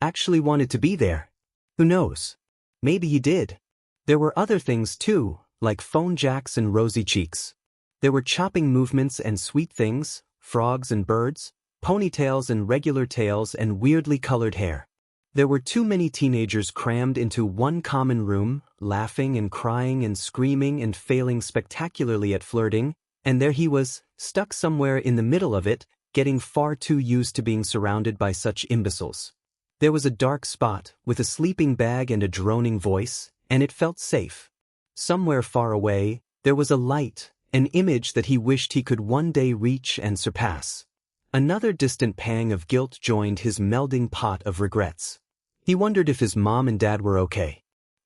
actually wanted to be there. Who knows? Maybe he did. There were other things too, like phone jacks and rosy cheeks. There were chopping movements and sweet things, frogs and birds, ponytails and regular tails and weirdly colored hair. There were too many teenagers crammed into one common room, laughing and crying and screaming and failing spectacularly at flirting, and there he was, stuck somewhere in the middle of it, getting far too used to being surrounded by such imbeciles. There was a dark spot, with a sleeping bag and a droning voice, and it felt safe. Somewhere far away, there was a light, an image that he wished he could one day reach and surpass. Another distant pang of guilt joined his melding pot of regrets. He wondered if his mom and dad were okay.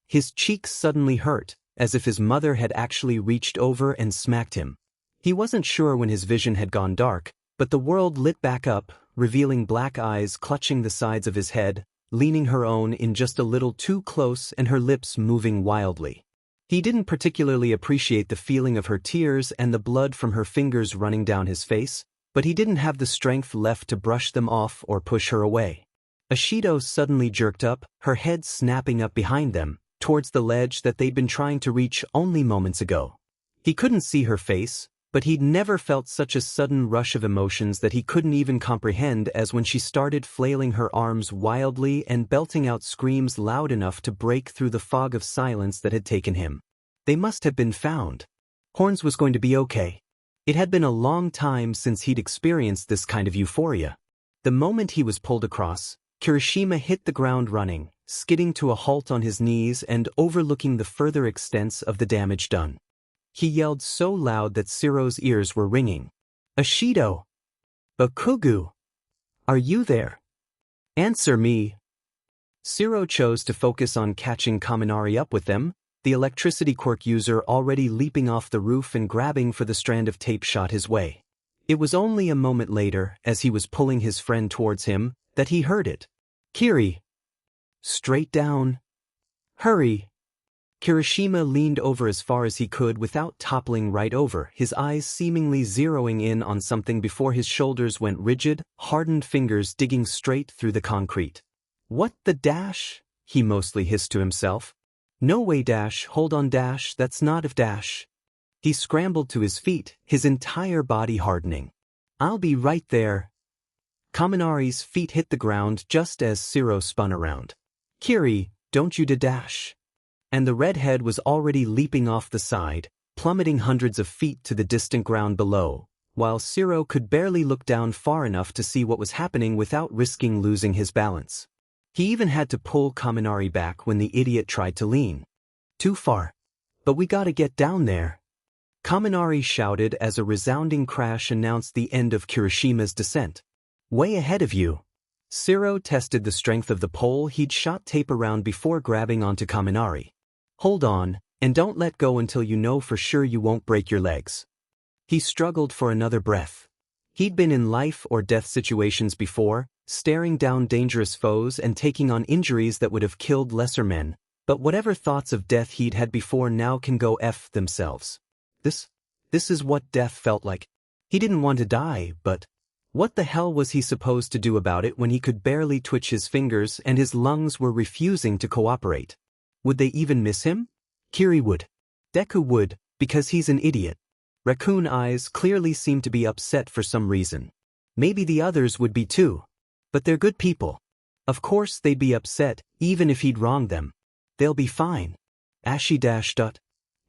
His cheeks suddenly hurt, as if his mother had actually reached over and smacked him. He wasn't sure when his vision had gone dark, but the world lit back up, revealing black eyes clutching the sides of his head, leaning her own in just a little too close and her lips moving wildly. He didn't particularly appreciate the feeling of her tears and the blood from her fingers running down his face, but he didn't have the strength left to brush them off or push her away. Ashido suddenly jerked up, her head snapping up behind them, towards the ledge that they'd been trying to reach only moments ago. He couldn't see her face, but he'd never felt such a sudden rush of emotions that he couldn't even comprehend as when she started flailing her arms wildly and belting out screams loud enough to break through the fog of silence that had taken him. They must have been found. Horns was going to be okay. It had been a long time since he'd experienced this kind of euphoria. The moment he was pulled across, Kirishima hit the ground running, skidding to a halt on his knees and overlooking the further extents of the damage done. He yelled so loud that Siro's ears were ringing. Ashido! Bakugou! Are you there? Answer me! Siro chose to focus on catching Kaminari up with them, the electricity quirk user already leaping off the roof and grabbing for the strand of tape shot his way. It was only a moment later, as he was pulling his friend towards him, that he heard it. Kiri! Straight down. Hurry! Kirishima leaned over as far as he could without toppling right over, his eyes seemingly zeroing in on something before his shoulders went rigid, hardened fingers digging straight through the concrete. What the dash? he mostly hissed to himself. No way dash, hold on dash, that's not if dash. He scrambled to his feet, his entire body hardening. I'll be right there. Kaminari's feet hit the ground just as Zero spun around. Kiri, don't you dash. And the redhead was already leaping off the side, plummeting hundreds of feet to the distant ground below, while Zero could barely look down far enough to see what was happening without risking losing his balance. He even had to pull Kaminari back when the idiot tried to lean. Too far. But we gotta get down there. Kaminari shouted as a resounding crash announced the end of Kirishima's descent. Way ahead of you. Zero tested the strength of the pole he'd shot tape around before grabbing onto Kaminari. Hold on, and don't let go until you know for sure you won't break your legs. He struggled for another breath. He'd been in life or death situations before, staring down dangerous foes and taking on injuries that would have killed lesser men, but whatever thoughts of death he'd had before now can go F themselves. This is what death felt like. He didn't want to die, but what the hell was he supposed to do about it when he could barely twitch his fingers and his lungs were refusing to cooperate? Would they even miss him? Kiri would. Deku would, because he's an idiot. Raccoon Eyes clearly seemed to be upset for some reason. Maybe the others would be too. But they're good people. Of course they'd be upset, even if he'd wronged them. They'll be fine. Ashi dashed.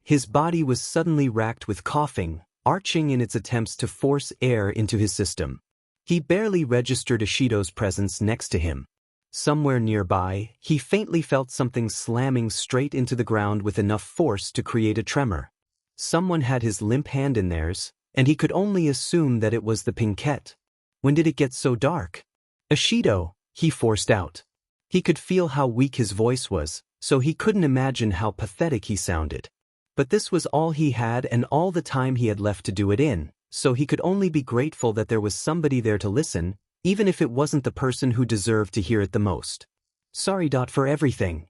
His body was suddenly racked with coughing, arching in its attempts to force air into his system. He barely registered Ishido's presence next to him. Somewhere nearby, he faintly felt something slamming straight into the ground with enough force to create a tremor. Someone had his limp hand in theirs, and he could only assume that it was the Pinkette. When did it get so dark? Ishido, he forced out. He could feel how weak his voice was, so he couldn't imagine how pathetic he sounded. But this was all he had and all the time he had left to do it in, so he could only be grateful that there was somebody there to listen, even if it wasn't the person who deserved to hear it the most. Sorry. For everything.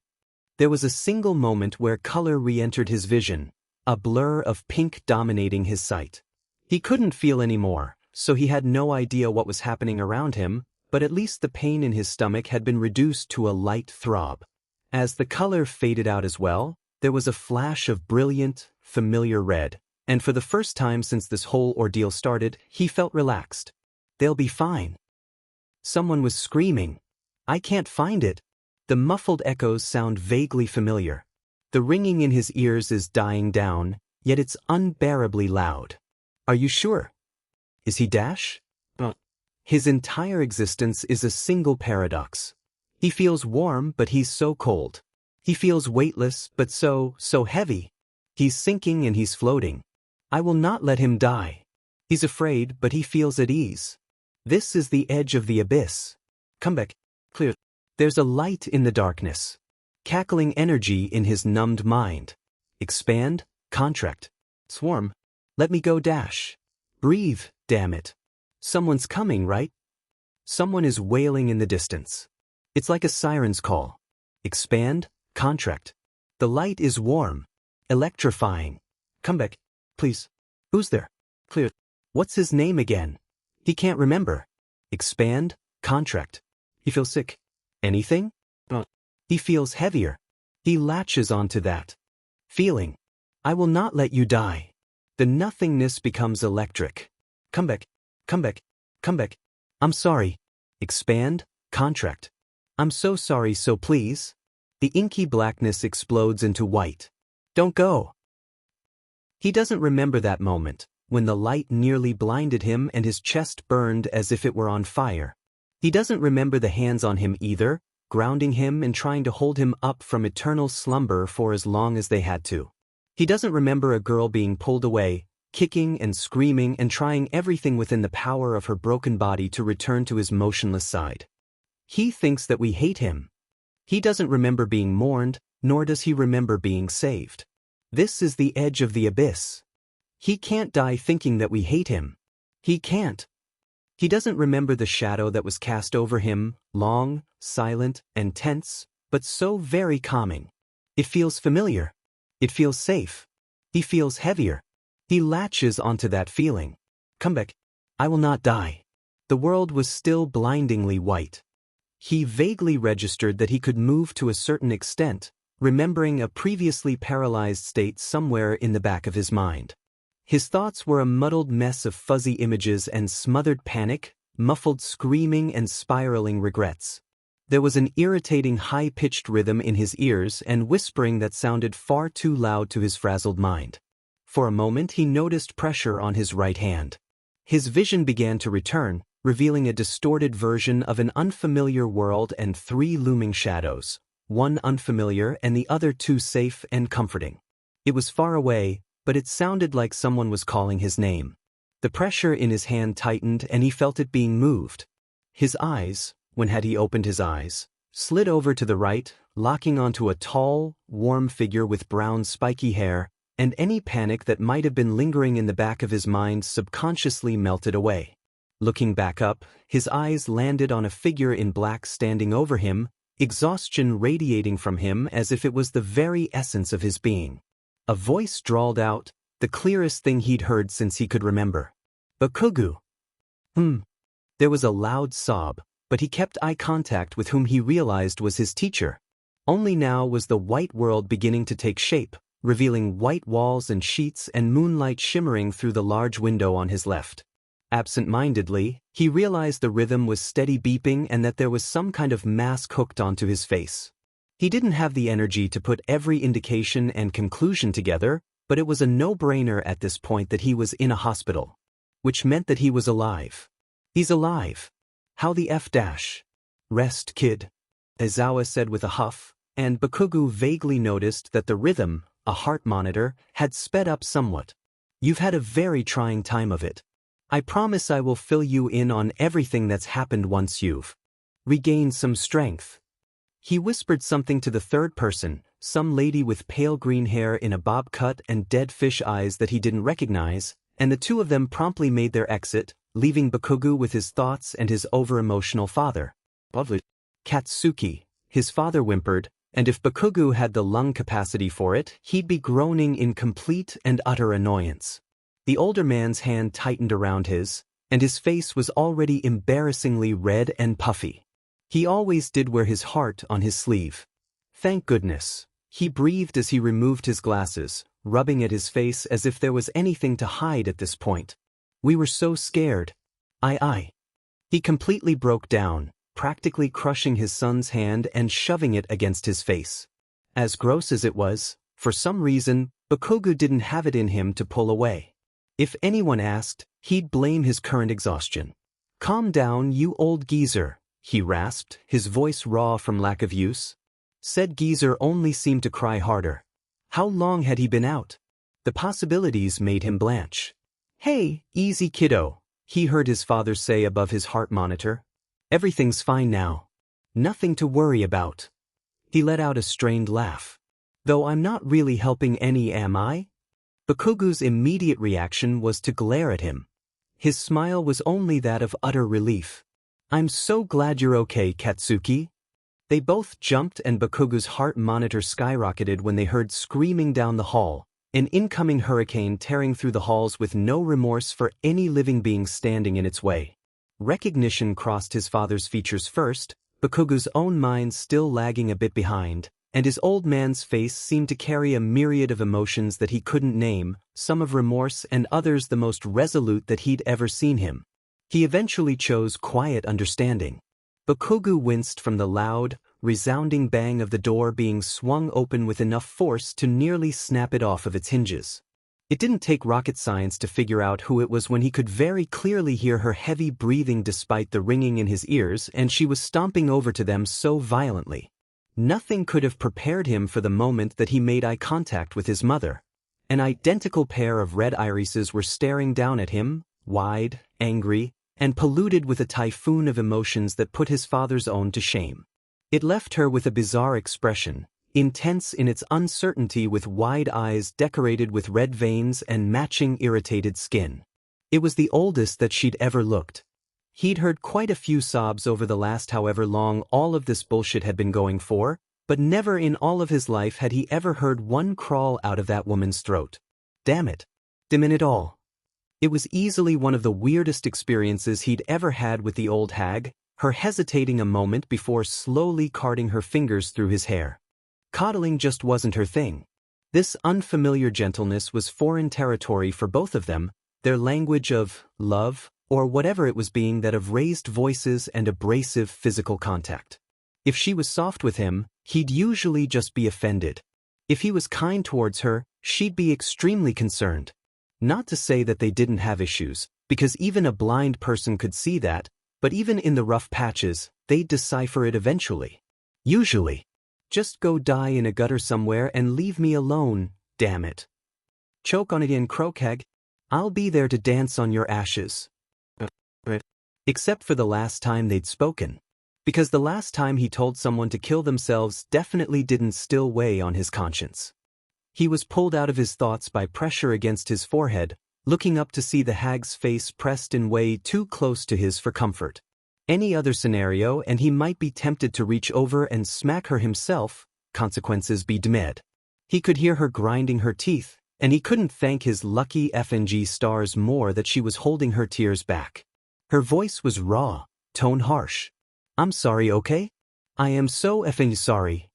There was a single moment where color re-entered his vision, a blur of pink dominating his sight. He couldn't feel anymore, so he had no idea what was happening around him, but at least the pain in his stomach had been reduced to a light throb. As the color faded out as well, there was a flash of brilliant, familiar red, and for the first time since this whole ordeal started, he felt relaxed. They'll be fine. Someone was screaming. I can't find it. The muffled echoes sound vaguely familiar. The ringing in his ears is dying down, yet it's unbearably loud. Are you sure? Is he Dash? His entire existence is a single paradox. He feels warm, but he's so cold. He feels weightless, but so heavy. He's sinking and he's floating. I will not let him die. He's afraid, but he feels at ease. This is the edge of the abyss. Come back. Clear. There's a light in the darkness. Cackling energy in his numbed mind. Expand, contract. Swarm. Let me go Dash. Breathe, damn it. Someone's coming, right? Someone is wailing in the distance. It's like a siren's call. Expand, contract. The light is warm. Electrifying. Come back, please. Who's there? Clear. What's his name again? He can't remember. Expand, contract. He feels sick. Anything? He feels heavier. He latches onto that feeling. I will not let you die. The nothingness becomes electric. Come back, come back, come back. I'm sorry. Expand, contract. I'm so sorry, so please. The inky blackness explodes into white. Don't go. He doesn't remember that moment, when the light nearly blinded him and his chest burned as if it were on fire. He doesn't remember the hands on him either, grounding him and trying to hold him up from eternal slumber for as long as they had to. He doesn't remember a girl being pulled away, kicking and screaming and trying everything within the power of her broken body to return to his motionless side. He thinks that we hate him. He doesn't remember being mourned, nor does he remember being saved. This is the edge of the abyss. He can't die thinking that we hate him. He can't. He doesn't remember the shadow that was cast over him, long, silent, and tense, but so very calming. It feels familiar. It feels safe. He feels heavier. He latches onto that feeling. Come back. I will not die. The world was still blindingly white. he vaguely registered that he could move to a certain extent, remembering a previously paralyzed state somewhere in the back of his mind. His thoughts were a muddled mess of fuzzy images and smothered panic, muffled screaming and spiraling regrets. There was an irritating high-pitched rhythm in his ears and whispering that sounded far too loud to his frazzled mind. For a moment he noticed pressure on his right hand. His vision began to return, revealing a distorted version of an unfamiliar world and 3 looming shadows, one unfamiliar and the other 2 safe and comforting. It was far away, but it sounded like someone was calling his name. The pressure in his hand tightened and he felt it being moved. His eyes, when had he opened his eyes, slid over to the right, locking onto a tall, warm figure with brown spiky hair, and any panic that might have been lingering in the back of his mind subconsciously melted away. Looking back up, his eyes landed on a figure in black standing over him, exhaustion radiating from him as if it was the very essence of his being. A voice drawled out, the clearest thing he'd heard since he could remember. Bakugou. There was a loud sob, but he kept eye contact with whom he realized was his teacher. Only now was the white world beginning to take shape, revealing white walls and sheets and moonlight shimmering through the large window on his left. Absent-mindedly, he realized the rhythm was steady beeping and that there was some kind of mask hooked onto his face. He didn't have the energy to put every indication and conclusion together, but it was a no-brainer at this point that he was in a hospital. Which meant that he was alive. He's alive. How the F dash? Rest, kid, Aizawa said with a huff, and Bakugou vaguely noticed that the rhythm, a heart monitor, had sped up somewhat. You've had a very trying time of it. I promise I will fill you in on everything that's happened once you've regained some strength. He whispered something to the third person, some lady with pale green hair in a bob cut and dead fish eyes that he didn't recognize, and the 2 of them promptly made their exit, leaving Bakugou with his thoughts and his over-emotional father. Katsuki, his father whimpered, and if Bakugou had the lung capacity for it, he'd be groaning in complete and utter annoyance. The older man's hand tightened around his, and his face was already embarrassingly red and puffy. He always did wear his heart on his sleeve. Thank goodness, he breathed as he removed his glasses, rubbing at his face as if there was anything to hide at this point. We were so scared. I. He completely broke down, practically crushing his son's hand and shoving it against his face. As gross as it was, for some reason, Bakugou didn't have it in him to pull away. If anyone asked, he'd blame his current exhaustion. Calm down, you old geezer, he rasped, his voice raw from lack of use. Said geezer only seemed to cry harder. How long had he been out? The possibilities made him blanch. Hey, easy kiddo, he heard his father say above his heart monitor. Everything's fine now. Nothing to worry about. He let out a strained laugh. Though I'm not really helping any, am I? Bakugou's immediate reaction was to glare at him. His smile was only that of utter relief. I'm so glad you're okay, Katsuki. They both jumped and Bakugou's heart monitor skyrocketed when they heard screaming down the hall, an incoming hurricane tearing through the halls with no remorse for any living being standing in its way. Recognition crossed his father's features first, Bakugou's own mind still lagging a bit behind, and his old man's face seemed to carry a myriad of emotions that he couldn't name, some of remorse and others the most resolute that he'd ever seen him. He eventually chose quiet understanding. Bakugou winced from the loud, resounding bang of the door being swung open with enough force to nearly snap it off of its hinges. It didn't take rocket science to figure out who it was when he could very clearly hear her heavy breathing despite the ringing in his ears, and she was stomping over to them so violently. Nothing could have prepared him for the moment that he made eye contact with his mother. An identical pair of red irises were staring down at him, wide, angry, and polluted with a typhoon of emotions that put his father's own to shame. It left her with a bizarre expression, intense in its uncertainty with wide eyes decorated with red veins and matching irritated skin. It was the oldest that she'd ever looked. He'd heard quite a few sobs over the last however long all of this bullshit had been going for, but never in all of his life had he ever heard one crawl out of that woman's throat. Damn it. Damn it all. It was easily one of the weirdest experiences he'd ever had with the old hag, her hesitating a moment before slowly carting her fingers through his hair. Coddling just wasn't her thing. This unfamiliar gentleness was foreign territory for both of them, their language of love, or whatever it was being that of raised voices and abrasive physical contact. If she was soft with him, he'd usually just be offended. If he was kind towards her, she'd be extremely concerned. Not to say that they didn't have issues, because even a blind person could see that, but even in the rough patches, they'd decipher it eventually. Usually. Just go die in a gutter somewhere and leave me alone, damn it. Choke on it in Krokag. I'll be there to dance on your ashes. Except for the last time they'd spoken. Because the last time he told someone to kill themselves definitely didn't still weigh on his conscience. He was pulled out of his thoughts by pressure against his forehead, looking up to see the hag's face pressed in way too close to his for comfort. Any other scenario and he might be tempted to reach over and smack her himself, consequences be damned. He could hear her grinding her teeth, and he couldn't thank his lucky FNG stars more that she was holding her tears back. Her voice was raw, tone harsh. I'm sorry, okay? I am so effing sorry.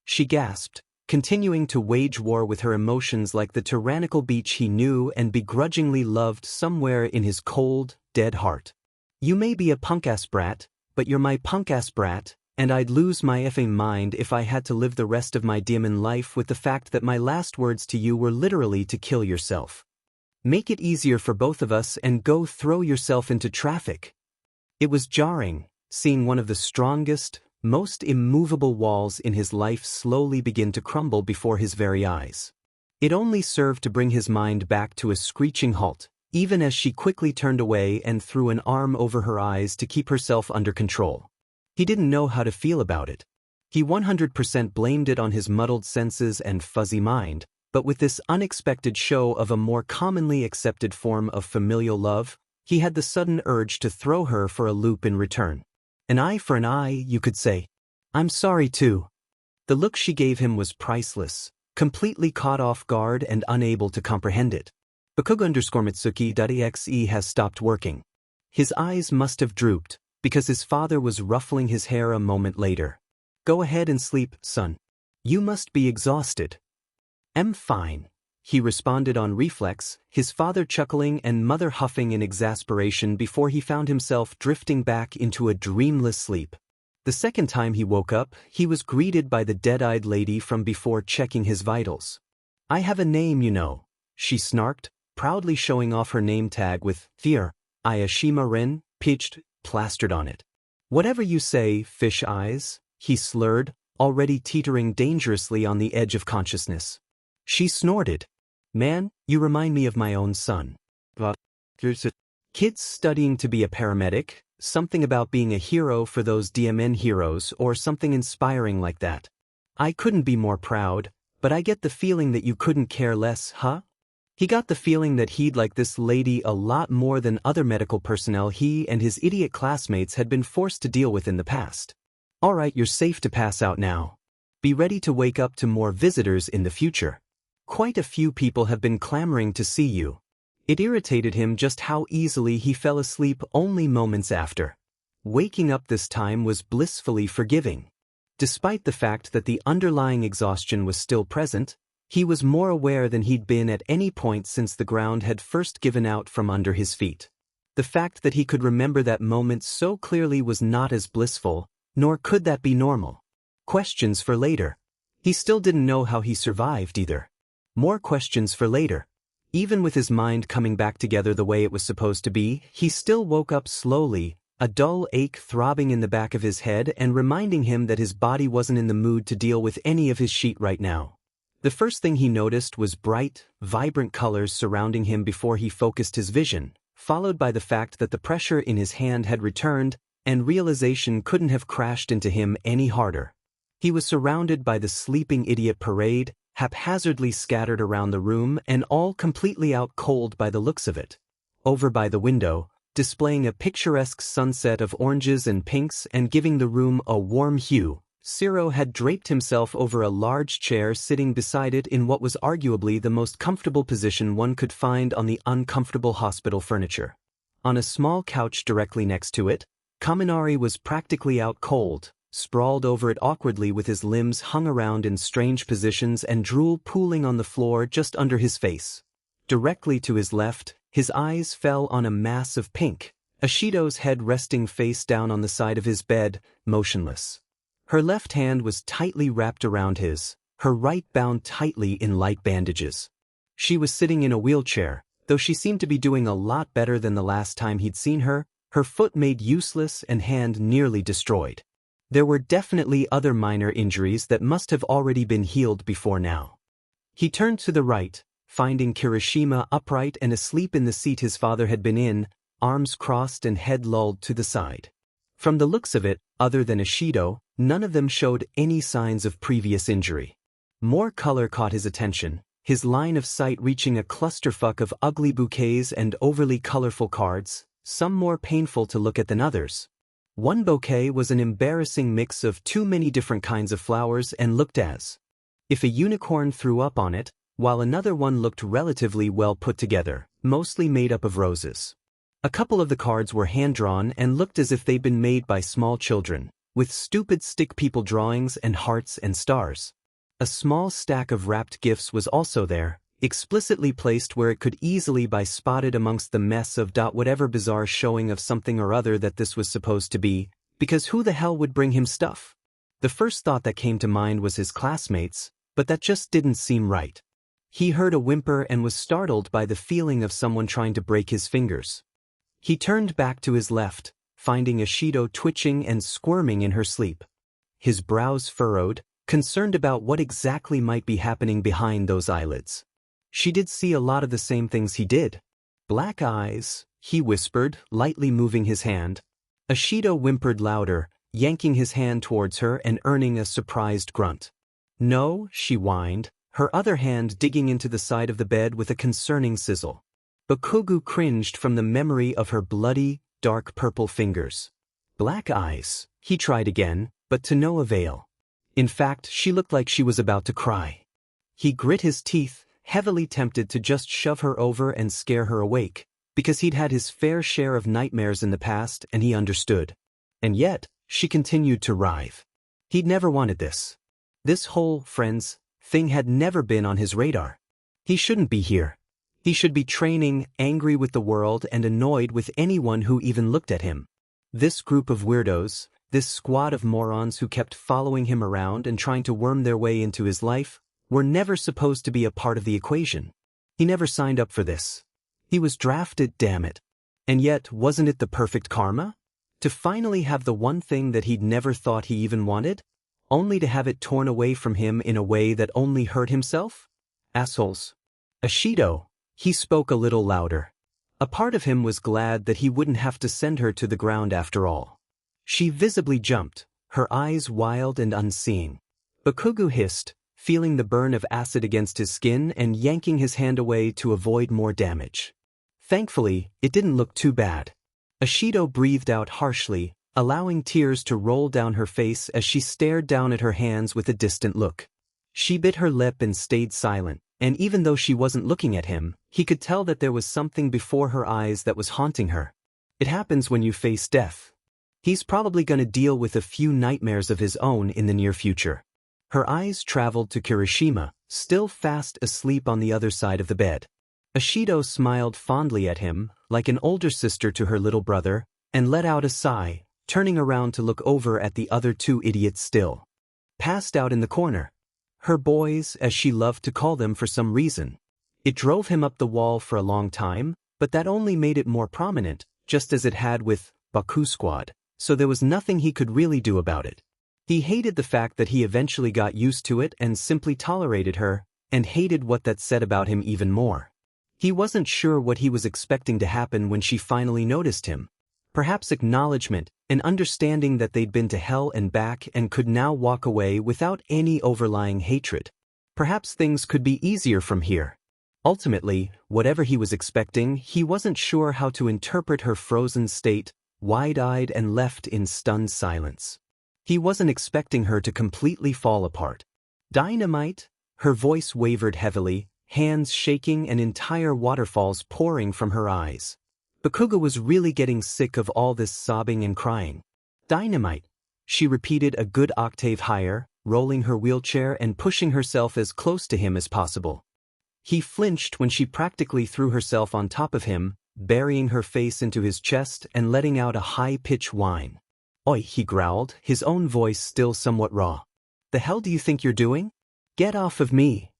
She gasped, continuing to wage war with her emotions like the tyrannical beach he knew and begrudgingly loved somewhere in his cold, dead heart. You may be a punk-ass brat, but you're my punk-ass brat, and I'd lose my effing mind if I had to live the rest of my demon life with the fact that my last words to you were literally to kill yourself. Make it easier for both of us and go throw yourself into traffic. It was jarring, seeing one of the strongest, most immovable walls in his life slowly begin to crumble before his very eyes. It only served to bring his mind back to a screeching halt, even as she quickly turned away and threw an arm over her eyes to keep herself under control. He didn't know how to feel about it. He 100% blamed it on his muddled senses and fuzzy mind, but with this unexpected show of a more commonly accepted form of familial love, he had the sudden urge to throw her for a loop in return. An eye for an eye, you could say. I'm sorry too. The look she gave him was priceless, completely caught off guard and unable to comprehend it. Bakugou_Mitsuki.exe has stopped working. His eyes must have drooped, because his father was ruffling his hair a moment later. Go ahead and sleep, son. You must be exhausted. I'm fine, he responded on reflex, his father chuckling and mother huffing in exasperation before he found himself drifting back into a dreamless sleep. The second time he woke up, he was greeted by the dead-eyed lady from before checking his vitals. I have a name, you know, she snarked, proudly showing off her name tag with Fear, Ayashima Ren, pitched, plastered on it. Whatever you say, fish eyes, he slurred, already teetering dangerously on the edge of consciousness. She snorted. Man, you remind me of my own son. Kids studying to be a paramedic, something about being a hero for those DMN heroes or something inspiring like that. I couldn't be more proud, but I get the feeling that you couldn't care less, huh? He got the feeling that he'd like this lady a lot more than other medical personnel he and his idiot classmates had been forced to deal with in the past. Alright, you're safe to pass out now. Be ready to wake up to more visitors in the future. Quite a few people have been clamoring to see you. It irritated him just how easily he fell asleep only moments after. Waking up this time was blissfully forgiving. Despite the fact that the underlying exhaustion was still present, he was more aware than he'd been at any point since the ground had first given out from under his feet. The fact that he could remember that moment so clearly was not as blissful, nor could that be normal. Questions for later. He still didn't know how he survived either. More questions for later. Even with his mind coming back together the way it was supposed to be, he still woke up slowly, a dull ache throbbing in the back of his head and reminding him that his body wasn't in the mood to deal with any of his shit right now. The first thing he noticed was bright, vibrant colors surrounding him before he focused his vision, followed by the fact that the pressure in his hand had returned, and realization couldn't have crashed into him any harder. He was surrounded by the sleeping idiot parade, haphazardly scattered around the room and all completely out cold by the looks of it. Over by the window, displaying a picturesque sunset of oranges and pinks and giving the room a warm hue, Ciro had draped himself over a large chair sitting beside it in what was arguably the most comfortable position one could find on the uncomfortable hospital furniture. On a small couch directly next to it, Kaminari was practically out cold, sprawled over it awkwardly with his limbs hung around in strange positions and drool pooling on the floor just under his face. Directly to his left, his eyes fell on a mass of pink, Ashido's head resting face down on the side of his bed, motionless. Her left hand was tightly wrapped around his, her right bound tightly in light bandages. She was sitting in a wheelchair, though she seemed to be doing a lot better than the last time he'd seen her, her foot made useless and hand nearly destroyed. There were definitely other minor injuries that must have already been healed before now. He turned to the right, finding Kirishima upright and asleep in the seat his father had been in, arms crossed and head lolled to the side. From the looks of it, other than Ashido, none of them showed any signs of previous injury. More color caught his attention, his line of sight reaching a clusterfuck of ugly bouquets and overly colorful cards, some more painful to look at than others. One bouquet was an embarrassing mix of too many different kinds of flowers and looked as if a unicorn threw up on it, while another one looked relatively well put together, mostly made up of roses. A couple of the cards were hand-drawn and looked as if they'd been made by small children, with stupid stick people drawings and hearts and stars. A small stack of wrapped gifts was also there, explicitly placed where it could easily be spotted amongst the mess of whatever bizarre showing of something or other that this was supposed to be, because who the hell would bring him stuff? The first thought that came to mind was his classmates, but that just didn't seem right. He heard a whimper and was startled by the feeling of someone trying to break his fingers. He turned back to his left, finding Ashido twitching and squirming in her sleep. His brows furrowed, concerned about what exactly might be happening behind those eyelids. She did see a lot of the same things he did. Black eyes, he whispered, lightly moving his hand. Ashido whimpered louder, yanking his hand towards her and earning a surprised grunt. No, she whined, her other hand digging into the side of the bed with a concerning sizzle. Bakugou cringed from the memory of her bloody, dark purple fingers. Black eyes, he tried again, but to no avail. In fact, she looked like she was about to cry. He grit his teeth, heavily tempted to just shove her over and scare her awake, because he'd had his fair share of nightmares in the past and he understood. And yet, she continued to writhe. He'd never wanted this. This whole, friends, thing had never been on his radar. He shouldn't be here. He should be training, angry with the world and annoyed with anyone who even looked at him. This group of weirdos, this squad of morons who kept following him around and trying to worm their way into his life, were never supposed to be a part of the equation. He never signed up for this. He was drafted, damn it. And yet, wasn't it the perfect karma? To finally have the one thing that he'd never thought he even wanted? Only to have it torn away from him in a way that only hurt himself? Assholes. Ashido. He spoke a little louder. A part of him was glad that he wouldn't have to send her to the ground after all. She visibly jumped, her eyes wild and unseeing. Bakugou hissed, feeling the burn of acid against his skin and yanking his hand away to avoid more damage. Thankfully, it didn't look too bad. Ashido breathed out harshly, allowing tears to roll down her face as she stared down at her hands with a distant look. She bit her lip and stayed silent, and even though she wasn't looking at him, he could tell that there was something before her eyes that was haunting her. It happens when you face death. He's probably going to deal with a few nightmares of his own in the near future. Her eyes traveled to Kirishima, still fast asleep on the other side of the bed. Ashido smiled fondly at him, like an older sister to her little brother, and let out a sigh, turning around to look over at the other two idiots still passed out in the corner. Her boys, as she loved to call them for some reason. It drove him up the wall for a long time, but that only made it more prominent, just as it had with Bakugou Squad, so there was nothing he could really do about it. He hated the fact that he eventually got used to it and simply tolerated her, and hated what that said about him even more. He wasn't sure what he was expecting to happen when she finally noticed him. Perhaps acknowledgement, an understanding that they'd been to hell and back and could now walk away without any overlying hatred. Perhaps things could be easier from here. Ultimately, whatever he was expecting, he wasn't sure how to interpret her frozen state, wide-eyed and left in stunned silence. He wasn't expecting her to completely fall apart. Dynamite? Her voice wavered heavily, hands shaking and entire waterfalls pouring from her eyes. Bakugou was really getting sick of all this sobbing and crying. Dynamite, she repeated a good octave higher, rolling her wheelchair and pushing herself as close to him as possible. He flinched when she practically threw herself on top of him, burying her face into his chest and letting out a high-pitched whine. "Oi," he growled, his own voice still somewhat raw. "The hell do you think you're doing? Get off of me."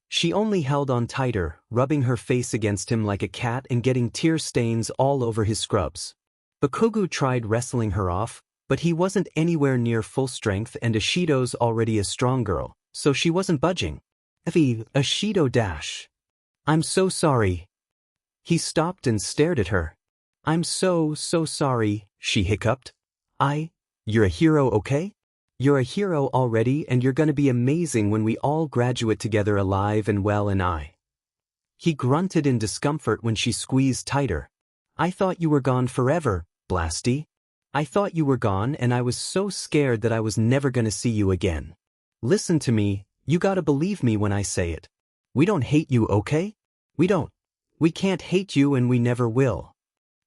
She only held on tighter, rubbing her face against him like a cat and getting tear stains all over his scrubs. Bakugou tried wrestling her off, but he wasn't anywhere near full strength and Ishido's already a strong girl, so she wasn't budging. Ishido dash. "I'm so sorry." He stopped and stared at her. "I'm so sorry," she hiccuped. You're a hero, okay? You're a hero already and you're gonna be amazing when we all graduate together alive and well and He grunted in discomfort when she squeezed tighter. "I thought you were gone forever, Blasty. I thought you were gone and I was so scared that I was never gonna see you again. Listen to me, you gotta believe me when I say it. We don't hate you, okay? We don't. We can't hate you and we never will."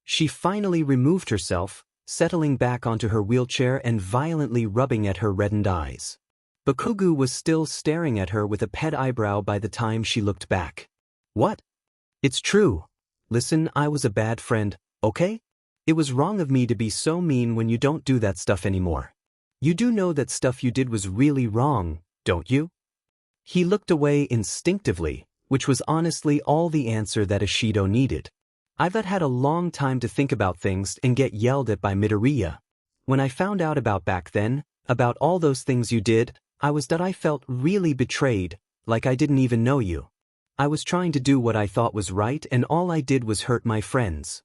She finally removed herself, settling back onto her wheelchair and violently rubbing at her reddened eyes. Bakugou was still staring at her with a pet eyebrow by the time she looked back. "What? It's true. Listen, I was a bad friend, okay? It was wrong of me to be so mean when you don't do that stuff anymore. You do know that stuff you did was really wrong, don't you?" He looked away instinctively, which was honestly all the answer that Ishido needed. "I've had a long time to think about things and get yelled at by Midoriya. When I found out about back then, about all those things you did, I felt really betrayed, like I didn't even know you. I was trying to do what I thought was right and all I did was hurt my friends."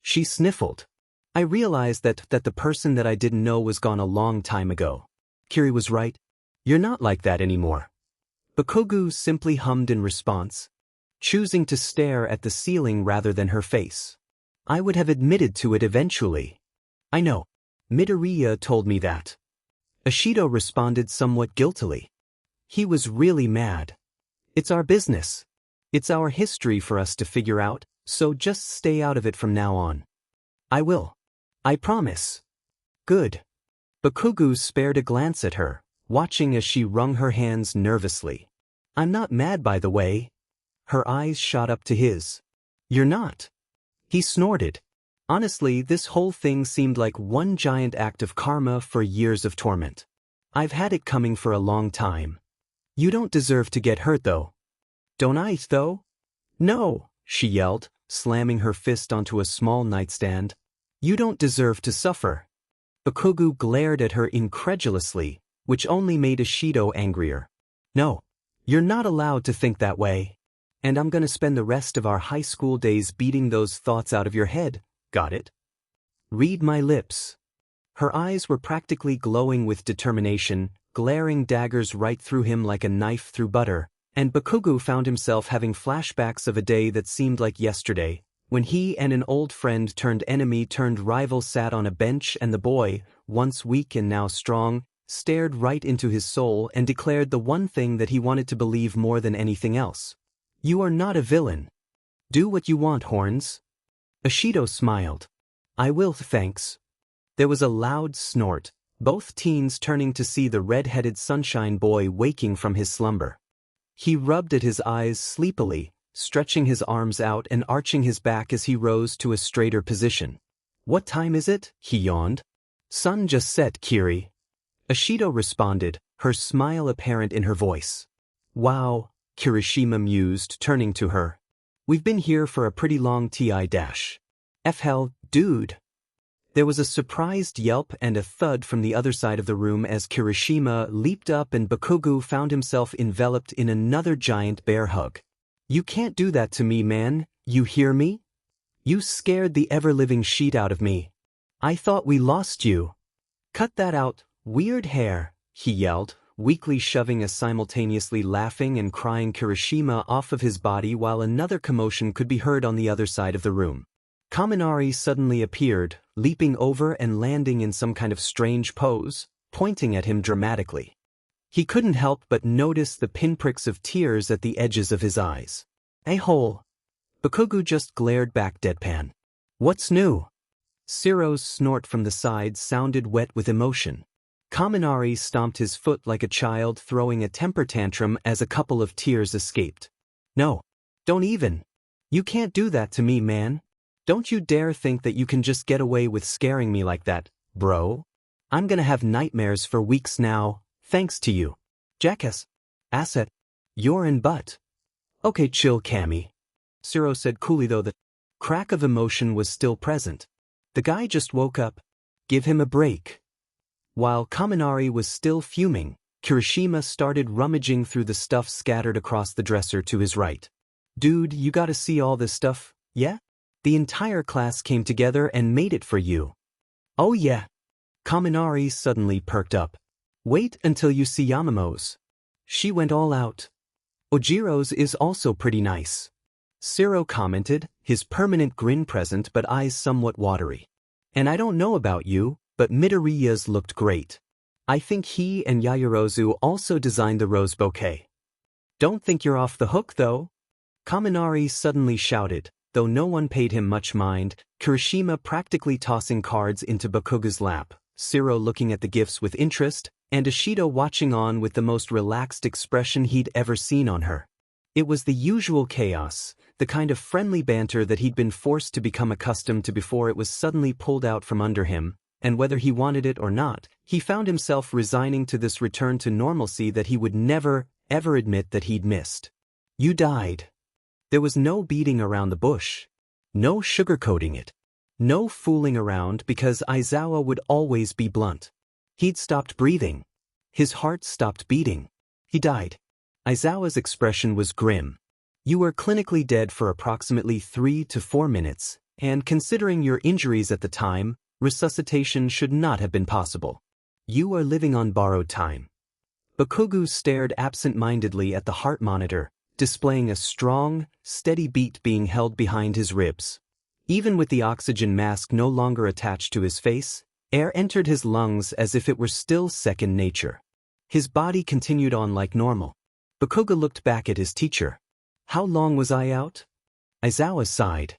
She sniffled. "I realized that the person that I didn't know was gone a long time ago. Kiri was right. You're not like that anymore." Bakugou simply hummed in response, choosing to stare at the ceiling rather than her face. "I would have admitted to it eventually. I know. Midoriya told me that." Ishido responded somewhat guiltily. He was really mad. "It's our business. It's our history for us to figure out, so just stay out of it from now on." "I will. I promise." "Good." Bakugou spared a glance at her, watching as she wrung her hands nervously. "I'm not mad, by the way." Her eyes shot up to his. "You're not?" He snorted. "Honestly, this whole thing seemed like one giant act of karma for years of torment. I've had it coming for a long time. You don't deserve to get hurt though." "Don't I, though?" "No," she yelled, slamming her fist onto a small nightstand. "You don't deserve to suffer." Bakugou glared at her incredulously, which only made Ishido angrier. "No, you're not allowed to think that way. And I'm gonna spend the rest of our high school days beating those thoughts out of your head, got it? Read my lips." Her eyes were practically glowing with determination, glaring daggers right through him like a knife through butter, and Bakugou found himself having flashbacks of a day that seemed like yesterday, when he and an old friend turned enemy turned rival sat on a bench and the boy, once weak and now strong, stared right into his soul and declared the one thing that he wanted to believe more than anything else. "You are not a villain. Do what you want, Horns." Ishido smiled. "I will, thanks." There was a loud snort, both teens turning to see the red-headed sunshine boy waking from his slumber. He rubbed at his eyes sleepily, stretching his arms out and arching his back as he rose to a straighter position. "What time is it?" he yawned. "Sun just set, Kiri." Ishido responded, her smile apparent in her voice. "Wow," Kirishima mused, turning to her. "We've been here for a pretty long dash. Hell, dude." There was a surprised yelp and a thud from the other side of the room as Kirishima leaped up and Bakugou found himself enveloped in another giant bear hug. "You can't do that to me, man, you hear me? You scared the ever-living shit out of me. I thought we lost you." "Cut that out, weird hair," he yelled, weakly shoving a simultaneously laughing and crying Kirishima off of his body while another commotion could be heard on the other side of the room. Kaminari suddenly appeared, leaping over and landing in some kind of strange pose, pointing at him dramatically. He couldn't help but notice the pinpricks of tears at the edges of his eyes. "A-hole." Bakugou just glared back deadpan. What's new? Ciro's snort from the side sounded wet with emotion. Kaminari stomped his foot like a child throwing a temper tantrum as a couple of tears escaped. No. Don't even. You can't do that to me, man. Don't you dare think that you can just get away with scaring me like that, bro. I'm gonna have nightmares for weeks now, thanks to you. Jackass. Asset. You're in butt. Okay, chill, Cammy. Ciro said coolly, though the crack of emotion was still present. The guy just woke up. Give him a break. While Kaminari was still fuming, Kirishima started rummaging through the stuff scattered across the dresser to his right. Dude, you gotta see all this stuff, yeah? The entire class came together and made it for you. Oh yeah. Kaminari suddenly perked up. Wait until you see Yamamo's. She went all out. Ojiro's is also pretty nice. Ciro commented, his permanent grin present but eyes somewhat watery. And I don't know about you, but Midoriya's looked great. I think he and Yaoyorozu also designed the rose bouquet. Don't think you're off the hook, though. Kaminari suddenly shouted, though no one paid him much mind, Kirishima practically tossing cards into Bakugou's lap, Ciro looking at the gifts with interest, and Ishido watching on with the most relaxed expression he'd ever seen on her. It was the usual chaos, the kind of friendly banter that he'd been forced to become accustomed to before it was suddenly pulled out from under him, and whether he wanted it or not, he found himself resigning to this return to normalcy that he would never, ever admit that he'd missed. You died. There was no beating around the bush. No sugarcoating it. No fooling around because Aizawa would always be blunt. He'd stopped breathing. His heart stopped beating. He died. Aizawa's expression was grim. You were clinically dead for approximately 3 to 4 minutes, and considering your injuries at the time, resuscitation should not have been possible. You are living on borrowed time. Bakugou stared absent-mindedly at the heart monitor, displaying a strong, steady beat being held behind his ribs. Even with the oxygen mask no longer attached to his face, air entered his lungs as if it were still second nature. His body continued on like normal. Bakugou looked back at his teacher. How long was I out? Aizawa sighed.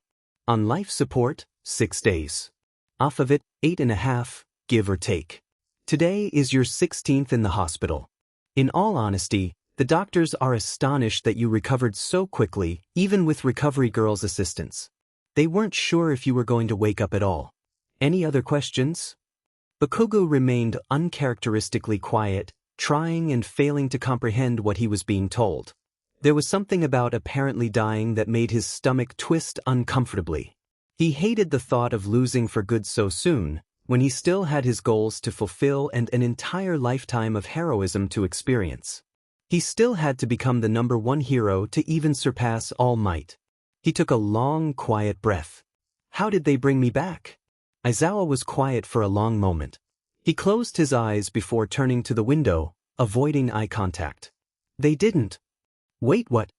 On life support, 6 days. Off of it, 8.5, give or take. Today is your 16th in the hospital. In all honesty, the doctors are astonished that you recovered so quickly, even with Recovery Girl's assistance. They weren't sure if you were going to wake up at all. Any other questions? Bakugou remained uncharacteristically quiet, trying and failing to comprehend what he was being told. There was something about apparently dying that made his stomach twist uncomfortably. He hated the thought of losing for good so soon, when he still had his goals to fulfill and an entire lifetime of heroism to experience. He still had to become the #1 hero to even surpass All Might. He took a long, quiet breath. How did they bring me back? Aizawa was quiet for a long moment. He closed his eyes before turning to the window, avoiding eye contact. They didn't. Wait, what?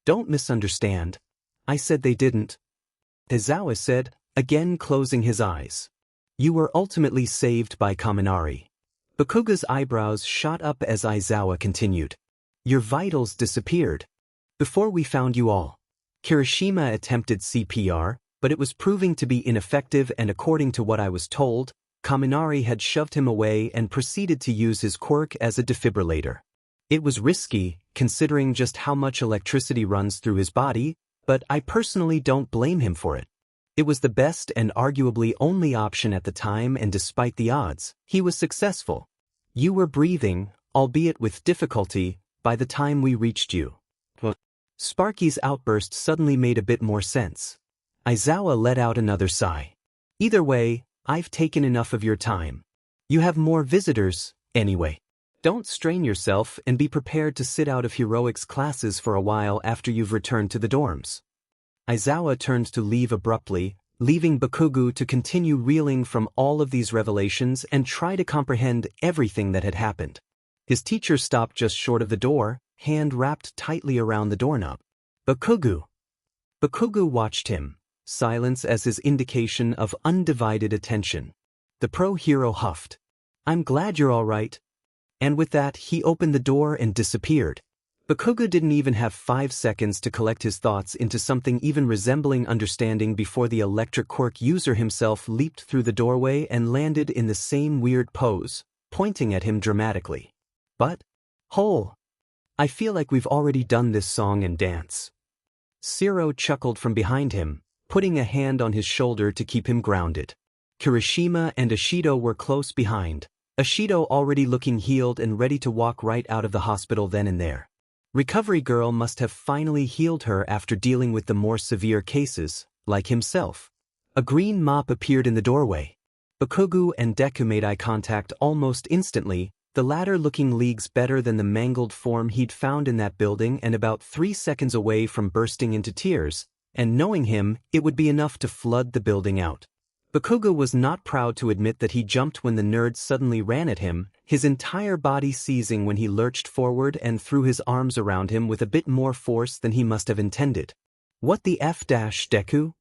Don't misunderstand. I said they didn't. Aizawa said, again closing his eyes. You were ultimately saved by Kaminari. Bakugou's eyebrows shot up as Aizawa continued. Your vitals disappeared. Before we found you all. Kirishima attempted CPR, but it was proving to be ineffective, and according to what I was told, Kaminari had shoved him away and proceeded to use his quirk as a defibrillator. It was risky, considering just how much electricity runs through his body, but I personally don't blame him for it. It was the best and arguably only option at the time, and despite the odds, he was successful. You were breathing, albeit with difficulty, by the time we reached you. Sparky's outburst suddenly made a bit more sense. Aizawa let out another sigh. Either way, I've taken enough of your time. You have more visitors, anyway. Don't strain yourself and be prepared to sit out of heroics classes for a while after you've returned to the dorms. Aizawa turned to leave abruptly, leaving Bakugou to continue reeling from all of these revelations and try to comprehend everything that had happened. His teacher stopped just short of the door, hand wrapped tightly around the doorknob. Bakugou. Bakugou watched him, silence as his indication of undivided attention. The pro-hero huffed. I'm glad you're all right. And with that, he opened the door and disappeared. Bakugou didn't even have 5 seconds to collect his thoughts into something even resembling understanding before the electric quirk user himself leaped through the doorway and landed in the same weird pose, pointing at him dramatically. But, Hole! I feel like we've already done this song and dance. Zero chuckled from behind him, putting a hand on his shoulder to keep him grounded. Kirishima and Ashido were close behind, Ashido already looking healed and ready to walk right out of the hospital then and there. Recovery Girl must have finally healed her after dealing with the more severe cases, like himself. A green mop appeared in the doorway. Bakugou and Deku made eye contact almost instantly, the latter looking leagues better than the mangled form he'd found in that building and about 3 seconds away from bursting into tears, and knowing him, it would be enough to flood the building out. Bakugou was not proud to admit that he jumped when the nerd suddenly ran at him, his entire body seizing when he lurched forward and threw his arms around him with a bit more force than he must have intended. What the F dash, Deku?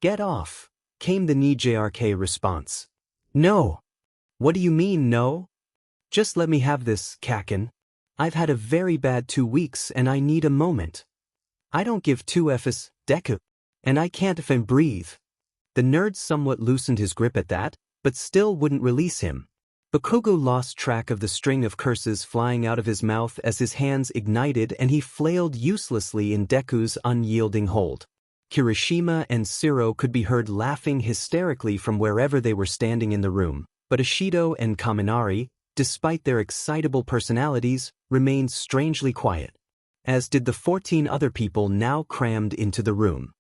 Get off, came the NJRK response. No. What do you mean, no? Just let me have this, Kakin. I've had a very bad 2 weeks and I need a moment. I don't give 2 F's, Deku. And I can't even breathe. The nerd somewhat loosened his grip at that, but still wouldn't release him. Bakugou lost track of the string of curses flying out of his mouth as his hands ignited and he flailed uselessly in Deku's unyielding hold. Kirishima and Zero could be heard laughing hysterically from wherever they were standing in the room, but Ashido and Kaminari, despite their excitable personalities, remained strangely quiet, as did the 14 other people now crammed into the room.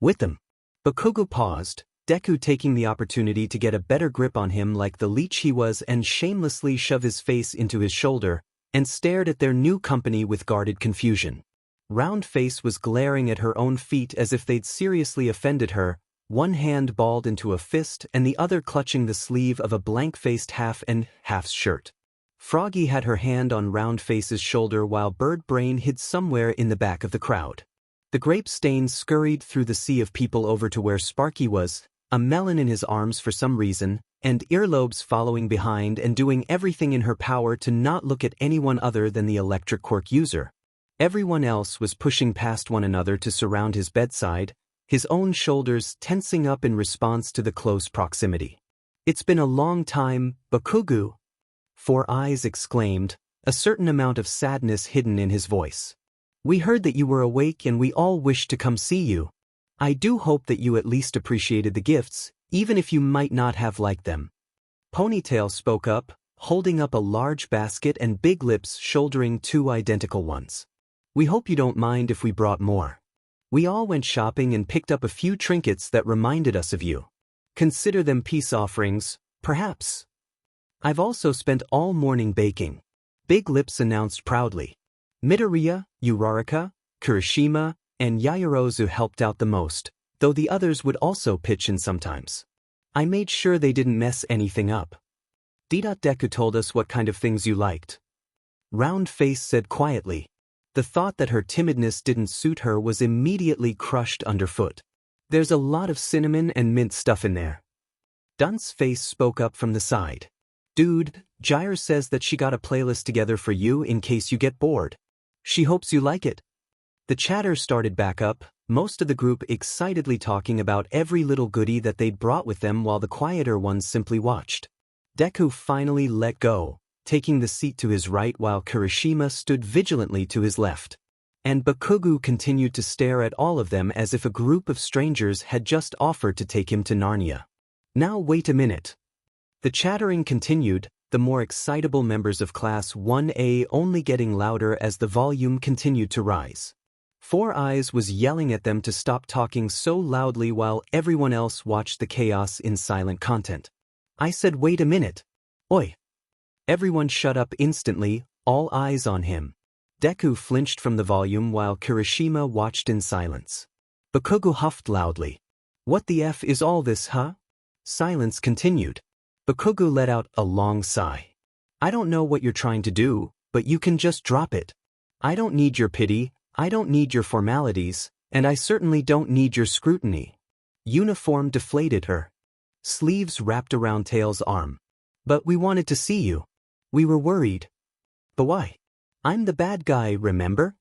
With them, Bakugou paused, Deku taking the opportunity to get a better grip on him like the leech he was and shamelessly shove his face into his shoulder, and stared at their new company with guarded confusion. Roundface was glaring at her own feet as if they'd seriously offended her, one hand balled into a fist and the other clutching the sleeve of a blank-faced half shirt. Froggy had her hand on Roundface's shoulder while Bird Brain hid somewhere in the back of the crowd. The grape stains scurried through the sea of people over to where Sparky was, a melon in his arms for some reason, and earlobes following behind and doing everything in her power to not look at anyone other than the electric quirk user. Everyone else was pushing past one another to surround his bedside, his own shoulders tensing up in response to the close proximity. It's been a long time, Bakugou, Four Eyes exclaimed, a certain amount of sadness hidden in his voice. We heard that you were awake and we all wished to come see you. I do hope that you at least appreciated the gifts, even if you might not have liked them. Ponytail spoke up, holding up a large basket and Big Lips shouldering 2 identical ones. We hope you don't mind if we brought more. We all went shopping and picked up a few trinkets that reminded us of you. Consider them peace offerings, perhaps. I've also spent all morning baking. Big Lips announced proudly. Midoriya, Uraraka, Kirishima, and Yaoyorozu helped out the most, though the others would also pitch in sometimes. I made sure they didn't mess anything up. Deku told us what kind of things you liked. Roundface said quietly. The thought that her timidness didn't suit her was immediately crushed underfoot. There's a lot of cinnamon and mint stuff in there. Dunce Face spoke up from the side. Dude, Gyre says that she got a playlist together for you in case you get bored. She hopes you like it. The chatter started back up, most of the group excitedly talking about every little goodie that they'd brought with them while the quieter ones simply watched. Deku finally let go, taking the seat to his right while Kirishima stood vigilantly to his left. And Bakugou continued to stare at all of them as if a group of strangers had just offered to take him to Narnia. Now wait a minute. The chattering continued, the more excitable members of Class 1A only getting louder as the volume continued to rise. Four Eyes was yelling at them to stop talking so loudly while everyone else watched the chaos in silent content. I said wait a minute. Oi. Everyone shut up instantly, all eyes on him. Deku flinched from the volume while Kirishima watched in silence. Bakugou huffed loudly. What the F is all this, huh? Silence continued. Bakugou let out a long sigh. I don't know what you're trying to do, but you can just drop it. I don't need your pity, I don't need your formalities, and I certainly don't need your scrutiny. Uniform deflated her. Sleeves wrapped around Tail's arm. But we wanted to see you. We were worried. But why? I'm the bad guy, remember?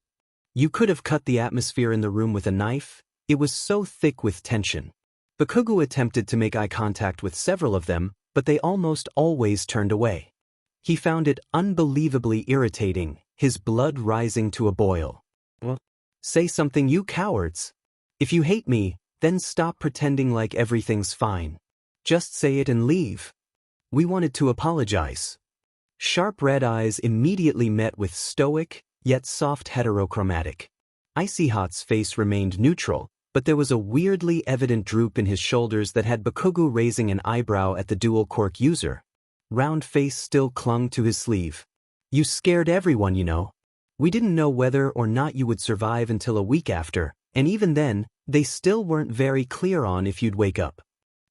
You could have cut the atmosphere in the room with a knife. It was so thick with tension. Bakugou attempted to make eye contact with several of them, but they almost always turned away. He found it unbelievably irritating, his blood rising to a boil. Well, say something, you cowards. If you hate me, then stop pretending like everything's fine. Just say it and leave. We wanted to apologize. Sharp red eyes immediately met with stoic, yet soft heterochromatic. Icy Hot's face remained neutral, but there was a weirdly evident droop in his shoulders that had Bakugou raising an eyebrow at the dual quirk user. Round face still clung to his sleeve. You scared everyone, you know. We didn't know whether or not you would survive until a week after, and even then, they still weren't very clear on if you'd wake up.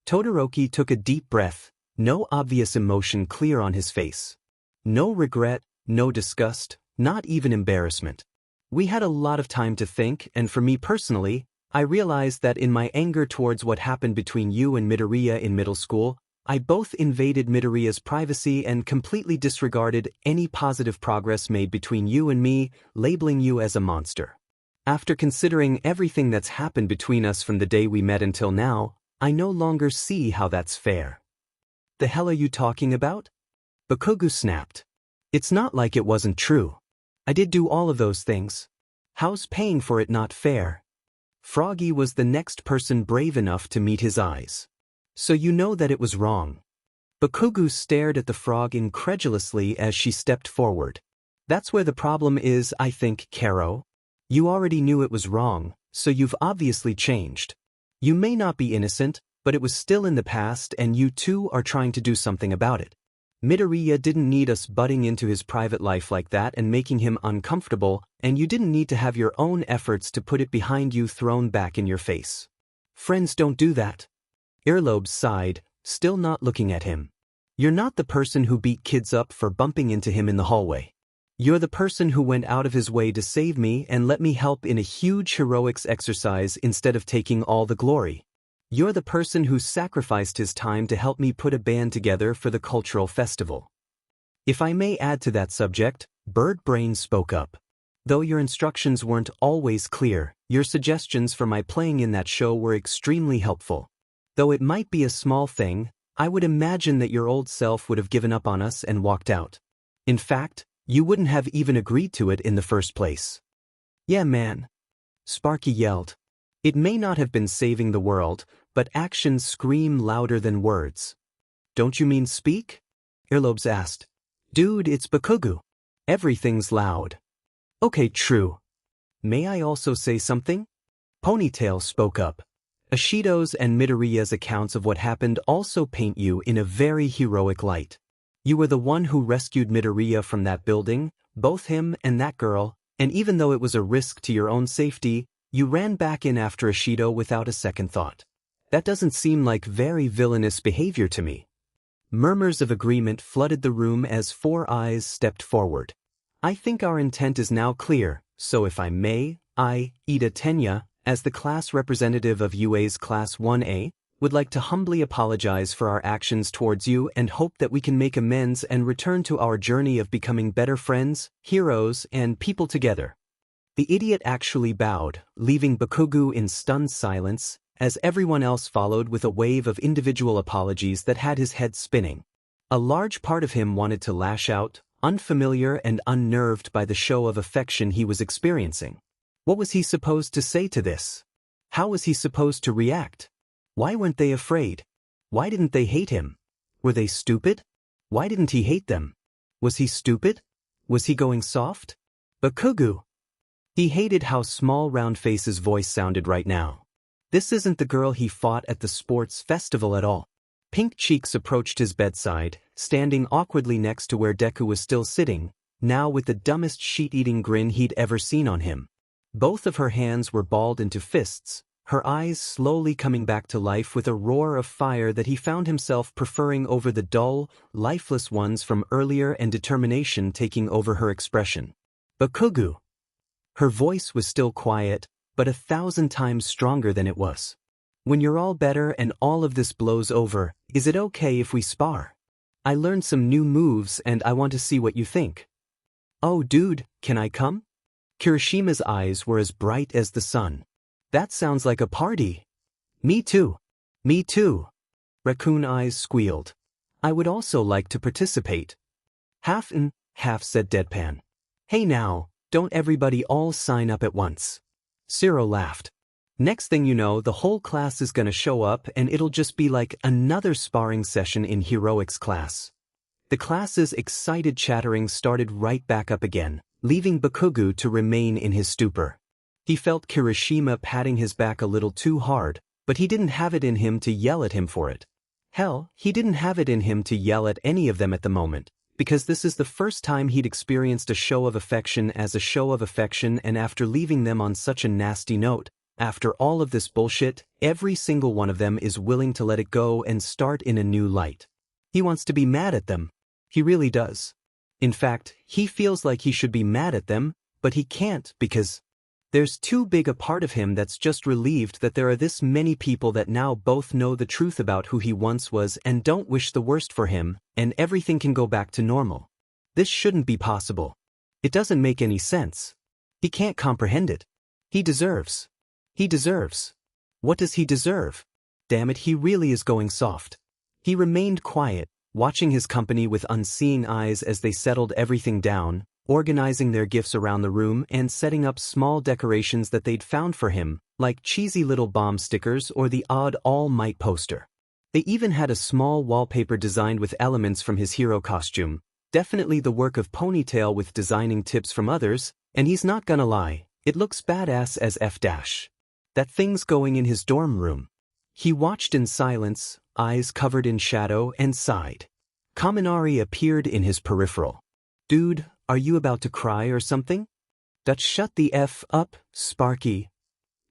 Todoroki took a deep breath, no obvious emotion clear on his face. No regret, no disgust, not even embarrassment. We had a lot of time to think, and for me personally, I realized that in my anger towards what happened between you and Midoriya in middle school, I both invaded Midoriya's privacy and completely disregarded any positive progress made between you and me, labeling you as a monster. After considering everything that's happened between us from the day we met until now, I no longer see how that's fair. The hell are you talking about? Bakugou snapped. It's not like it wasn't true. I did do all of those things. How's paying for it not fair? Froggy was the next person brave enough to meet his eyes. So you know that it was wrong. Bakugou stared at the frog incredulously as she stepped forward. That's where the problem is, I think, Karo. You already knew it was wrong, so you've obviously changed. You may not be innocent, but it was still in the past and you too are trying to do something about it. Midoriya didn't need us butting into his private life like that and making him uncomfortable, and you didn't need to have your own efforts to put it behind you thrown back in your face. Friends don't do that. Earlobes sighed, still not looking at him. You're not the person who beat kids up for bumping into him in the hallway. You're the person who went out of his way to save me and let me help in a huge heroics exercise instead of taking all the glory. You're the person who sacrificed his time to help me put a band together for the cultural festival. If I may add to that subject, Bird Brain spoke up. Though your instructions weren't always clear, your suggestions for my playing in that show were extremely helpful. Though it might be a small thing, I would imagine that your old self would have given up on us and walked out. In fact, you wouldn't have even agreed to it in the first place. Yeah, man. Sparky yelled. It may not have been saving the world, but actions scream louder than words. Don't you mean speak? Earlobes asked. Dude, it's Bakugou. Everything's loud. Okay, true. May I also say something? Ponytail spoke up. Ashido's and Midoriya's accounts of what happened also paint you in a very heroic light. You were the one who rescued Midoriya from that building, both him and that girl, and even though it was a risk to your own safety, you ran back in after Ashido without a second thought. That doesn't seem like very villainous behavior to me. Murmurs of agreement flooded the room as Four Eyes stepped forward. I think our intent is now clear, so if I may, I, Ida Tenya, as the class representative of UA's Class 1A, would like to humbly apologize for our actions towards you and hope that we can make amends and return to our journey of becoming better friends, heroes, and people together. The idiot actually bowed, leaving Bakugou in stunned silence, as everyone else followed with a wave of individual apologies that had his head spinning. A large part of him wanted to lash out, unfamiliar and unnerved by the show of affection he was experiencing. What was he supposed to say to this? How was he supposed to react? Why weren't they afraid? Why didn't they hate him? Were they stupid? Why didn't he hate them? Was he stupid? Was he going soft? Bakugou. He hated how small Roundface's voice sounded right now. This isn't the girl he fought at the sports festival at all. Pink Cheeks approached his bedside, standing awkwardly next to where Deku was still sitting, now with the dumbest sheet-eating grin he'd ever seen on him. Both of her hands were balled into fists, her eyes slowly coming back to life with a roar of fire that he found himself preferring over the dull, lifeless ones from earlier and determination taking over her expression. Bakugou. Her voice was still quiet, but 1,000 times stronger than it was. When you're all better and all of this blows over, is it okay if we spar? I learned some new moves and I want to see what you think. "Oh dude, can I come?" Kirishima's eyes were as bright as the sun. "That sounds like a party." "Me too. Me too." Raccoon Eyes squealed. "I would also like to participate." Half and half said deadpan. "Hey now, don't everybody all sign up at once." Zero laughed. "Next thing you know, the whole class is gonna show up and it'll just be like another sparring session in heroics class." The class's excited chattering started right back up again, leaving Bakugou to remain in his stupor. He felt Kirishima patting his back a little too hard, but he didn't have it in him to yell at him for it. Hell, he didn't have it in him to yell at any of them at the moment, because this is the first time he'd experienced a show of affection as a show of affection, and after leaving them on such a nasty note, after all of this bullshit, every single one of them is willing to let it go and start in a new light. He wants to be mad at them. He really does. In fact, he feels like he should be mad at them, but he can't because there's too big a part of him that's just relieved that there are this many people that now both know the truth about who he once was and don't wish the worst for him, and everything can go back to normal. This shouldn't be possible. It doesn't make any sense. He can't comprehend it. He deserves. He deserves. What does he deserve? Damn it, he really is going soft. He remained quiet, watching his company with unseeing eyes as they settled everything down, organizing their gifts around the room and setting up small decorations that they'd found for him, like cheesy little bomb stickers or the odd All Might poster. They even had a small wallpaper designed with elements from his hero costume, definitely the work of Ponytail with designing tips from others, and he's not gonna lie, it looks badass as F-. That thing's going in his dorm room. He watched in silence, eyes covered in shadow, and sighed. Kaminari appeared in his peripheral. "Dude, are you about to cry or something?" Shut the F up, Sparky."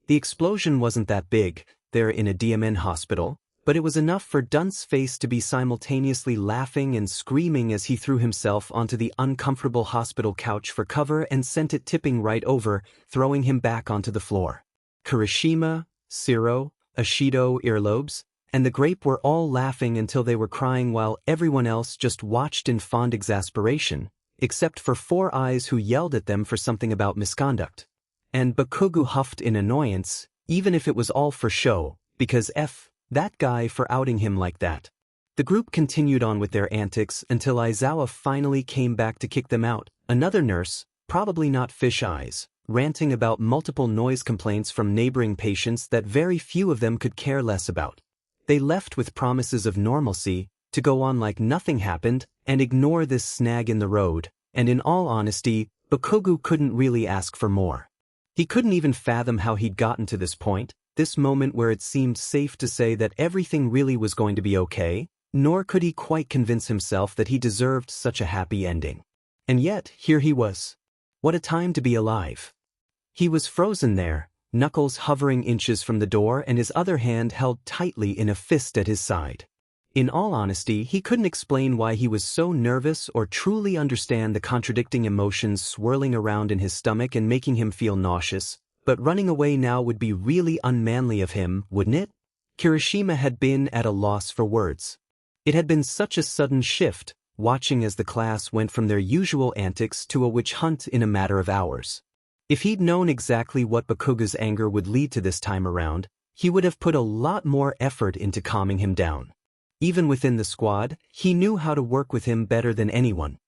The explosion wasn't that big, there in a DMN hospital, but it was enough for Dunt's face to be simultaneously laughing and screaming as he threw himself onto the uncomfortable hospital couch for cover and sent it tipping right over, throwing him back onto the floor. Kirishima, Zero, Ashido earlobes, and the grape were all laughing until they were crying while everyone else just watched in fond exasperation, except for Four Eyes who yelled at them for something about misconduct. And Bakugou huffed in annoyance, even if it was all for show, because F. that guy for outing him like that. The group continued on with their antics until Aizawa finally came back to kick them out, another nurse, probably not Fish Eyes, ranting about multiple noise complaints from neighboring patients that very few of them could care less about. They left with promises of normalcy, to go on like nothing happened, and ignore this snag in the road, and in all honesty, Bakugou couldn't really ask for more. He couldn't even fathom how he'd gotten to this point, this moment where it seemed safe to say that everything really was going to be okay, nor could he quite convince himself that he deserved such a happy ending. And yet, here he was. What a time to be alive. He was frozen there, knuckles hovering inches from the door and his other hand held tightly in a fist at his side. In all honesty, he couldn't explain why he was so nervous or truly understand the contradicting emotions swirling around in his stomach and making him feel nauseous, but running away now would be really unmanly of him, wouldn't it? Kirishima had been at a loss for words. It had been such a sudden shift, watching as the class went from their usual antics to a witch hunt in a matter of hours. If he'd known exactly what Bakugou's anger would lead to this time around, he would have put a lot more effort into calming him down. Even within the squad, he knew how to work with him better than anyone.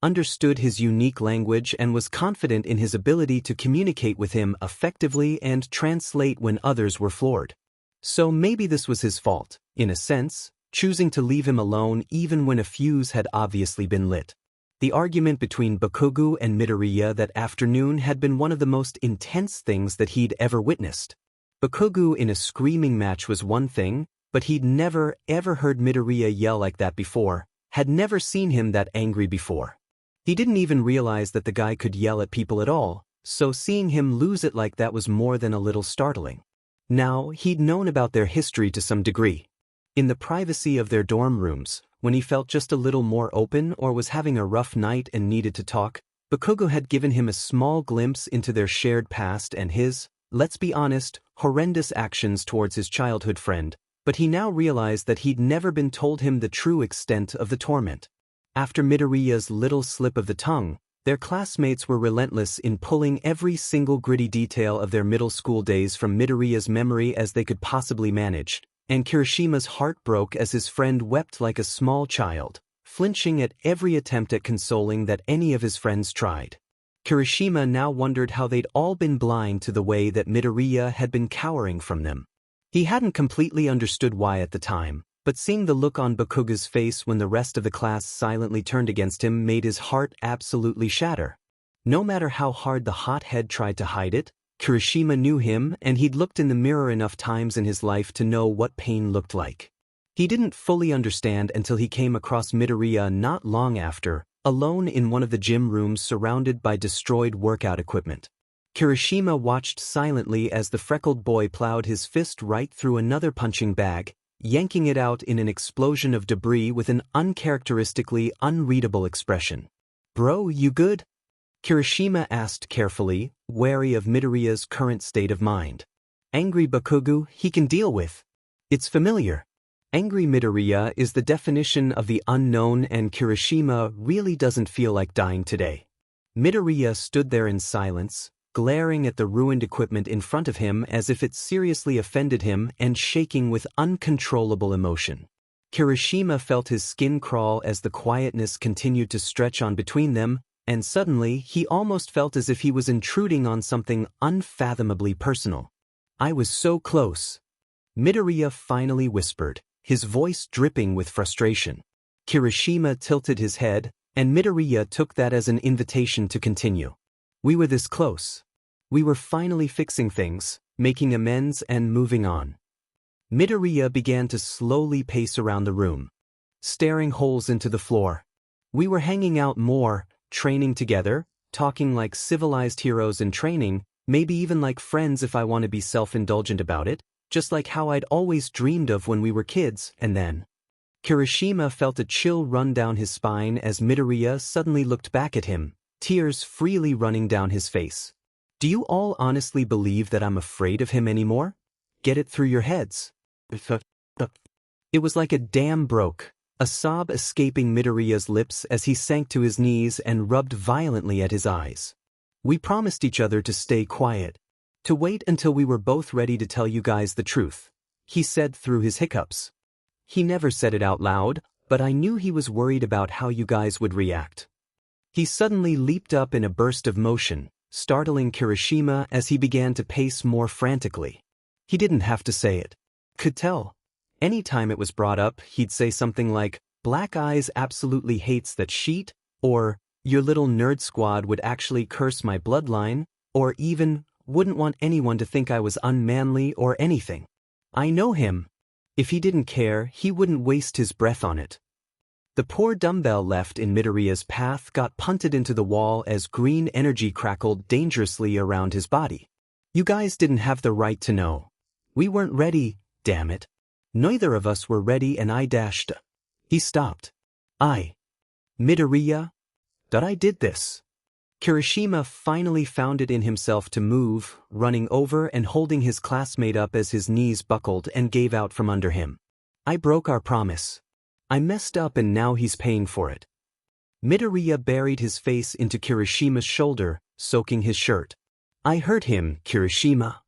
Understood his unique language and was confident in his ability to communicate with him effectively and translate when others were floored. So maybe this was his fault, in a sense, choosing to leave him alone even when a fuse had obviously been lit. The argument between Bakugou and Midoriya that afternoon had been one of the most intense things that he'd ever witnessed. Bakugou in a screaming match was one thing, but he'd never ever heard Midoriya yell like that before, had never seen him that angry before. He didn't even realize that the guy could yell at people at all, so seeing him lose it like that was more than a little startling. Now, he'd known about their history to some degree. In the privacy of their dorm rooms, when he felt just a little more open or was having a rough night and needed to talk, Bakugou had given him a small glimpse into their shared past and his, let's be honest, horrendous actions towards his childhood friend, but he now realized that he'd never been told him the true extent of the torment. After Midoriya's little slip of the tongue, Their classmates were relentless in pulling every single gritty detail of their middle school days from Midoriya's memory as they could possibly manage, and Kirishima's heart broke as his friend wept like a small child, flinching at every attempt at consoling that any of his friends tried. Kirishima now wondered how they'd all been blind to the way that Midoriya had been cowering from them. He hadn't completely understood why at the time, but seeing the look on Bakugou's face when the rest of the class silently turned against him made his heart absolutely shatter. No matter how hard the hothead tried to hide it, Kirishima knew him, and he'd looked in the mirror enough times in his life to know what pain looked like. He didn't fully understand until he came across Midoriya not long after, alone in one of the gym rooms surrounded by destroyed workout equipment. Kirishima watched silently as the freckled boy plowed his fist right through another punching bag, yanking it out in an explosion of debris with an uncharacteristically unreadable expression. "Bro, you good?" Kirishima asked carefully, wary of Midoriya's current state of mind. Angry Bakugou he can deal with. It's familiar. Angry Midoriya is the definition of the unknown, and Kirishima really doesn't feel like dying today. Midoriya stood there in silence, glaring at the ruined equipment in front of him as if it seriously offended him and shaking with uncontrollable emotion. Kirishima felt his skin crawl as the quietness continued to stretch on between them, and suddenly he almost felt as if he was intruding on something unfathomably personal. "I was so close," Midoriya finally whispered, his voice dripping with frustration. Kirishima tilted his head, and Midoriya took that as an invitation to continue. "We were this close. We were finally fixing things, making amends and moving on." Midoriya began to slowly pace around the room, staring holes into the floor. "We were hanging out more, training together, talking like civilized heroes in training, maybe even like friends if I want to be self-indulgent about it, just like how I'd always dreamed of when we were kids, and then..." Kirishima felt a chill run down his spine as Midoriya suddenly looked back at him, tears freely running down his face. "Do you all honestly believe that I'm afraid of him anymore? Get it through your heads." It was like a dam broke, a sob escaping Midoriya's lips as he sank to his knees and rubbed violently at his eyes. "We promised each other to stay quiet, to wait until we were both ready to tell you guys the truth," he said through his hiccups. He never said it out loud, but I knew he was worried about how you guys would react. He suddenly leaped up in a burst of motion, startling Kirishima as he began to pace more frantically. He didn't have to say it. Could tell. Any time it was brought up, he'd say something like, "Black Eyes absolutely hates that sheet," or, "Your little nerd squad would actually curse my bloodline," or even, "Wouldn't want anyone to think I was unmanly or anything." I know him. If he didn't care, he wouldn't waste his breath on it. The poor dumbbell left in Midoriya's path got punted into the wall as green energy crackled dangerously around his body. "You guys didn't have the right to know. We weren't ready, damn it. Neither of us were ready, and I dashed..." He stopped. Midoriya? That I did this." Kirishima finally found it in himself to move, running over and holding his classmate up as his knees buckled and gave out from under him. "I broke our promise. I messed up and now he's paying for it." Midoriya buried his face into Kirishima's shoulder, soaking his shirt. "I hurt him, Kirishima."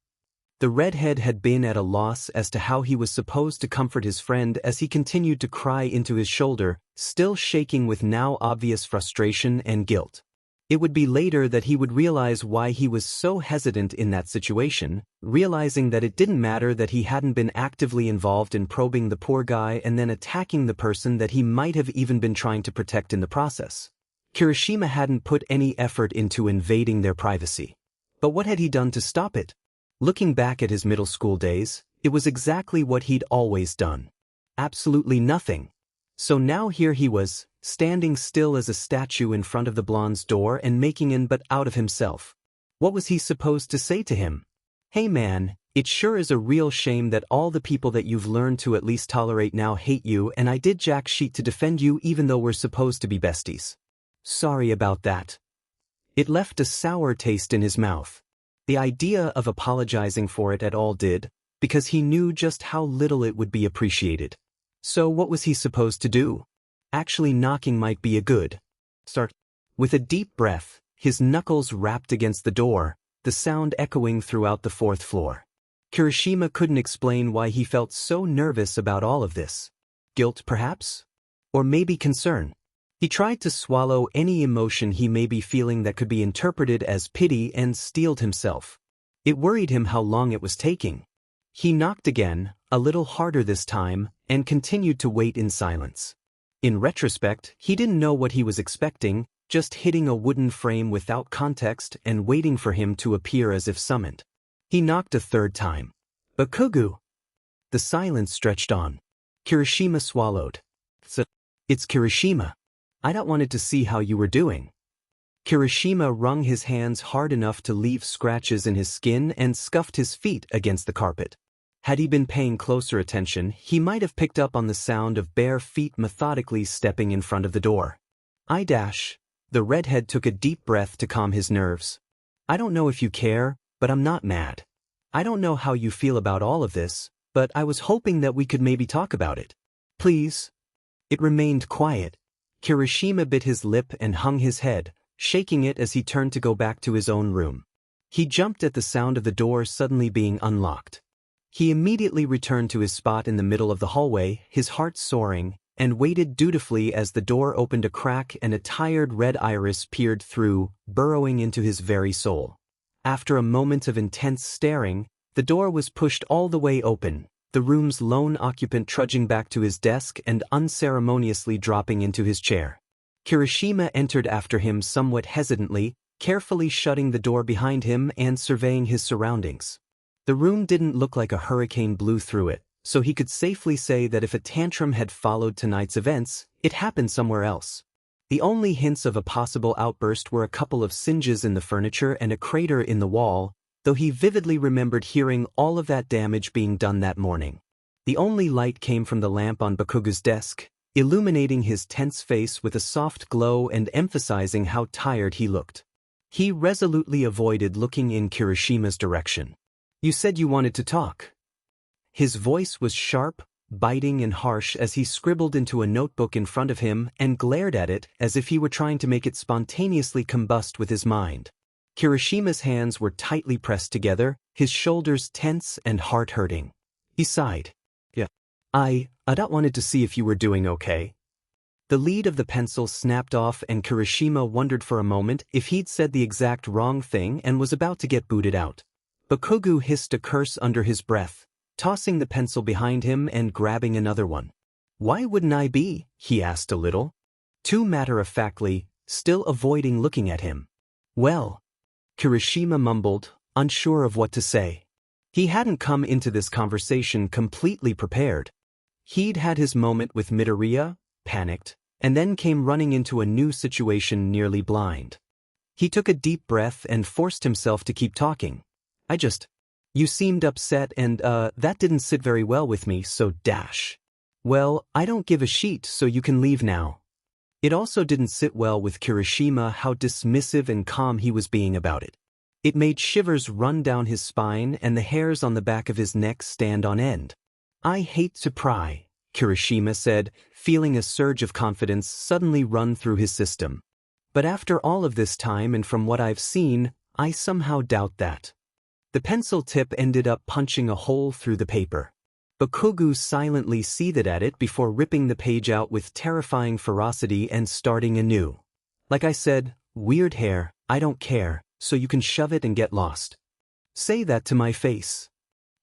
The redhead had been at a loss as to how he was supposed to comfort his friend as he continued to cry into his shoulder, still shaking with now obvious frustration and guilt. It would be later that he would realize why he was so hesitant in that situation, realizing that it didn't matter that he hadn't been actively involved in probing the poor guy and then attacking the person that he might have even been trying to protect in the process. Kirishima hadn't put any effort into invading their privacy. But what had he done to stop it? Looking back at his middle school days, it was exactly what he'd always done. Absolutely nothing. So now here he was, standing still as a statue in front of the blonde's door and making an but out of himself. What was he supposed to say to him? "Hey man, it sure is a real shame that all the people that you've learned to at least tolerate now hate you, and I did jack shit to defend you even though we're supposed to be besties. Sorry about that." It left a sour taste in his mouth. The idea of apologizing for it at all did, because he knew just how little it would be appreciated. So what was he supposed to do? Actually knocking might be a good start. With a deep breath, his knuckles rapped against the door, the sound echoing throughout the fourth floor. Kirishima couldn't explain why he felt so nervous about all of this. Guilt, perhaps? Or maybe concern. He tried to swallow any emotion he may be feeling that could be interpreted as pity and steeled himself. It worried him how long it was taking. He knocked again, a little harder this time, and continued to wait in silence. In retrospect, he didn't know what he was expecting, just hitting a wooden frame without context and waiting for him to appear as if summoned. He knocked a third time. Bakugou! The silence stretched on. Kirishima swallowed. It's Kirishima. I don't wanted to see how you were doing. Kirishima wrung his hands hard enough to leave scratches in his skin and scuffed his feet against the carpet. Had he been paying closer attention, he might have picked up on the sound of bare feet methodically stepping in front of the door. The redhead took a deep breath to calm his nerves. I don't know if you care, but I'm not mad. I don't know how you feel about all of this, but I was hoping that we could maybe talk about it. Please? It remained quiet. Kirishima bit his lip and hung his head, shaking it as he turned to go back to his own room. He jumped at the sound of the door suddenly being unlocked. He immediately returned to his spot in the middle of the hallway, his heart soaring, and waited dutifully as the door opened a crack and a tired red iris peered through, burrowing into his very soul. After a moment of intense staring, the door was pushed all the way open, the room's lone occupant trudging back to his desk and unceremoniously dropping into his chair. Kirishima entered after him somewhat hesitantly, carefully shutting the door behind him and surveying his surroundings. The room didn't look like a hurricane blew through it, so he could safely say that if a tantrum had followed tonight's events, it happened somewhere else. The only hints of a possible outburst were a couple of singes in the furniture and a crater in the wall, though he vividly remembered hearing all of that damage being done that morning. The only light came from the lamp on Bakugou's desk, illuminating his tense face with a soft glow and emphasizing how tired he looked. He resolutely avoided looking in Kirishima's direction. You said you wanted to talk. His voice was sharp, biting and harsh as he scribbled into a notebook in front of him and glared at it as if he were trying to make it spontaneously combust with his mind. Kirishima's hands were tightly pressed together, his shoulders tense and heart hurting. He sighed. I wanted to see if you were doing okay. The lead of the pencil snapped off and Kirishima wondered for a moment if he'd said the exact wrong thing and was about to get booted out. Bakugou hissed a curse under his breath, tossing the pencil behind him and grabbing another one. Why wouldn't I be? He asked a little. Too matter-of-factly, still avoiding looking at him. Well, Kirishima mumbled, unsure of what to say. He hadn't come into this conversation completely prepared. He'd had his moment with Midoriya, panicked, and then came running into a new situation nearly blind. He took a deep breath and forced himself to keep talking. You seemed upset and, that didn't sit very well with me, so dash. Well, I don't give a sheet, so you can leave now. It also didn't sit well with Kirishima how dismissive and calm he was being about it. It made shivers run down his spine and the hairs on the back of his neck stand on end. I hate to pry, Kirishima said, feeling a surge of confidence suddenly run through his system. But after all of this time and from what I've seen, I somehow doubt that. The pencil tip ended up punching a hole through the paper. Bakugou silently seethed at it before ripping the page out with terrifying ferocity and starting anew. Like I said, weird hair, I don't care, so you can shove it and get lost. Say that to my face.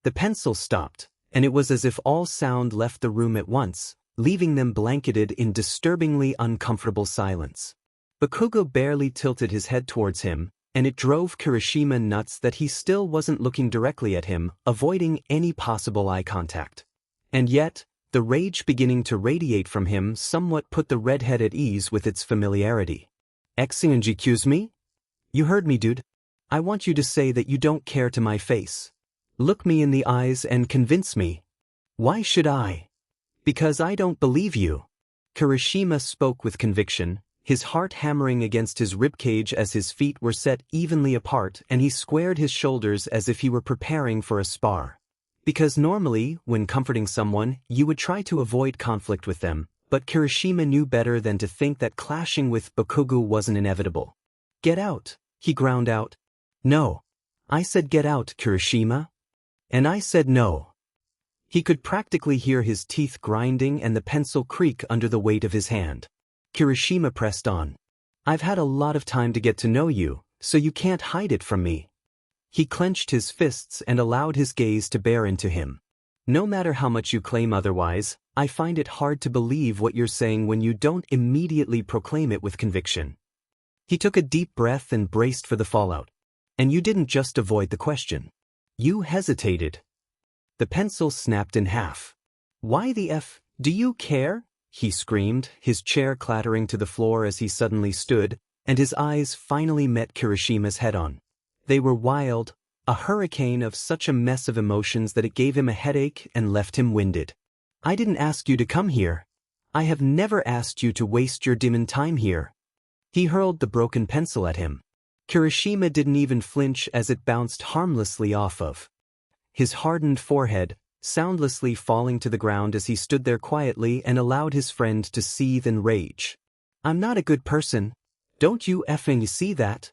The pencil stopped, and it was as if all sound left the room at once, leaving them blanketed in disturbingly uncomfortable silence. Bakugou barely tilted his head towards him, and it drove Kirishima nuts that he still wasn't looking directly at him, avoiding any possible eye contact. And yet, the rage beginning to radiate from him somewhat put the redhead at ease with its familiarity. Excuse me? You heard me, dude. I want you to say that you don't care to my face. Look me in the eyes and convince me. Why should I? Because I don't believe you. Kirishima spoke with conviction, his heart hammering against his ribcage as his feet were set evenly apart and he squared his shoulders as if he were preparing for a spar. Because normally, when comforting someone, you would try to avoid conflict with them, But Kirishima knew better than to think that clashing with Bakugou wasn't inevitable. "Get out," he ground out. "No. I said get out, Kirishima." "And I said no." He could practically hear his teeth grinding and the pencil creak under the weight of his hand. Kirishima pressed on. "I've had a lot of time to get to know you, so you can't hide it from me." He clenched his fists and allowed his gaze to bear into him. "No matter how much you claim otherwise, I find it hard to believe what you're saying when you don't immediately proclaim it with conviction." He took a deep breath and braced for the fallout. "And you didn't just avoid the question. You hesitated." The pencil snapped in half. "Why the F? Do you care?" he screamed, his chair clattering to the floor as he suddenly stood, and his eyes finally met Kirishima's head-on. They were wild, a hurricane of such a mess of emotions that it gave him a headache and left him winded. "I didn't ask you to come here. I have never asked you to waste your demon time here." He hurled the broken pencil at him. Kirishima didn't even flinch as it bounced harmlessly off of his hardened forehead, soundlessly falling to the ground as he stood there quietly and allowed his friend to seethe in rage. "I'm not a good person. Don't you effing see that?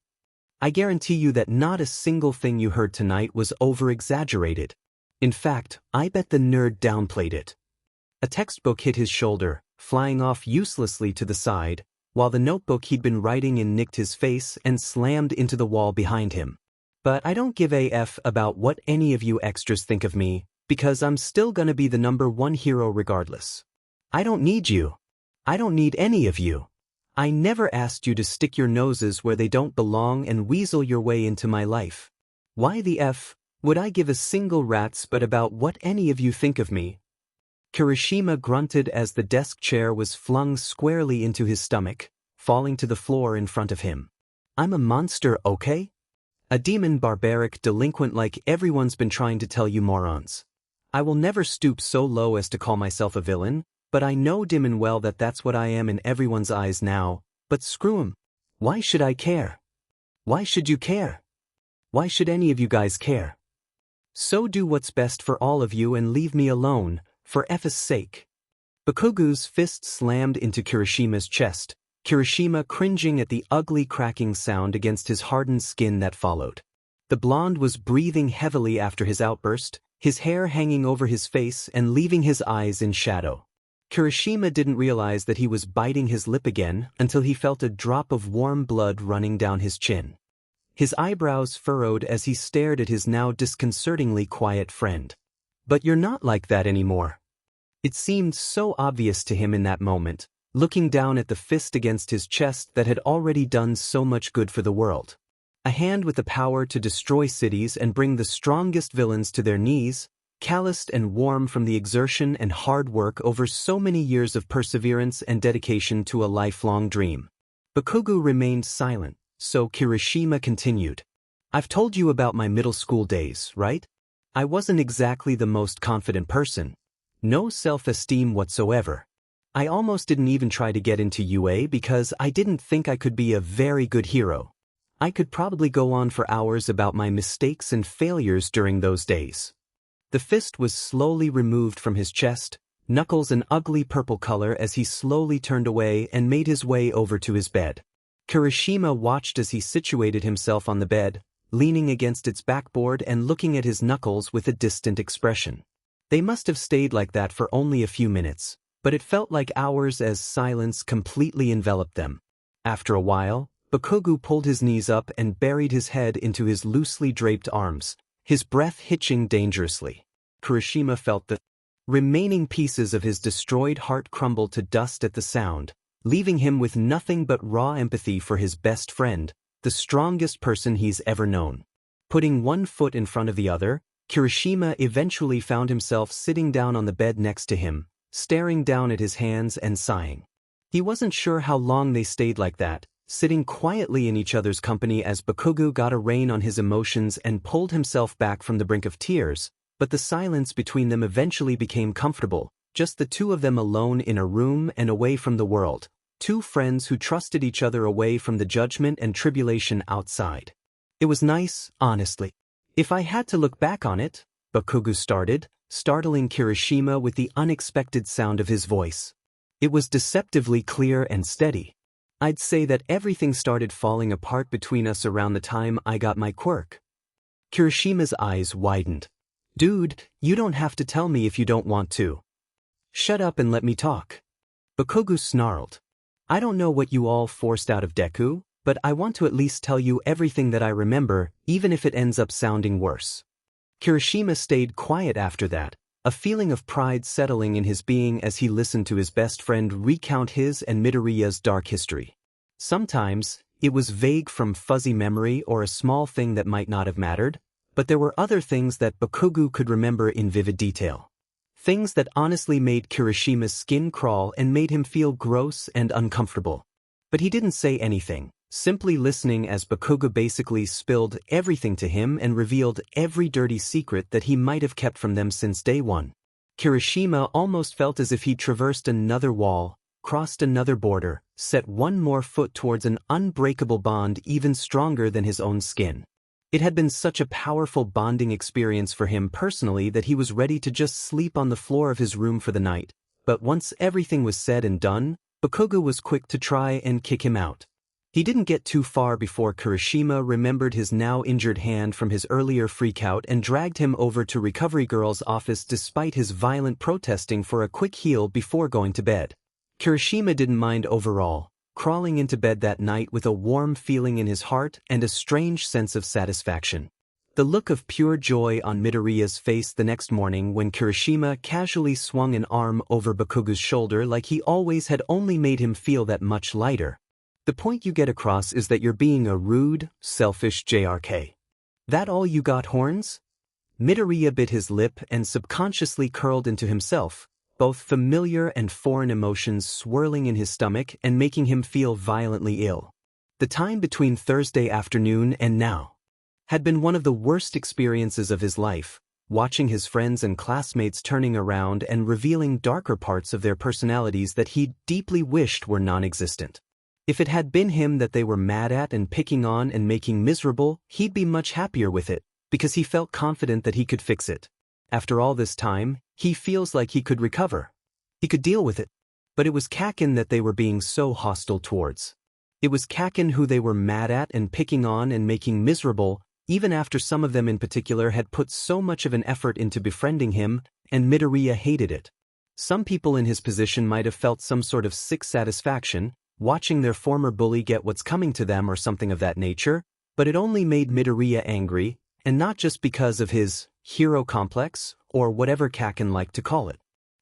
I guarantee you that not a single thing you heard tonight was over-exaggerated. In fact, I bet the nerd downplayed it." A textbook hit his shoulder, flying off uselessly to the side, while the notebook he'd been writing in nicked his face and slammed into the wall behind him. "But I don't give a F about what any of you extras think of me, because I'm still gonna be the #1 hero regardless. I don't need you. I don't need any of you. I never asked you to stick your noses where they don't belong and weasel your way into my life. Why the F would I give a single rat's butt about what any of you think of me?" Kirishima grunted as the desk chair was flung squarely into his stomach, falling to the floor in front of him. "I'm a monster, okay? A demon barbaric delinquent like everyone's been trying to tell you morons. I will never stoop so low as to call myself a villain, but I know dim and well that that's what I am in everyone's eyes now, but screw 'em. Why should I care? Why should you care? Why should any of you guys care? So do what's best for all of you and leave me alone, for F's sake." Bakugou's fist slammed into Kirishima's chest, Kirishima cringing at the ugly cracking sound against his hardened skin that followed. The blonde was breathing heavily after his outburst, his hair hanging over his face and leaving his eyes in shadow. Kirishima didn't realize that he was biting his lip again until he felt a drop of warm blood running down his chin. His eyebrows furrowed as he stared at his now disconcertingly quiet friend. "But you're not like that anymore." It seemed so obvious to him in that moment, looking down at the fist against his chest that had already done so much good for the world. A hand with the power to destroy cities and bring the strongest villains to their knees, calloused and warm from the exertion and hard work over so many years of perseverance and dedication to a lifelong dream. Bakugou remained silent, so Kirishima continued. "I've told you about my middle school days, right? I wasn't exactly the most confident person. No self-esteem whatsoever. I almost didn't even try to get into UA because I didn't think I could be a very good hero. I could probably go on for hours about my mistakes and failures during those days." The fist was slowly removed from his chest, knuckles an ugly purple color as he slowly turned away and made his way over to his bed. Kirishima watched as he situated himself on the bed, leaning against its backboard and looking at his knuckles with a distant expression. They must have stayed like that for only a few minutes, but it felt like hours as silence completely enveloped them. After a while, Bakugou pulled his knees up and buried his head into his loosely draped arms, his breath hitching dangerously. Kirishima felt the remaining pieces of his destroyed heart crumble to dust at the sound, leaving him with nothing but raw empathy for his best friend, the strongest person he's ever known. Putting one foot in front of the other, Kirishima eventually found himself sitting down on the bed next to him, staring down at his hands and sighing. He wasn't sure how long they stayed like that, sitting quietly in each other's company as Bakugou got a rein on his emotions and pulled himself back from the brink of tears, but the silence between them eventually became comfortable, just the two of them alone in a room and away from the world, two friends who trusted each other away from the judgment and tribulation outside. It was nice, honestly. If I had to look back on it, Bakugou started, startling Kirishima with the unexpected sound of his voice. It was deceptively clear and steady. I'd say that everything started falling apart between us around the time I got my quirk. Kirishima's eyes widened. Dude, you don't have to tell me if you don't want to. Shut up and let me talk. Bakugou snarled. I don't know what you all forced out of Deku, but I want to at least tell you everything that I remember, even if it ends up sounding worse. Kirishima stayed quiet after that, a feeling of pride settling in his being as he listened to his best friend recount his and Midoriya's dark history. Sometimes, it was vague from fuzzy memory or a small thing that might not have mattered, but there were other things that Bakugou could remember in vivid detail. Things that honestly made Kirishima's skin crawl and made him feel gross and uncomfortable. But he didn't say anything, simply listening as Bakugou basically spilled everything to him and revealed every dirty secret that he might have kept from them since day one. Kirishima almost felt as if he'd traversed another wall, crossed another border, set one more foot towards an unbreakable bond even stronger than his own skin. It had been such a powerful bonding experience for him personally that he was ready to just sleep on the floor of his room for the night. But once everything was said and done, Bakugou was quick to try and kick him out. He didn't get too far before Kirishima remembered his now injured hand from his earlier freakout and dragged him over to Recovery Girl's office despite his violent protesting for a quick heal before going to bed. Kirishima didn't mind overall, crawling into bed that night with a warm feeling in his heart and a strange sense of satisfaction. The look of pure joy on Midoriya's face the next morning when Kirishima casually swung an arm over Bakugou's shoulder like he always had only made him feel that much lighter. The point you get across is that you're being a rude, selfish JRK. That all you got, horns? Midoriya bit his lip and subconsciously curled into himself, both familiar and foreign emotions swirling in his stomach and making him feel violently ill. The time between Thursday afternoon and now had been one of the worst experiences of his life, watching his friends and classmates turning around and revealing darker parts of their personalities that he deeply wished were non-existent. If it had been him that they were mad at and picking on and making miserable, he'd be much happier with it, because he felt confident that he could fix it. After all this time, he feels like he could recover. He could deal with it. But it was Kaken that they were being so hostile towards. It was Kaken who they were mad at and picking on and making miserable, even after some of them in particular had put so much of an effort into befriending him, and Midoriya hated it. Some people in his position might have felt some sort of sick satisfaction, watching their former bully get what's coming to them or something of that nature, but it only made Midoriya angry, and not just because of his hero complex, or whatever Kaken liked to call it.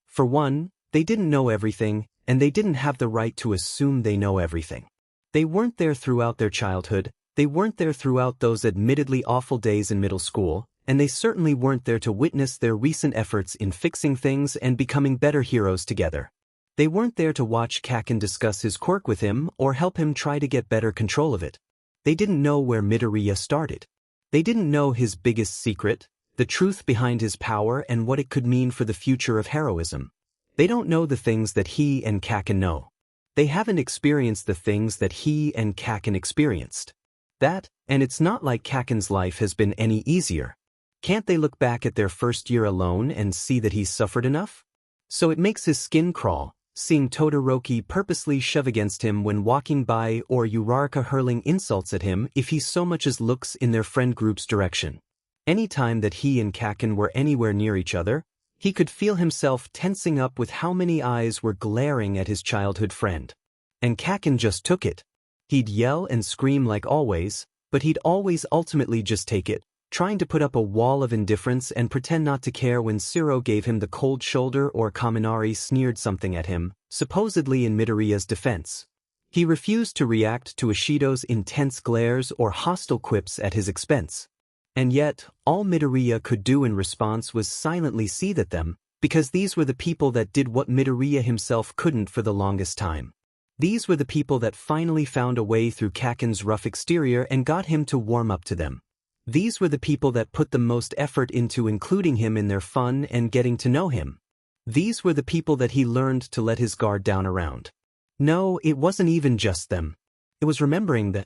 For one, they didn't know everything, and they didn't have the right to assume they know everything. They weren't there throughout their childhood, they weren't there throughout those admittedly awful days in middle school, and they certainly weren't there to witness their recent efforts in fixing things and becoming better heroes together. They weren't there to watch Kaken discuss his quirk with him or help him try to get better control of it. They didn't know where Midoriya started. They didn't know his biggest secret, the truth behind his power and what it could mean for the future of heroism. They don't know the things that he and Kaken know. They haven't experienced the things that he and Kaken experienced. And it's not like Kaken's life has been any easier. Can't they look back at their first year alone and see that he's suffered enough? So it makes his skin crawl, seeing Todoroki purposely shove against him when walking by or Uraraka hurling insults at him if he so much as looks in their friend group's direction. Any time that he and Kaken were anywhere near each other, he could feel himself tensing up with how many eyes were glaring at his childhood friend. And Kaken just took it. He'd yell and scream like always, but he'd always ultimately just take it, trying to put up a wall of indifference and pretend not to care when Siro gave him the cold shoulder or Kaminari sneered something at him, supposedly in Midoriya's defense. He refused to react to Ishido's intense glares or hostile quips at his expense. And yet, all Midoriya could do in response was silently seethe at them, because these were the people that did what Midoriya himself couldn't for the longest time. These were the people that finally found a way through Kaken's rough exterior and got him to warm up to them. These were the people that put the most effort into including him in their fun and getting to know him. These were the people that he learned to let his guard down around. No, it wasn't even just them. It was remembering the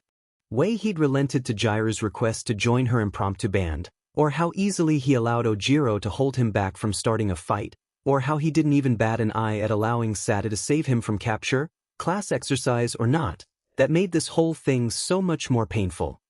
way he'd relented to Jiru's request to join her impromptu band, or how easily he allowed Ojiro to hold him back from starting a fight, or how he didn't even bat an eye at allowing Sata to save him from capture, class exercise or not, that made this whole thing so much more painful.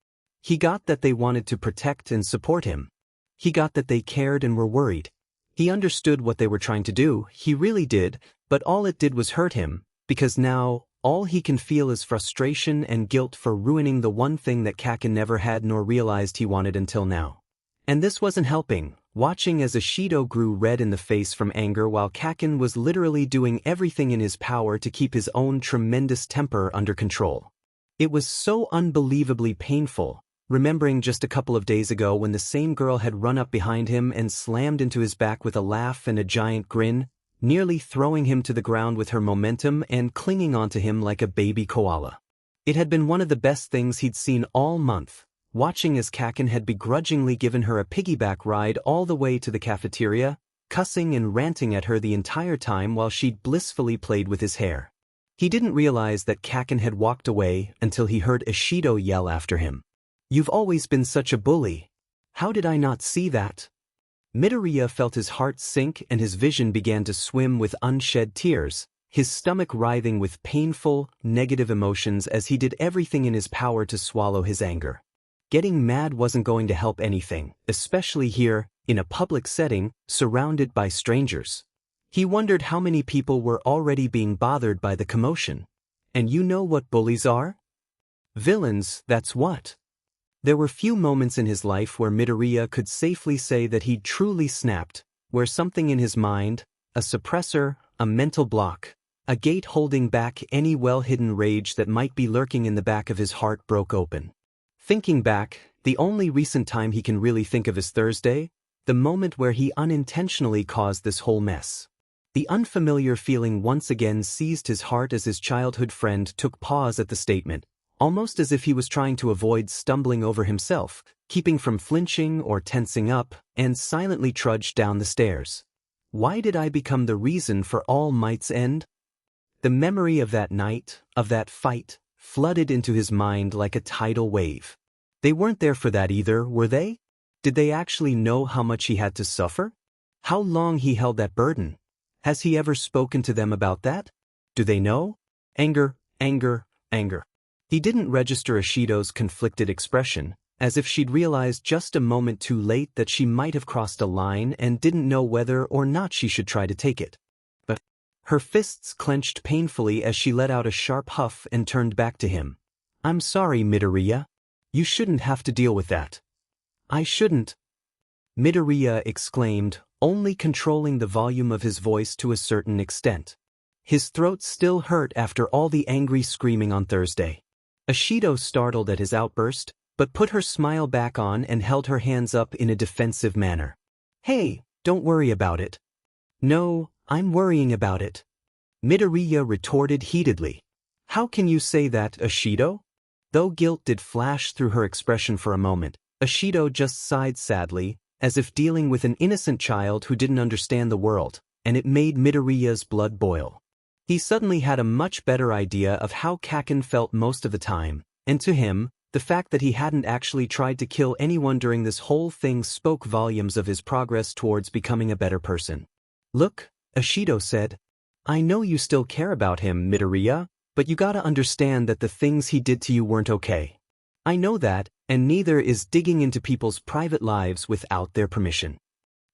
He got that they wanted to protect and support him. He got that they cared and were worried. He understood what they were trying to do, he really did, but all it did was hurt him, because now, all he can feel is frustration and guilt for ruining the one thing that Kakin never had nor realized he wanted until now. And this wasn't helping, watching as Ishido grew red in the face from anger while Kakin was literally doing everything in his power to keep his own tremendous temper under control. It was so unbelievably painful, remembering just a couple of days ago when the same girl had run up behind him and slammed into his back with a laugh and a giant grin, nearly throwing him to the ground with her momentum and clinging onto him like a baby koala. It had been one of the best things he'd seen all month, watching as Kakin had begrudgingly given her a piggyback ride all the way to the cafeteria, cussing and ranting at her the entire time while she'd blissfully played with his hair. He didn't realize that Kakin had walked away until he heard Ishido yell after him. "You've always been such a bully. How did I not see that?" Midoriya felt his heart sink and his vision began to swim with unshed tears, his stomach writhing with painful, negative emotions as he did everything in his power to swallow his anger. Getting mad wasn't going to help anything, especially here, in a public setting, surrounded by strangers. He wondered how many people were already being bothered by the commotion. And you know what bullies are? Villains, that's what. There were few moments in his life where Midoriya could safely say that he'd truly snapped, where something in his mind, a suppressor, a mental block, a gate holding back any well-hidden rage that might be lurking in the back of his heart broke open. Thinking back, the only recent time he can really think of is Thursday, the moment where he unintentionally caused this whole mess. The unfamiliar feeling once again seized his heart as his childhood friend took pause at the statement, almost as if he was trying to avoid stumbling over himself, keeping from flinching or tensing up, and silently trudged down the stairs. Why did I become the reason for all Might's end? The memory of that night, of that fight, flooded into his mind like a tidal wave. They weren't there for that either, were they? Did they actually know how much he had to suffer? How long he held that burden? Has he ever spoken to them about that? Do they know? Anger, anger, anger. He didn't register Ishido's conflicted expression, as if she'd realized just a moment too late that she might have crossed a line and didn't know whether or not she should try to take it. But her fists clenched painfully as she let out a sharp huff and turned back to him. "I'm sorry, Midoriya. You shouldn't have to deal with that." "I shouldn't," Midoriya exclaimed, only controlling the volume of his voice to a certain extent. His throat still hurt after all the angry screaming on Thursday. Ishido startled at his outburst, but put her smile back on and held her hands up in a defensive manner. "Hey, don't worry about it." "No, I'm worrying about it," Midoriya retorted heatedly. "How can you say that, Ishido?" Though guilt did flash through her expression for a moment, Ishido just sighed sadly, as if dealing with an innocent child who didn't understand the world, and it made Midoriya's blood boil. He suddenly had a much better idea of how Kakin felt most of the time, and to him, the fact that he hadn't actually tried to kill anyone during this whole thing spoke volumes of his progress towards becoming a better person. "Look," Ishido said, "I know you still care about him, Midoriya, but you gotta understand that the things he did to you weren't okay. I know that, and neither is digging into people's private lives without their permission."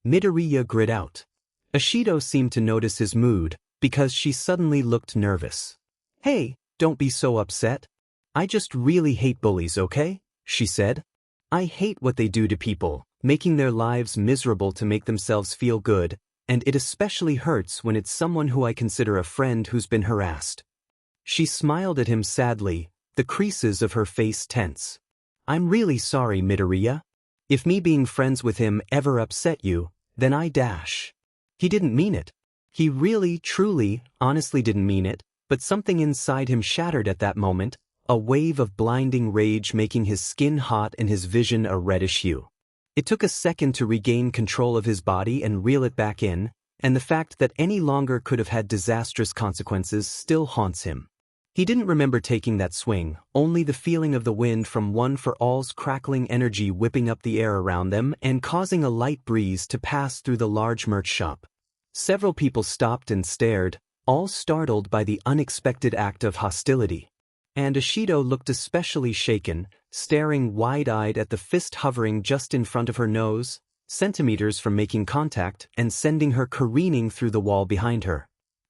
Midoriya grit out. Ishido seemed to notice his mood, because she suddenly looked nervous. "Hey, don't be so upset. I just really hate bullies, okay?" she said. "I hate what they do to people, making their lives miserable to make themselves feel good, and it especially hurts when it's someone who I consider a friend who's been harassed." She smiled at him sadly, the creases of her face tense. "I'm really sorry, Midoriya. If me being friends with him ever upset you, then I dash." He didn't mean it. He really, truly, honestly didn't mean it, but something inside him shattered at that moment, a wave of blinding rage making his skin hot and his vision a reddish hue. It took a second to regain control of his body and reel it back in, and the fact that any longer could have had disastrous consequences still haunts him. He didn't remember taking that swing, only the feeling of the wind from One for All's crackling energy whipping up the air around them and causing a light breeze to pass through the large merch shop. Several people stopped and stared, all startled by the unexpected act of hostility. And Ashido looked especially shaken, staring wide-eyed at the fist hovering just in front of her nose, centimeters from making contact and sending her careening through the wall behind her.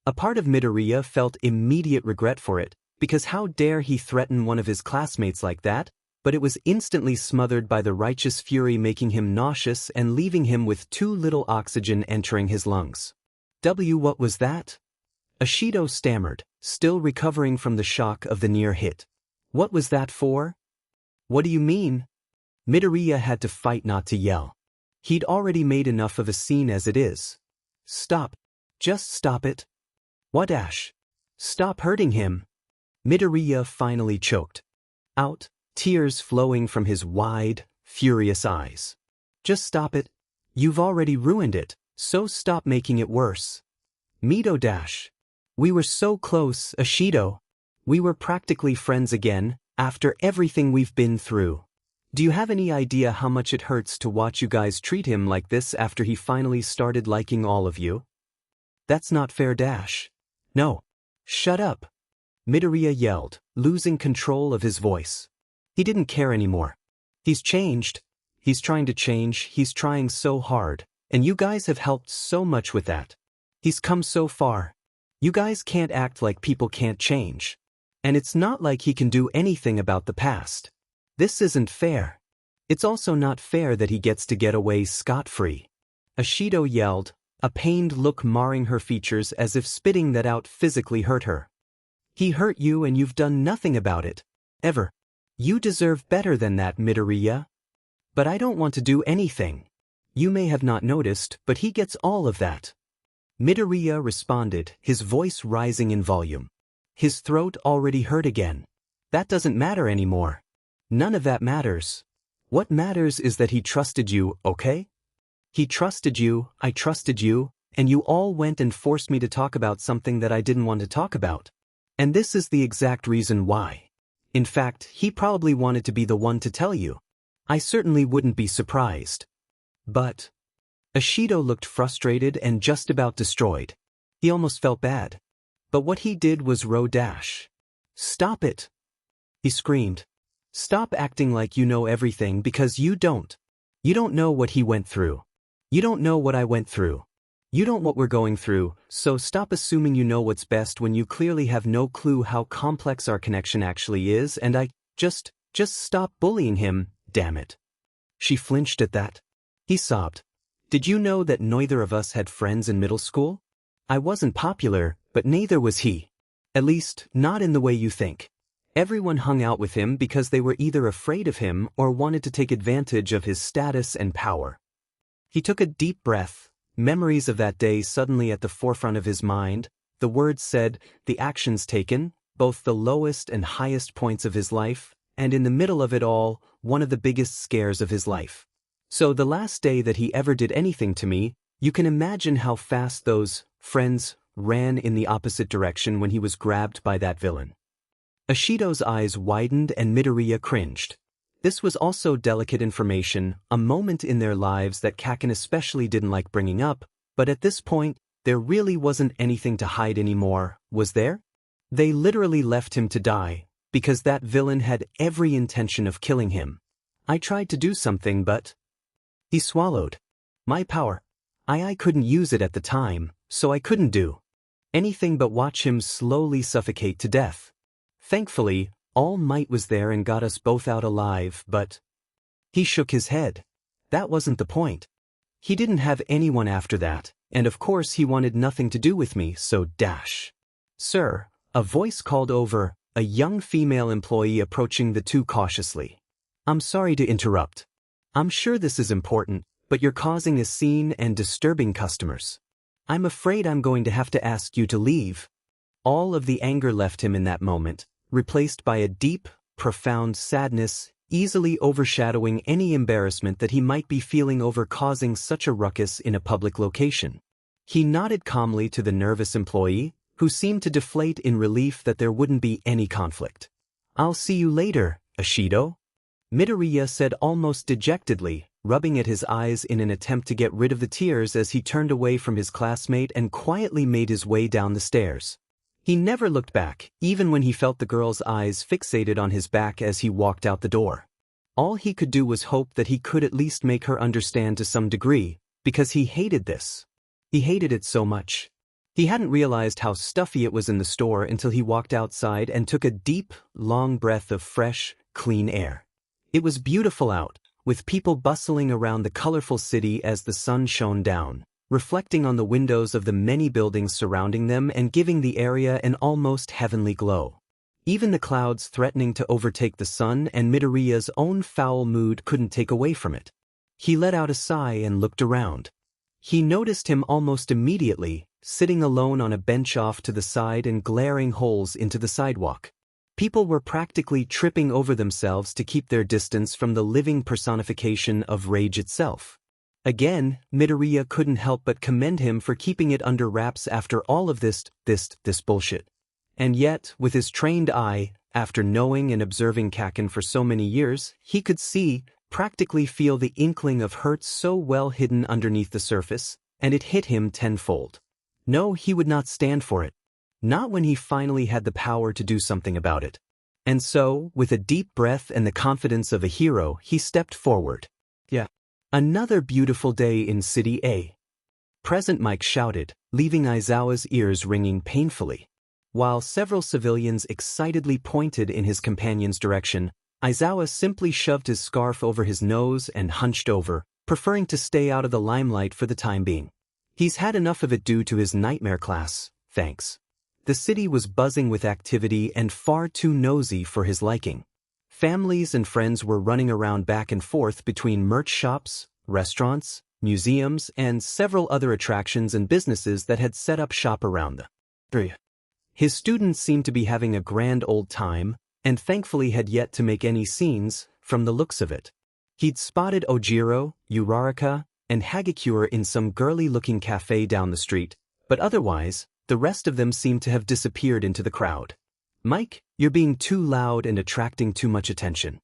A part of Midoriya felt immediate regret for it, because how dare he threaten one of his classmates like that, but it was instantly smothered by the righteous fury, making him nauseous and leaving him with too little oxygen entering his lungs. What was that? Ashido stammered, still recovering from the shock of the near hit. What was that for? What do you mean? Midoriya had to fight not to yell. He'd already made enough of a scene as it is. Stop. Just stop it. What, Ash? Stop hurting him. Midoriya finally choked out, tears flowing from his wide, furious eyes. Just stop it. You've already ruined it, so stop making it worse. Mido dash. We were so close, Ashido. We were practically friends again, after everything we've been through. Do you have any idea how much it hurts to watch you guys treat him like this after he finally started liking all of you? That's not fair, Dash. No. Shut up. Midoriya yelled, losing control of his voice. He didn't care anymore. He's changed. He's trying to change, he's trying so hard, and you guys have helped so much with that. He's come so far. You guys can't act like people can't change. And it's not like he can do anything about the past. This isn't fair. It's also not fair that he gets to get away scot-free. Ashido yelled, a pained look marring her features as if spitting that out physically hurt her. He hurt you and you've done nothing about it. Ever. You deserve better than that, Midoriya. But I don't want to do anything. You may have not noticed, but he gets all of that. Midoriya responded, his voice rising in volume. His throat already hurt again. That doesn't matter anymore. None of that matters. What matters is that he trusted you, okay? He trusted you, I trusted you, and you all went and forced me to talk about something that I didn't want to talk about. And this is the exact reason why. In fact, he probably wanted to be the one to tell you. I certainly wouldn't be surprised. But Ashido looked frustrated and just about destroyed. He almost felt bad. But what he did was dash. Stop it. He screamed. Stop acting like you know everything, because you don't. You don't know what he went through. You don't know what I went through. You don't know what we're going through, so stop assuming you know what's best when you clearly have no clue how complex our connection actually is, and just stop bullying him, damn it. She flinched at that. He sobbed. Did you know that neither of us had friends in middle school? I wasn't popular, but neither was he. At least, not in the way you think. Everyone hung out with him because they were either afraid of him or wanted to take advantage of his status and power. He took a deep breath, memories of that day suddenly at the forefront of his mind, the words said, the actions taken, both the lowest and highest points of his life, and in the middle of it all, one of the biggest scares of his life. So the last day that he ever did anything to me, you can imagine how fast those friends ran in the opposite direction when he was grabbed by that villain. Ashido's eyes widened and Midoriya cringed. This was also delicate information, a moment in their lives that Kaken especially didn't like bringing up, but at this point, there really wasn't anything to hide anymore, was there? They literally left him to die, because that villain had every intention of killing him. I tried to do something, but he swallowed. My power. I couldn't use it at the time, so I couldn't do anything but watch him slowly suffocate to death. Thankfully, All Might was there and got us both out alive, but he shook his head. That wasn't the point. He didn't have anyone after that, and of course he wanted nothing to do with me, so dash. Sir, a voice called over, a young female employee approaching the two cautiously. I'm sorry to interrupt. I'm sure this is important, but you're causing a scene and disturbing customers. I'm afraid I'm going to have to ask you to leave. All of the anger left him in that moment, replaced by a deep, profound sadness, easily overshadowing any embarrassment that he might be feeling over causing such a ruckus in a public location. He nodded calmly to the nervous employee, who seemed to deflate in relief that there wouldn't be any conflict. I'll see you later, Ashido. Midoriya said almost dejectedly, rubbing at his eyes in an attempt to get rid of the tears as he turned away from his classmate and quietly made his way down the stairs. He never looked back, even when he felt the girl's eyes fixated on his back as he walked out the door. All he could do was hope that he could at least make her understand to some degree, because he hated this. He hated it so much. He hadn't realized how stuffy it was in the store until he walked outside and took a deep, long breath of fresh, clean air. It was beautiful out, with people bustling around the colorful city as the sun shone down, reflecting on the windows of the many buildings surrounding them and giving the area an almost heavenly glow. Even the clouds threatening to overtake the sun and Midoriya's own foul mood couldn't take away from it. He let out a sigh and looked around. He noticed him almost immediately, sitting alone on a bench off to the side and glaring holes into the sidewalk. People were practically tripping over themselves to keep their distance from the living personification of rage itself. Again, Midoriya couldn't help but commend him for keeping it under wraps after all of this bullshit. And yet, with his trained eye, after knowing and observing Kaken for so many years, he could see, practically feel the inkling of hurt so well hidden underneath the surface, and it hit him tenfold. No, he would not stand for it. Not when he finally had the power to do something about it. And so, with a deep breath and the confidence of a hero, he stepped forward. Yeah. Another beautiful day in City A. Present Mike shouted, leaving Aizawa's ears ringing painfully. While several civilians excitedly pointed in his companion's direction, Aizawa simply shoved his scarf over his nose and hunched over, preferring to stay out of the limelight for the time being. He's had enough of it due to his nightmare class, thanks. The city was buzzing with activity and far too nosy for his liking. Families and friends were running around back and forth between merch shops, restaurants, museums, and several other attractions and businesses that had set up shop around the area. His students seemed to be having a grand old time, and thankfully had yet to make any scenes, from the looks of it. He'd spotted Ojiro, Uraraka, and Hagakure in some girly-looking cafe down the street, but otherwise, the rest of them seemed to have disappeared into the crowd. Mike, you're being too loud and attracting too much attention.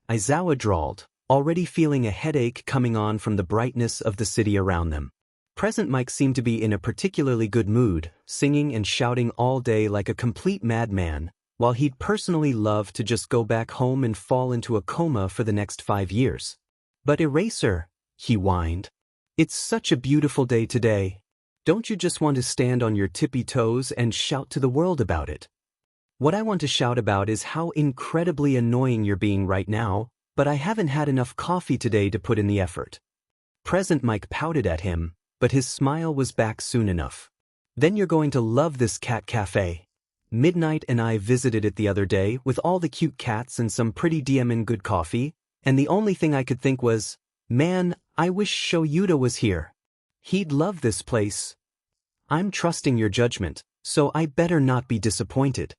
Aizawa drawled, already feeling a headache coming on from the brightness of the city around them. Present Mike seemed to be in a particularly good mood, singing and shouting all day like a complete madman, while he'd personally love to just go back home and fall into a coma for the next 5 years. But Eraser, he whined. It's such a beautiful day today. Don't you just want to stand on your tippy toes and shout to the world about it? What I want to shout about is how incredibly annoying you're being right now, but I haven't had enough coffee today to put in the effort. Present Mike pouted at him, but his smile was back soon enough. Then you're going to love this cat cafe. Midnight and I visited it the other day with all the cute cats and some pretty DMing good coffee, and the only thing I could think was, man, I wish Shoyuta was here. He'd love this place. I'm trusting your judgment, so I better not be disappointed.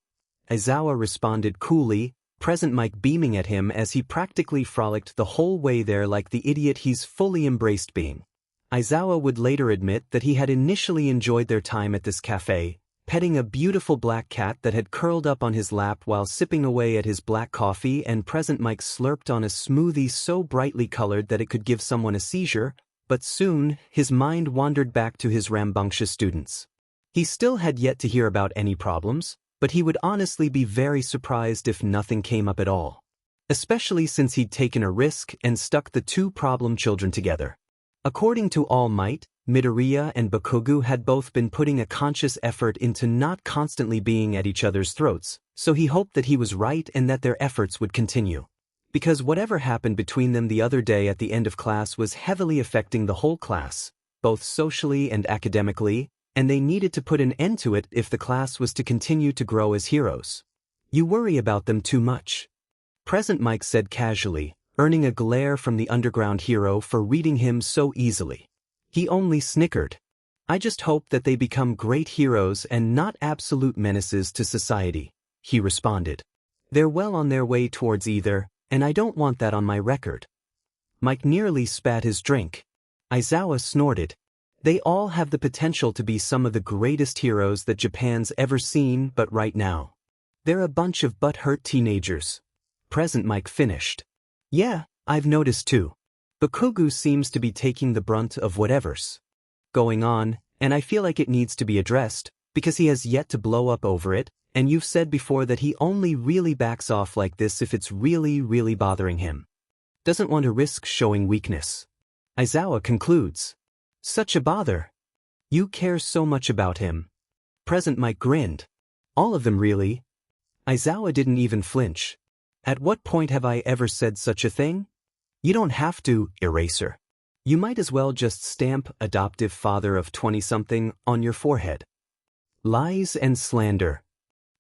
Aizawa responded coolly, Present Mike beaming at him as he practically frolicked the whole way there like the idiot he's fully embraced being. Aizawa would later admit that he had initially enjoyed their time at this cafe, petting a beautiful black cat that had curled up on his lap while sipping away at his black coffee, and Present Mike slurped on a smoothie so brightly colored that it could give someone a seizure, but soon, his mind wandered back to his rambunctious students. He still had yet to hear about any problems, but he would honestly be very surprised if nothing came up at all. Especially since he'd taken a risk and stuck the 2 problem children together. According to All Might, Midoriya and Bakugou had both been putting a conscious effort into not constantly being at each other's throats, so he hoped that he was right and that their efforts would continue. Because whatever happened between them the other day at the end of class was heavily affecting the whole class, both socially and academically, and they needed to put an end to it if the class was to continue to grow as heroes. You worry about them too much. Present Mike said casually, earning a glare from the underground hero for reading him so easily. He only snickered. I just hope that they become great heroes and not absolute menaces to society, he responded. They're well on their way towards either, and I don't want that on my record. Mike nearly spat his drink. Aizawa snorted. They all have the potential to be some of the greatest heroes that Japan's ever seen, but right now, they're a bunch of butt-hurt teenagers. Present Mike finished. Yeah, I've noticed too. Bakugou seems to be taking the brunt of whatever's going on, and I feel like it needs to be addressed, because he has yet to blow up over it, and you've said before that he only really backs off like this if it's really bothering him. Doesn't want to risk showing weakness. Aizawa concludes. Such a bother. You care so much about him. Present Mike grinned. All of them really? Aizawa didn't even flinch. At what point have I ever said such a thing? You don't have to, eraser. You might as well just stamp adoptive father of 20-something on your forehead. Lies and slander.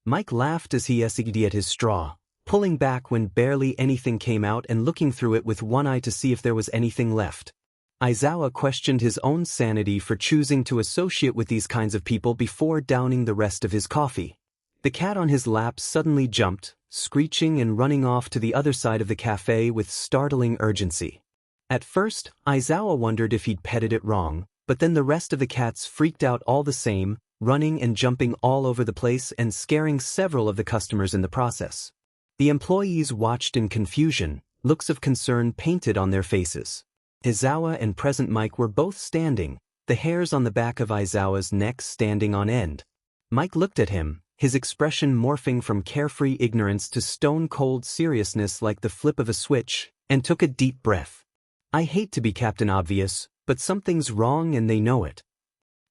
Mike laughed as he essayed at his straw, pulling back when barely anything came out and looking through it with one eye to see if there was anything left. Aizawa questioned his own sanity for choosing to associate with these kinds of people before downing the rest of his coffee. The cat on his lap suddenly jumped, screeching and running off to the other side of the cafe with startling urgency. At first, Aizawa wondered if he'd petted it wrong, but then the rest of the cats freaked out all the same, running and jumping all over the place and scaring several of the customers in the process. The employees watched in confusion, looks of concern painted on their faces. Aizawa and Present Mike were both standing, the hairs on the back of Aizawa's neck standing on end. Mike looked at him, his expression morphing from carefree ignorance to stone-cold seriousness like the flip of a switch, and took a deep breath. I hate to be Captain Obvious, but something's wrong and they know it.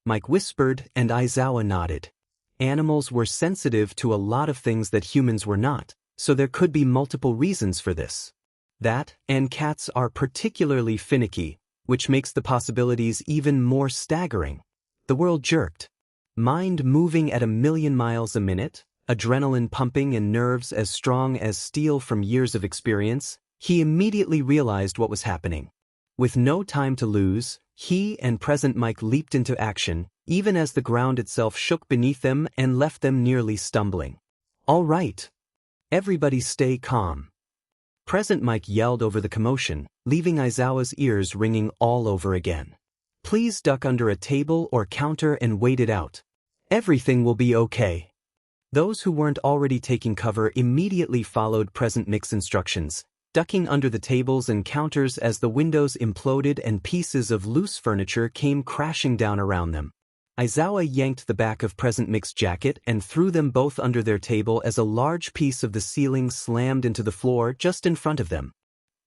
Mike whispered and Aizawa nodded. Animals were sensitive to a lot of things that humans were not, so there could be multiple reasons for this. That, and cats are particularly finicky, which makes the possibilities even more staggering. The world jerked. Mind moving at 1,000,000 miles a minute, adrenaline pumping and nerves as strong as steel from years of experience, he immediately realized what was happening. With no time to lose, he and Present Mike leaped into action, even as the ground itself shook beneath them and left them nearly stumbling. All right. Everybody stay calm. Present Mike yelled over the commotion, leaving Aizawa's ears ringing all over again. Please duck under a table or counter and wait it out. Everything will be okay. Those who weren't already taking cover immediately followed Present Mike's instructions, ducking under the tables and counters as the windows imploded and pieces of loose furniture came crashing down around them. Aizawa yanked the back of Present Mike's jacket and threw them both under their table as a large piece of the ceiling slammed into the floor just in front of them.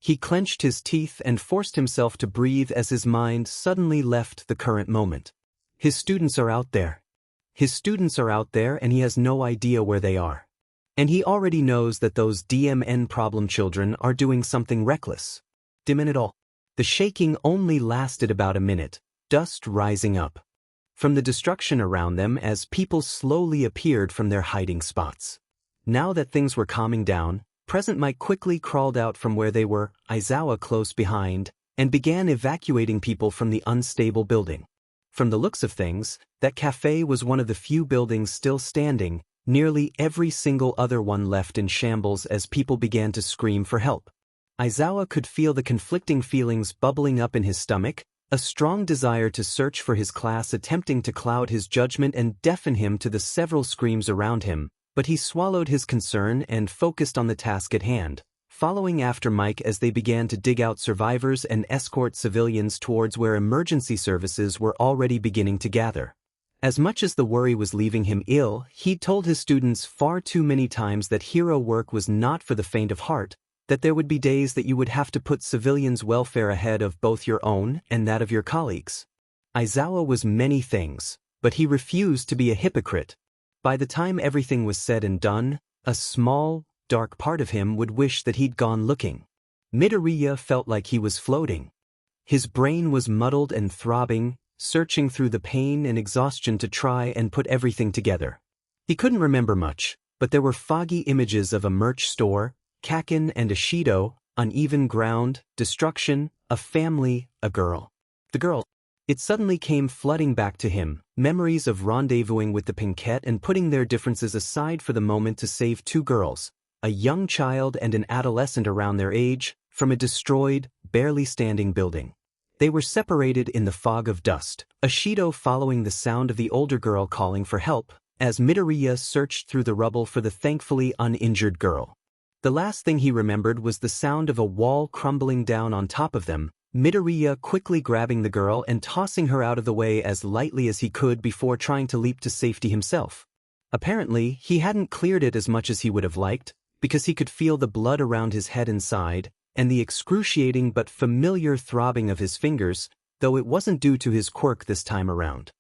He clenched his teeth and forced himself to breathe as his mind suddenly left the current moment. His students are out there. His students are out there and he has no idea where they are. And he already knows that those DMN problem children are doing something reckless. Dim it all. The shaking only lasted about a minute, dust rising up from the destruction around them as people slowly appeared from their hiding spots. Now that things were calming down, Present Mike quickly crawled out from where they were, Aizawa close behind, and began evacuating people from the unstable building. From the looks of things, that cafe was one of the few buildings still standing, nearly every single other one left in shambles as people began to scream for help. Aizawa could feel the conflicting feelings bubbling up in his stomach, a strong desire to search for his class attempting to cloud his judgment and deafen him to the several screams around him, but he swallowed his concern and focused on the task at hand, following after Mike as they began to dig out survivors and escort civilians towards where emergency services were already beginning to gather. As much as the worry was leaving him ill, he'd told his students far too many times that hero work was not for the faint of heart, that there would be days that you would have to put civilians' welfare ahead of both your own and that of your colleagues. Aizawa was many things, but he refused to be a hypocrite. By the time everything was said and done, a small, dark part of him would wish that he'd gone looking. Midoriya felt like he was floating. His brain was muddled and throbbing, searching through the pain and exhaustion to try and put everything together. He couldn't remember much, but there were foggy images of a merch store, Kaken and Ashido, uneven ground, destruction, a family, a girl. The girl. It suddenly came flooding back to him, memories of rendezvousing with the Pinkette and putting their differences aside for the moment to save two girls, a young child and an adolescent around their age, from a destroyed, barely standing building. They were separated in the fog of dust, Ashido following the sound of the older girl calling for help, as Midoriya searched through the rubble for the thankfully uninjured girl. The last thing he remembered was the sound of a wall crumbling down on top of them, Midoriya quickly grabbing the girl and tossing her out of the way as lightly as he could before trying to leap to safety himself. Apparently, he hadn't cleared it as much as he would have liked, because he could feel the blood around his head and side, and the excruciating but familiar throbbing of his fingers, though it wasn't due to his quirk this time around.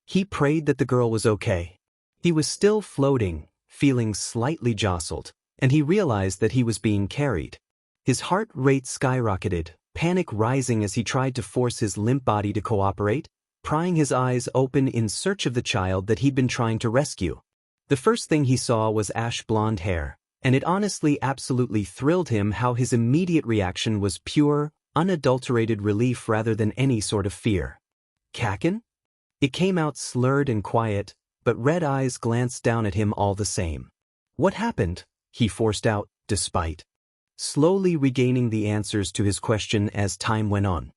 He prayed that the girl was okay. He was still floating, feeling slightly jostled, and he realized that he was being carried. His heart rate skyrocketed, panic rising as he tried to force his limp body to cooperate, prying his eyes open in search of the child that he'd been trying to rescue. The first thing he saw was ash blonde hair, and it honestly absolutely thrilled him how his immediate reaction was pure, unadulterated relief rather than any sort of fear. Kaken? It came out slurred and quiet, but red eyes glanced down at him all the same. What happened? He forced out, despite slowly regaining the answers to his question as time went on.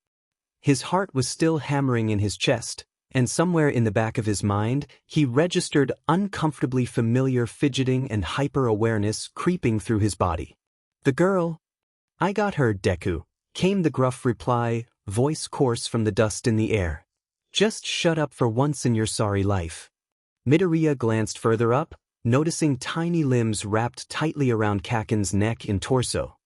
His heart was still hammering in his chest, and somewhere in the back of his mind, he registered uncomfortably familiar fidgeting and hyper-awareness creeping through his body. The girl? I got her, Deku, came the gruff reply, voice coarse from the dust in the air. Just shut up for once in your sorry life. Midoriya glanced further up, noticing tiny limbs wrapped tightly around Kaken's neck and torso.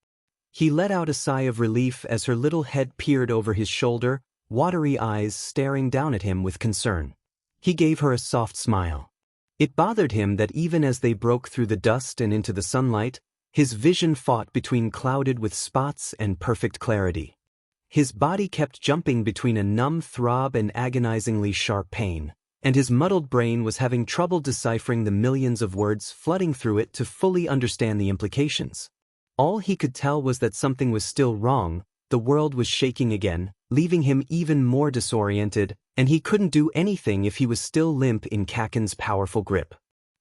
He let out a sigh of relief as her little head peered over his shoulder, watery eyes staring down at him with concern. He gave her a soft smile. It bothered him that even as they broke through the dust and into the sunlight, his vision fought between clouded with spots and perfect clarity. His body kept jumping between a numb throb and agonizingly sharp pain, and his muddled brain was having trouble deciphering the millions of words flooding through it to fully understand the implications. All he could tell was that something was still wrong, the world was shaking again, leaving him even more disoriented, and he couldn't do anything if he was still limp in Kaken's powerful grip.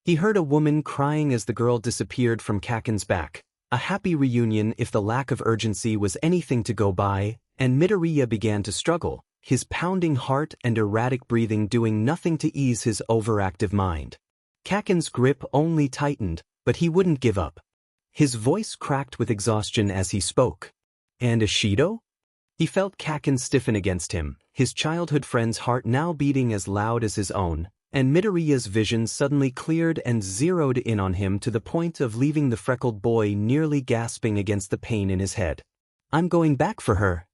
He heard a woman crying as the girl disappeared from Kaken's back, a happy reunion if the lack of urgency was anything to go by, and Midoriya began to struggle, his pounding heart and erratic breathing doing nothing to ease his overactive mind. Kaken's grip only tightened, but he wouldn't give up. His voice cracked with exhaustion as he spoke. And Ishido? He felt Kaken stiffen against him, his childhood friend's heart now beating as loud as his own, and Midoriya's vision suddenly cleared and zeroed in on him to the point of leaving the freckled boy nearly gasping against the pain in his head. I'm going back for her.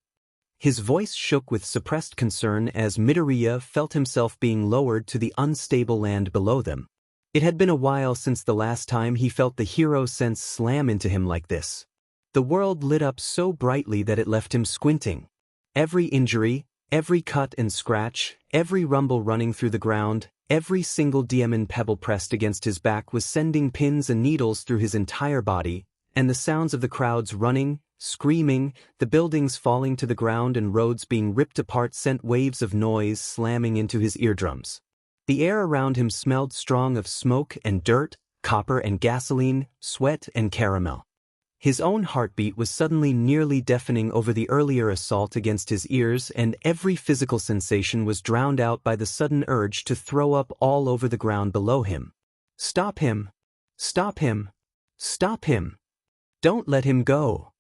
His voice shook with suppressed concern as Midoriya felt himself being lowered to the unstable land below them. It had been a while since the last time he felt the hero sense slam into him like this. The world lit up so brightly that it left him squinting. Every injury, every cut and scratch, every rumble running through the ground, every single diamond pebble pressed against his back was sending pins and needles through his entire body, and the sounds of the crowds running, screaming, the buildings falling to the ground and roads being ripped apart sent waves of noise slamming into his eardrums. The air around him smelled strong of smoke and dirt, copper and gasoline, sweat and caramel. His own heartbeat was suddenly nearly deafening over the earlier assault against his ears, and every physical sensation was drowned out by the sudden urge to throw up all over the ground below him. Stop him! Stop him! Stop him! Don't let him go!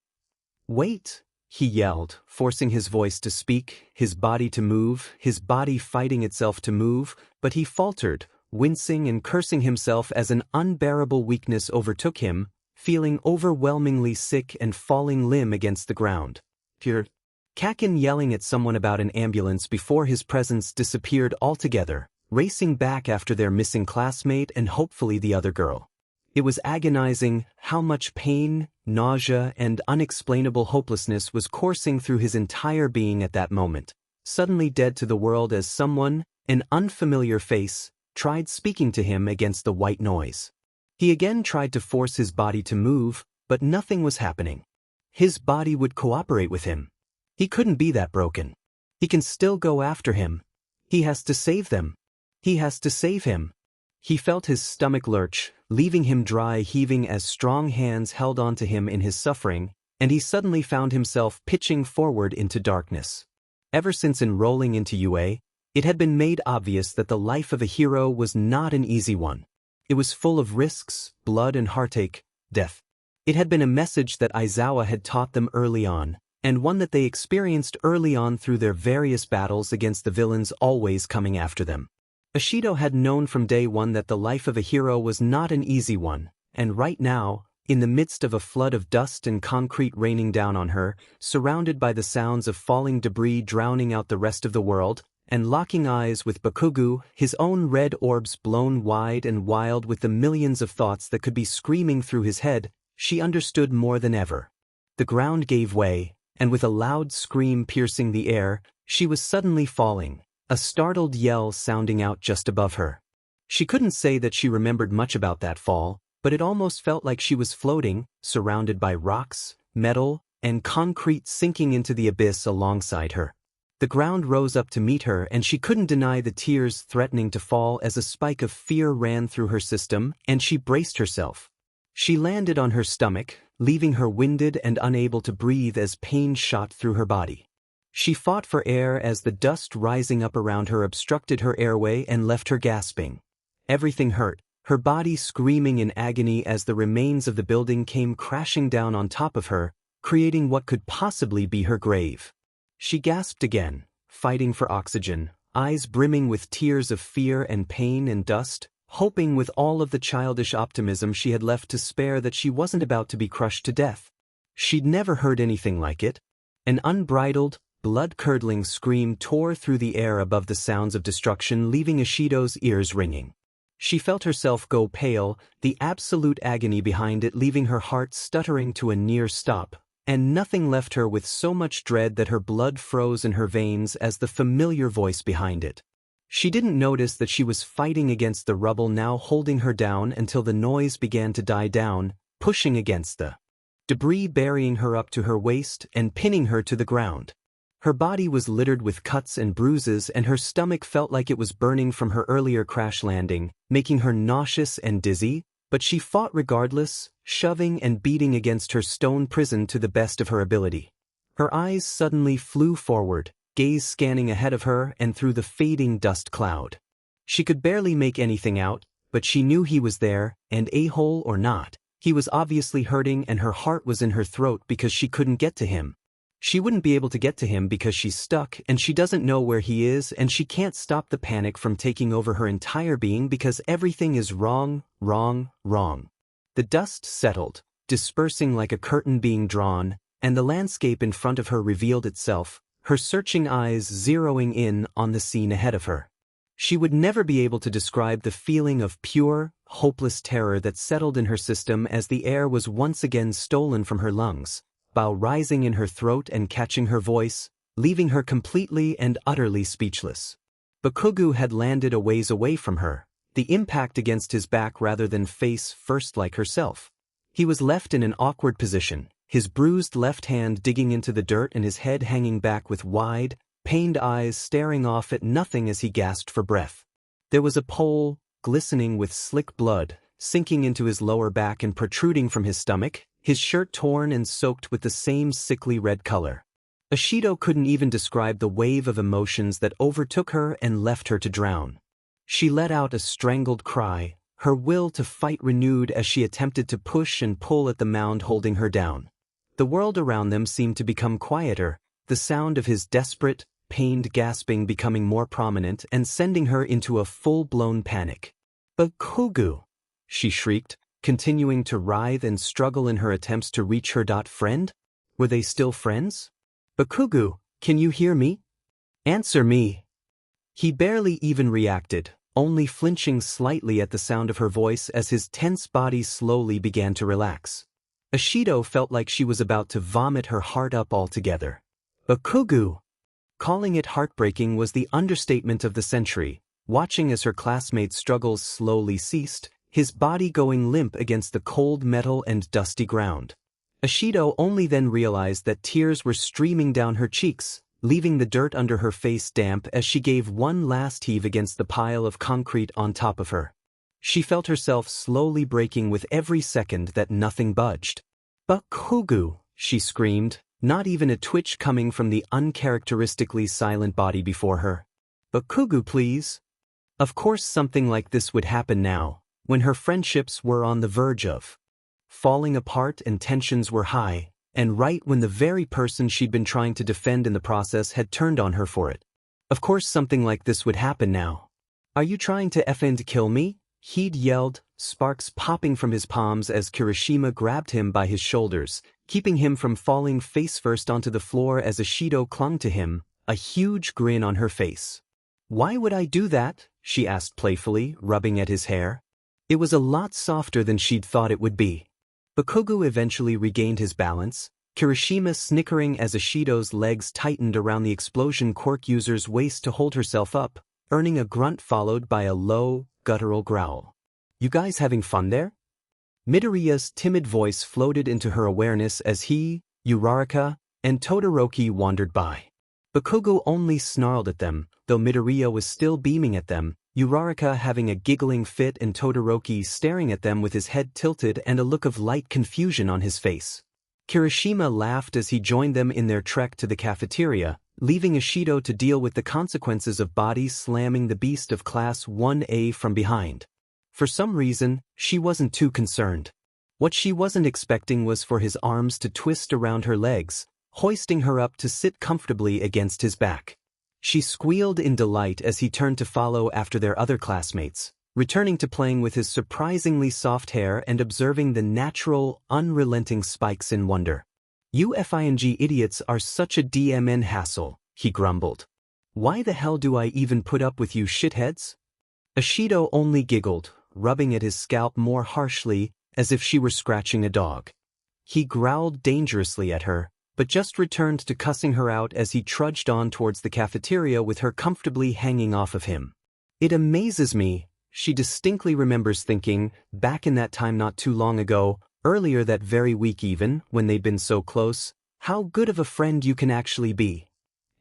Wait! He yelled, forcing his voice to speak, his body to move, his body fighting itself to move, but he faltered, wincing and cursing himself as an unbearable weakness overtook him, feeling overwhelmingly sick and falling limp against the ground. Kaken yelling at someone about an ambulance before his presence disappeared altogether, racing back after their missing classmate and hopefully the other girl. It was agonizing how much pain, nausea, and unexplainable hopelessness was coursing through his entire being at that moment, suddenly dead to the world as someone, an unfamiliar face, tried speaking to him against the white noise. He again tried to force his body to move, but nothing was happening. His body would cooperate with him. He couldn't be that broken. He can still go after him. He has to save them. He has to save him. He felt his stomach lurch, leaving him dry heaving as strong hands held onto him in his suffering, and he suddenly found himself pitching forward into darkness. Ever since enrolling into UA, it had been made obvious that the life of a hero was not an easy one. It was full of risks, blood and heartache, death. It had been a message that Aizawa had taught them early on, and one that they experienced early on through their various battles against the villains always coming after them. Ashido had known from day one that the life of a hero was not an easy one, and right now, in the midst of a flood of dust and concrete raining down on her, surrounded by the sounds of falling debris drowning out the rest of the world, and locking eyes with Bakugou, his own red orbs blown wide and wild with the millions of thoughts that could be screaming through his head, she understood more than ever. The ground gave way, and with a loud scream piercing the air, she was suddenly falling, a startled yell sounding out just above her. She couldn't say that she remembered much about that fall, but it almost felt like she was floating, surrounded by rocks, metal, and concrete sinking into the abyss alongside her. The ground rose up to meet her, and she couldn't deny the tears threatening to fall as a spike of fear ran through her system, and she braced herself. She landed on her stomach, leaving her winded and unable to breathe as pain shot through her body. She fought for air as the dust rising up around her obstructed her airway and left her gasping. Everything hurt, her body screaming in agony as the remains of the building came crashing down on top of her, creating what could possibly be her grave. She gasped again, fighting for oxygen, eyes brimming with tears of fear and pain and dust, hoping with all of the childish optimism she had left to spare that she wasn't about to be crushed to death. She'd never heard anything like it. An unbridled, blood-curdling scream tore through the air above the sounds of destruction, leaving Ashido's ears ringing. She felt herself go pale, the absolute agony behind it leaving her heart stuttering to a near stop, and nothing left her with so much dread that her blood froze in her veins as the familiar voice behind it. She didn't notice that she was fighting against the rubble now holding her down until the noise began to die down, pushing against the debris, burying her up to her waist and pinning her to the ground. Her body was littered with cuts and bruises, and her stomach felt like it was burning from her earlier crash landing, making her nauseous and dizzy, but she fought regardless, shoving and beating against her stone prison to the best of her ability. Her eyes suddenly flew forward, gaze scanning ahead of her and through the fading dust cloud. She could barely make anything out, but she knew he was there, and a-hole or not, he was obviously hurting, and her heart was in her throat because she couldn't get to him. She wouldn't be able to get to him because she's stuck and she doesn't know where he is, and she can't stop the panic from taking over her entire being because everything is wrong, wrong, wrong. The dust settled, dispersing like a curtain being drawn, and the landscape in front of her revealed itself, her searching eyes zeroing in on the scene ahead of her. She would never be able to describe the feeling of pure, hopeless terror that settled in her system as the air was once again stolen from her lungs, bow rising in her throat and catching her voice, leaving her completely and utterly speechless. Bakugou had landed a ways away from her, the impact against his back rather than face first like herself. He was left in an awkward position, his bruised left hand digging into the dirt and his head hanging back with wide, pained eyes staring off at nothing as he gasped for breath. There was a pole, glistening with slick blood, sinking into his lower back and protruding from his stomach, his shirt torn and soaked with the same sickly red color. Ashido couldn't even describe the wave of emotions that overtook her and left her to drown. She let out a strangled cry, her will to fight renewed as she attempted to push and pull at the mound holding her down. The world around them seemed to become quieter, the sound of his desperate, pained gasping becoming more prominent and sending her into a full-blown panic. "Bakugou!" she shrieked, continuing to writhe and struggle in her attempts to reach her friend? Were they still friends? "Bakugou, can you hear me? Answer me." He barely even reacted, only flinching slightly at the sound of her voice as his tense body slowly began to relax. Ashido felt like she was about to vomit her heart up altogether. "Bakugou!" Calling it heartbreaking was the understatement of the century, watching as her classmate's struggles slowly ceased, his body going limp against the cold metal and dusty ground. Ashido only then realized that tears were streaming down her cheeks, leaving the dirt under her face damp as she gave one last heave against the pile of concrete on top of her. She felt herself slowly breaking with every second that nothing budged. "Bakugou!" she screamed, not even a twitch coming from the uncharacteristically silent body before her. "Bakugou, please." Of course something like this would happen now, when her friendships were on the verge of falling apart and tensions were high. and right when the very person she'd been trying to defend in the process had turned on her for it. Of course something like this would happen now. "Are you trying to effing kill me?" he'd yelled, sparks popping from his palms as Kirishima grabbed him by his shoulders, keeping him from falling face-first onto the floor as Ashido clung to him, a huge grin on her face. "Why would I do that?" she asked playfully, rubbing at his hair. It was a lot softer than she'd thought it would be. Bakugou eventually regained his balance, Kirishima snickering as Ashido's legs tightened around the explosion quirk user's waist to hold herself up, earning a grunt followed by a low, guttural growl. "You guys having fun there?" Midoriya's timid voice floated into her awareness as he, Uraraka, and Todoroki wandered by. Bakugou only snarled at them, though Midoriya was still beaming at them, Uraraka having a giggling fit and Todoroki staring at them with his head tilted and a look of light confusion on his face. Kirishima laughed as he joined them in their trek to the cafeteria, leaving Ashido to deal with the consequences of body slamming the beast of Class 1A from behind. For some reason, she wasn't too concerned. What she wasn't expecting was for his arms to twist around her legs, hoisting her up to sit comfortably against his back. She squealed in delight as he turned to follow after their other classmates, returning to playing with his surprisingly soft hair and observing the natural, unrelenting spikes in wonder. "You FING idiots are such a DMN hassle," he grumbled. "Why the hell do I even put up with you shitheads?" Ashido only giggled, rubbing at his scalp more harshly, as if she were scratching a dog. He growled dangerously at her, but just returned to cussing her out as he trudged on towards the cafeteria with her comfortably hanging off of him. "It amazes me," she distinctly remembers thinking, back in that time not too long ago, earlier that very week even, when they'd been so close, "how good of a friend you can actually be.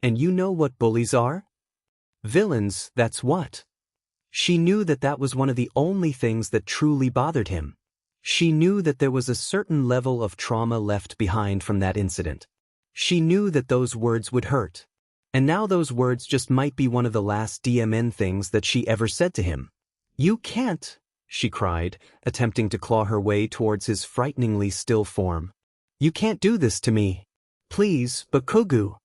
And you know what bullies are? Villains, that's what." She knew that that was one of the only things that truly bothered him. She knew that there was a certain level of trauma left behind from that incident. She knew that those words would hurt. And now those words just might be one of the last DMN things that she ever said to him. "You can't," she cried, attempting to claw her way towards his frighteningly still form. "You can't do this to me. Please, Bakugou."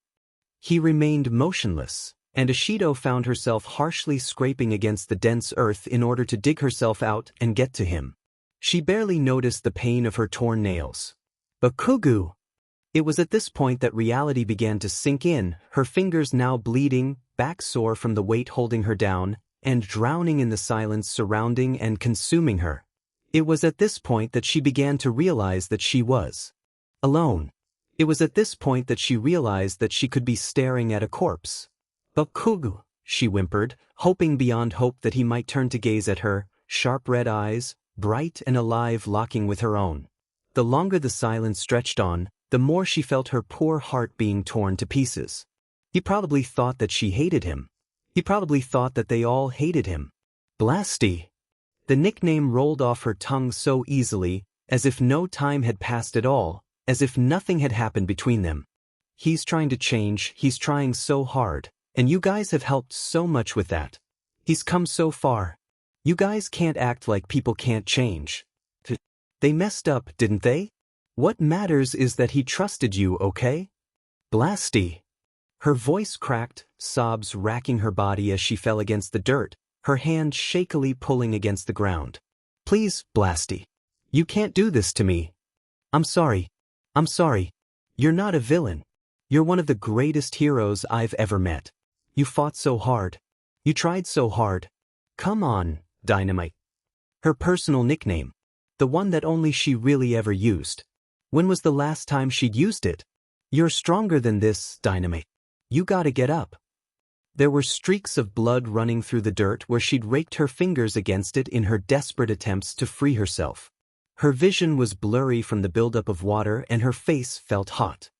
He remained motionless, and Ashido found herself harshly scraping against the dense earth in order to dig herself out and get to him. She barely noticed the pain of her torn nails. "Bakugou!" It was at this point that reality began to sink in, her fingers now bleeding, back sore from the weight holding her down, and drowning in the silence surrounding and consuming her. It was at this point that she began to realize that she was alone. It was at this point that she realized that she could be staring at a corpse. "Bakugou," she whimpered, hoping beyond hope that he might turn to gaze at her, sharp red eyes, bright and alive, locking with her own. The longer the silence stretched on, the more she felt her poor heart being torn to pieces. He probably thought that she hated him. He probably thought that they all hated him. Blasty. The nickname rolled off her tongue so easily, as if no time had passed at all, as if nothing had happened between them. "He's trying to change, he's trying so hard, and you guys have helped so much with that. He's come so far. You guys can't act like people can't change. They messed up, didn't they? What matters is that he trusted you, okay? Blasty." Her voice cracked, sobs racking her body as she fell against the dirt, her hand shakily pulling against the ground. "Please, Blasty. You can't do this to me. I'm sorry. I'm sorry. You're not a villain. You're one of the greatest heroes I've ever met. You fought so hard. You tried so hard. Come on, Dynamite." Her personal nickname. The one that only she really ever used. When was the last time she'd used it? "You're stronger than this, Dynamite. You gotta get up." There were streaks of blood running through the dirt where she'd raked her fingers against it in her desperate attempts to free herself. Her vision was blurry from the buildup of water and her face felt hot.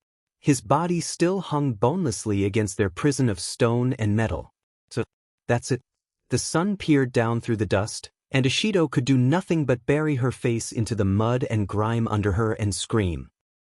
His body still hung bonelessly against their prison of stone and metal. "So, that's it." The sun peered down through the dust, and Ashido could do nothing but bury her face into the mud and grime under her and scream.